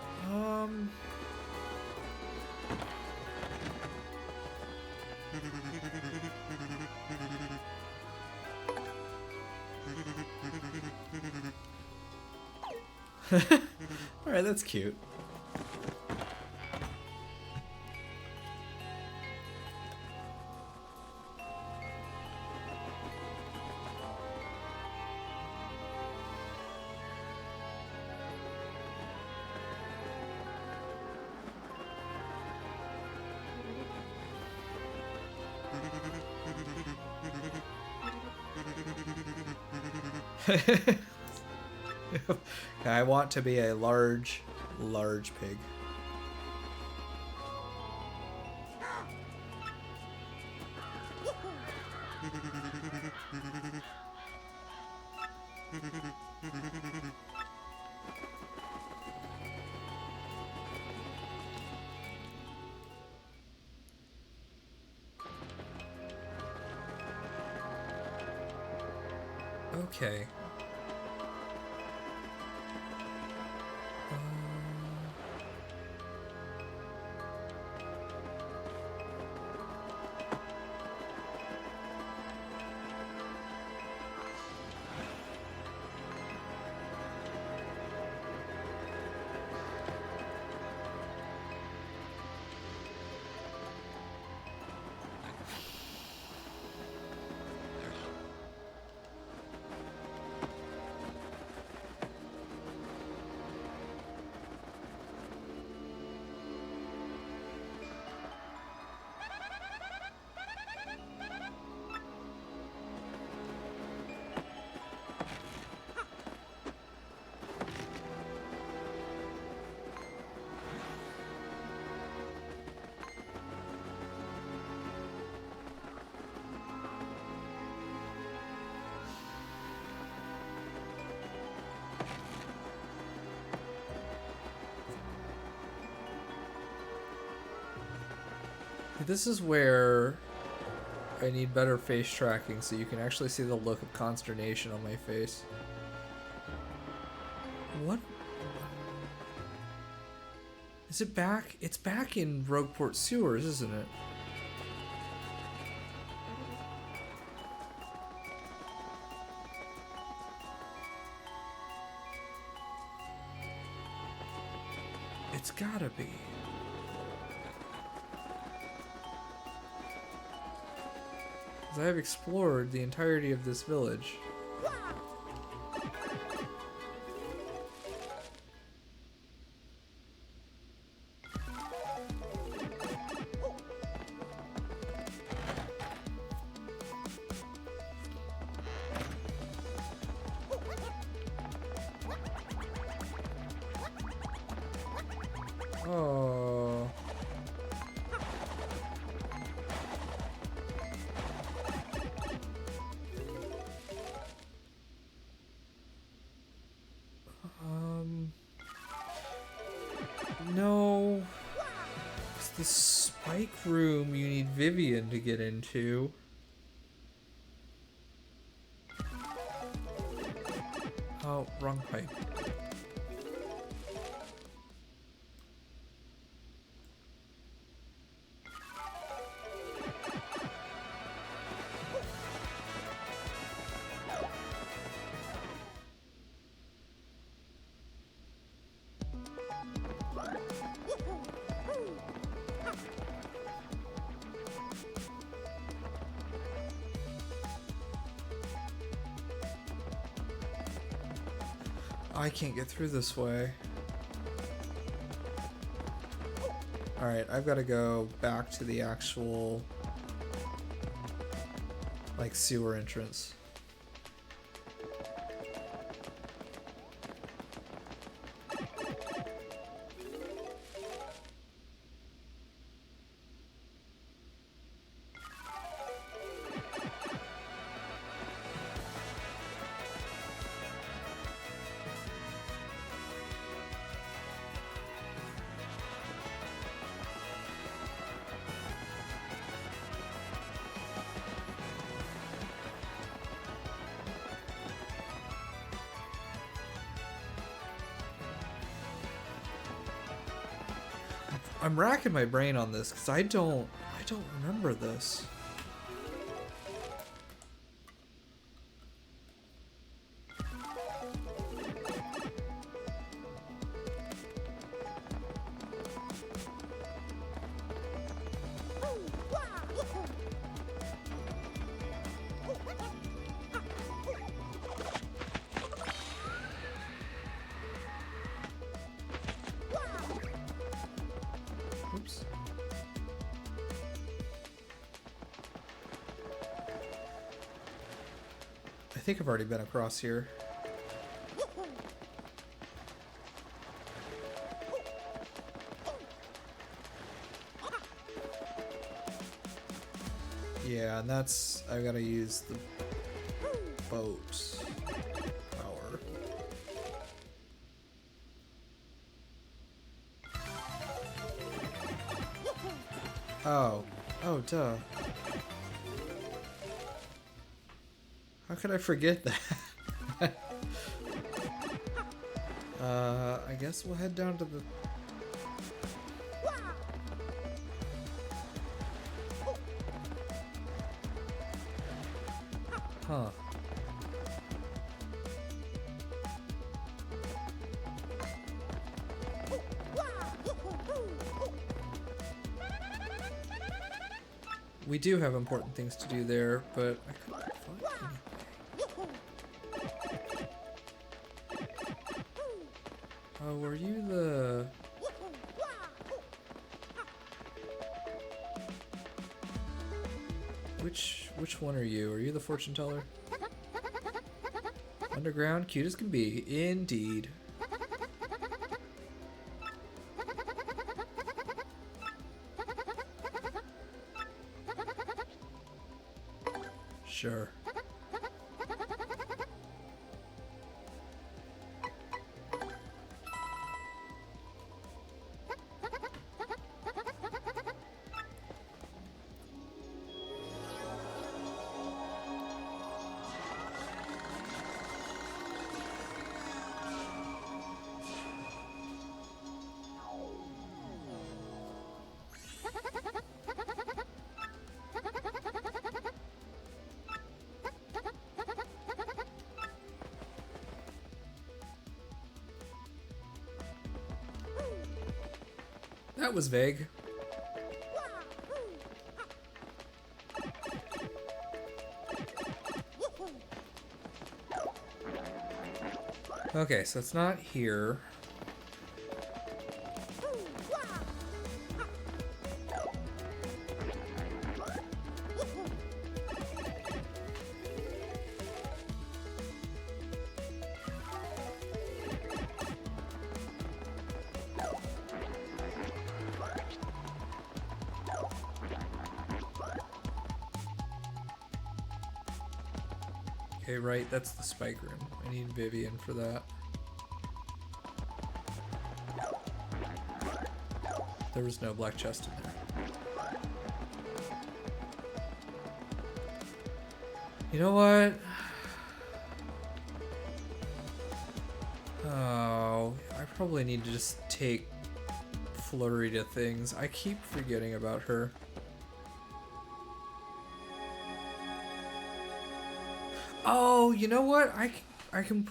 Alright, that's cute. I want to be a large pig. Okay. This is where I need better face tracking so you can actually see the look of consternation on my face. What? Is it back? It's back in Rogueport Sewers, isn't it? It's gotta be. Because I have explored the entirety of this village. Oh. No. It's the spike room you need Vivian to get into. Oh, wrong pipe. I can't get through this way. Alright, I've got to go back to the actual, like, sewer entrance. I'm racking my brain on this because I don't remember this. Oops. I think I've already been across here. Yeah, and that's... I gotta use the boat power. Oh. Oh, duh. How could I forget that? I guess we'll head down to the... Huh. We do have important things to do there, but I couldn't find anything. Oh, were you the... Which one are you? Are you the fortune teller? Underground, cute as can be. Indeed. Sure. That was vague. Okay, so it's not here. Okay, right, that's the spike room. I need Vivian for that. There was no black chest in there. You know what? Oh, I probably need to just take Flurry to things. I keep forgetting about her. Oh, you know what? I can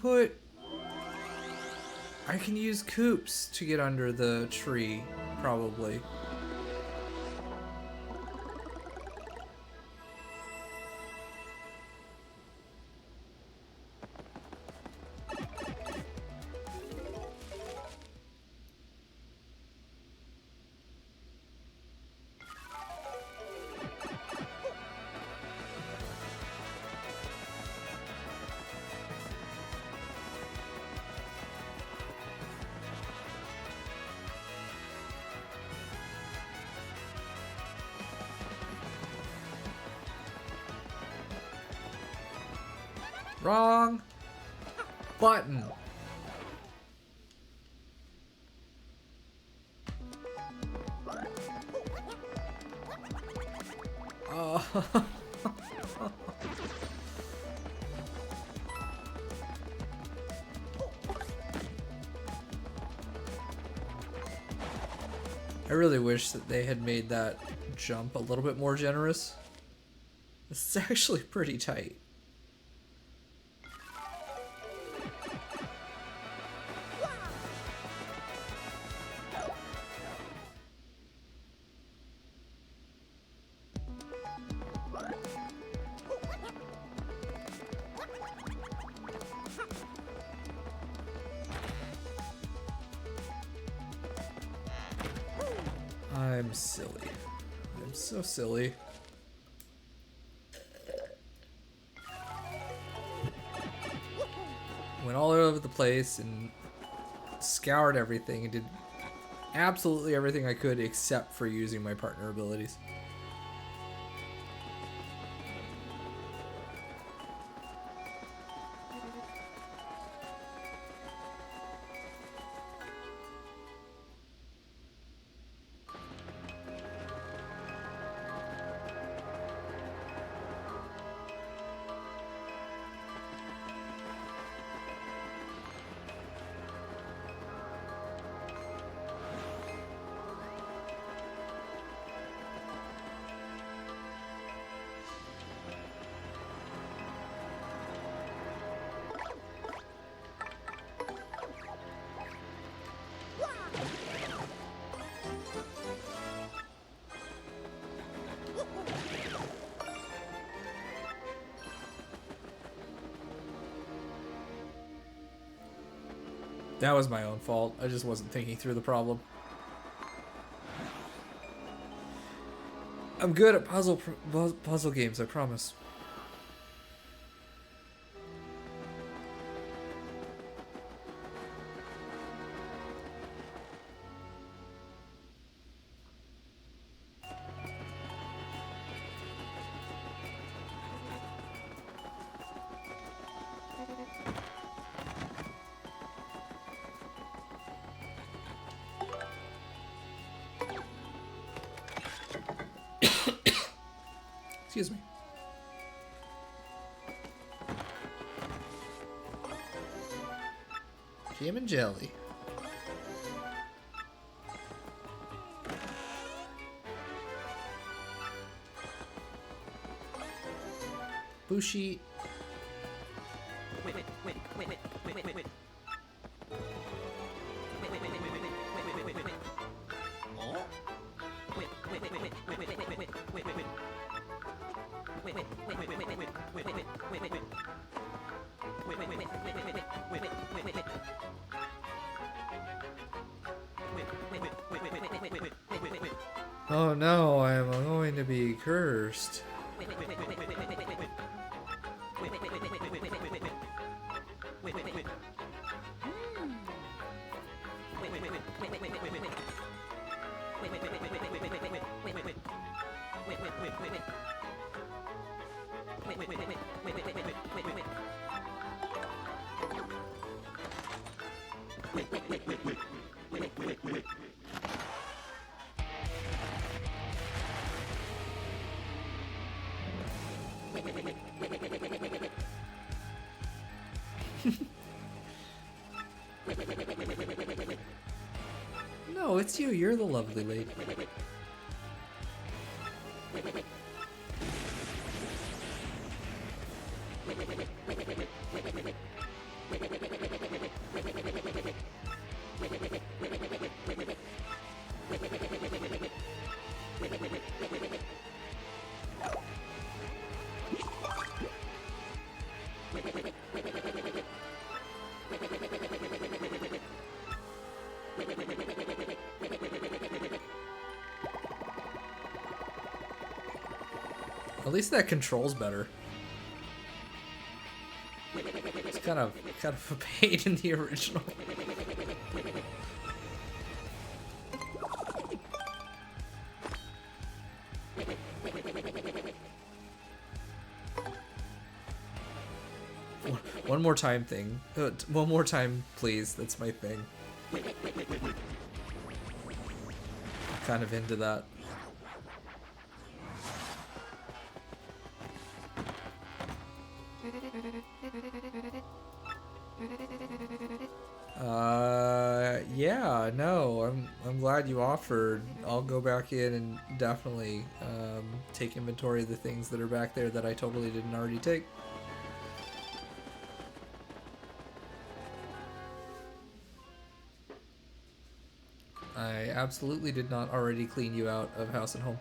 use Coops to get under the tree, probably. Wrong button. Oh. I really wish that they had made that jump a little bit more generous. This is actually pretty tight. I'm silly. I'm so silly. Went all over the place and scoured everything and did absolutely everything I could except for using my partner abilities. That was my own fault. I just wasn't thinking through the problem. I'm good at puzzle games, I promise. Excuse me. Jam and jelly. Bushi. Oh no, I am going to be cursed. No, it's you. You're the lovely lady. At least that controls better. It's kind of a pain in the original. One more time thing. One more time, please. That's my thing. Kind of into that. Yeah, no, I'm glad you offered. I'll go back in and definitely take inventory of the things that are back there that I totally didn't already take. I absolutely did not already clean you out of house and home.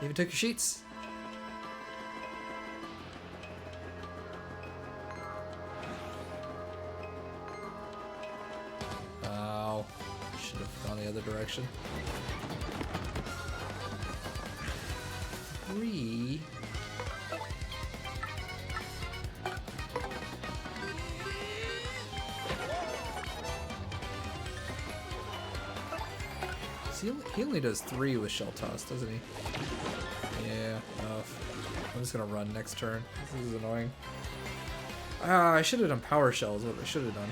Even took your sheets. Oh, should have gone the other direction. 3. He only does 3 with Shell Toss, doesn't he? Yeah, enough. I'm just gonna run next turn. This is annoying. I should have done Power Shell is what I should have done.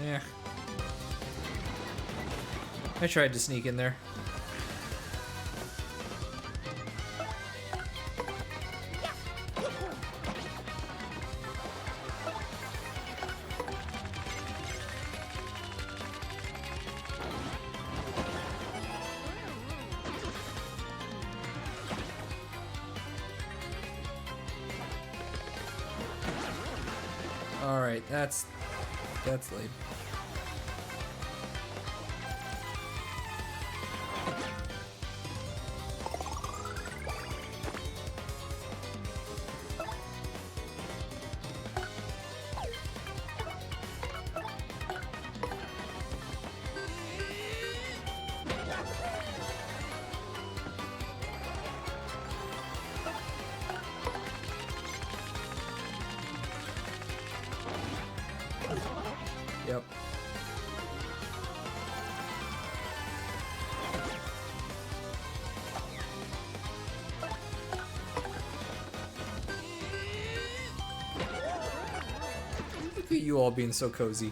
Yeah. I tried to sneak in there. All right, that's lame. you all being so cozy.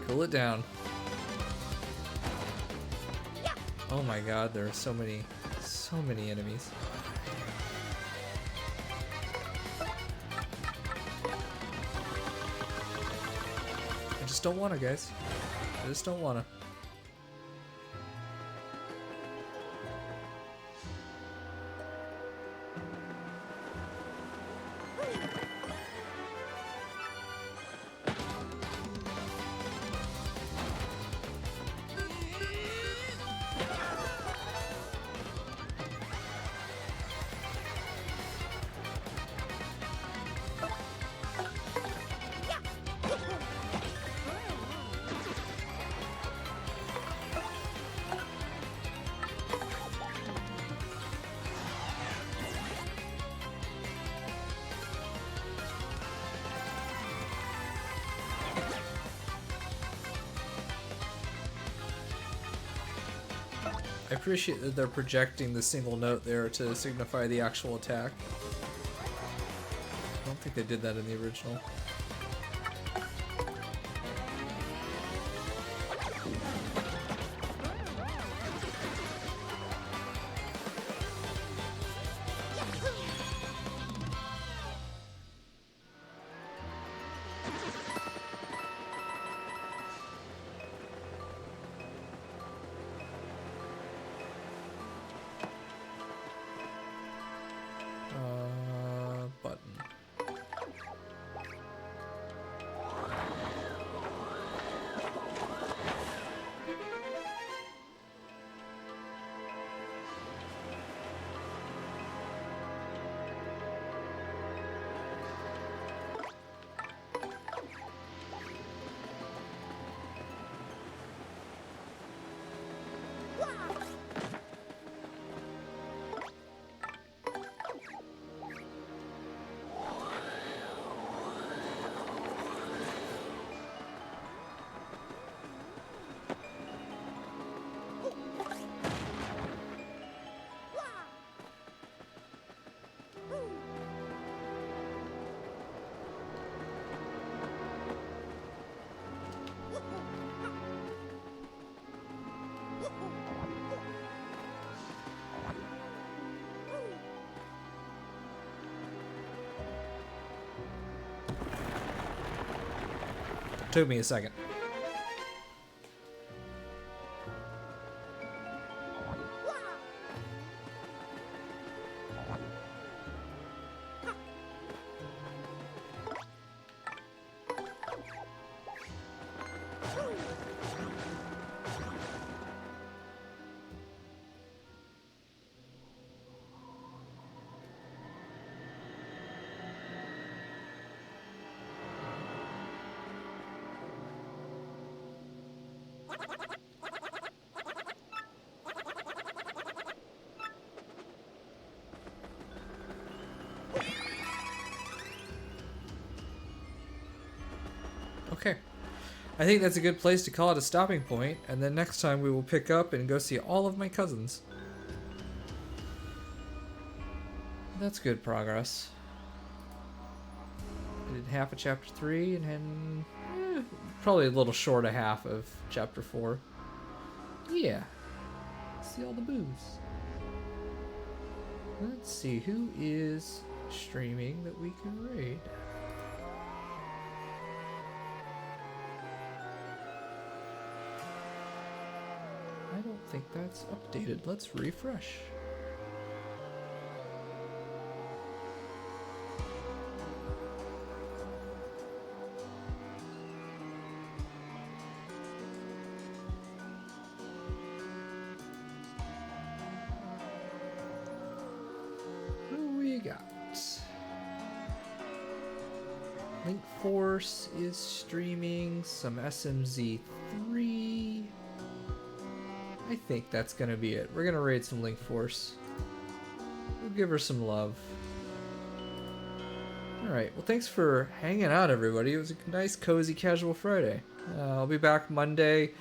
Cool it down. Oh my god, there are so many enemies. I just don't wanna, guys. I just don't wanna. I appreciate that they're projecting the single note there to signify the actual attack. I don't think they did that in the original. Button. Took me a second. Okay. I think that's a good place to call it a stopping point, and then next time we will pick up and go see all of my cousins. That's good progress. I did half of chapter 3 and probably a little short of half of chapter 4. Yeah. See all the booze. Let's see, who is streaming that we can raid? I don't think that's updated. Let's refresh. Who we got? Link Force is streaming, some SMZ3. I think that's gonna be it. We're gonna raid some Link Force. We'll give her some love. Alright, well thanks for hanging out, everybody. It was a nice, cozy, casual Friday. I'll be back Monday.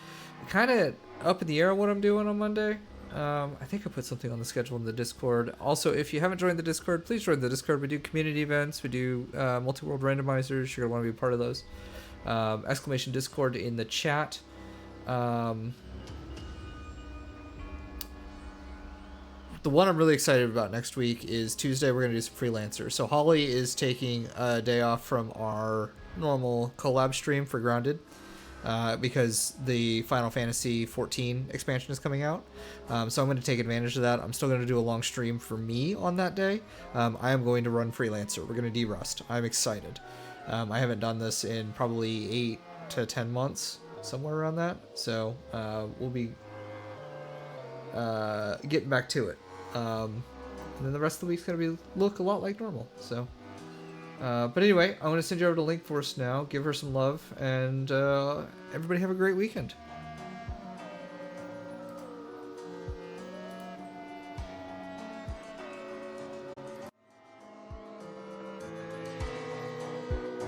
Kind of up in the air what I'm doing on Monday. I think I put something on the schedule in the Discord. Also, if you haven't joined the Discord, please join the Discord. We do community events. We do multi-world randomizers. You're going to want to be a part of those. Exclamation Discord in the chat. The one I'm really excited about next week is Tuesday. We're going to do some freelancers. So Holly is taking a day off from our normal collab stream for Grounded because the Final Fantasy 14 expansion is coming out. So I'm going to take advantage of that. I'm still going to do a long stream for me on that day. I am going to run freelancer. We're going to derust. I'm excited. I haven't done this in probably 8 to 10 months, somewhere around that. So we'll be getting back to it. And then the rest of the week's gonna look a lot like normal. So, but anyway, I'm gonna send you over to Link Force now. Give her some love, and everybody have a great weekend.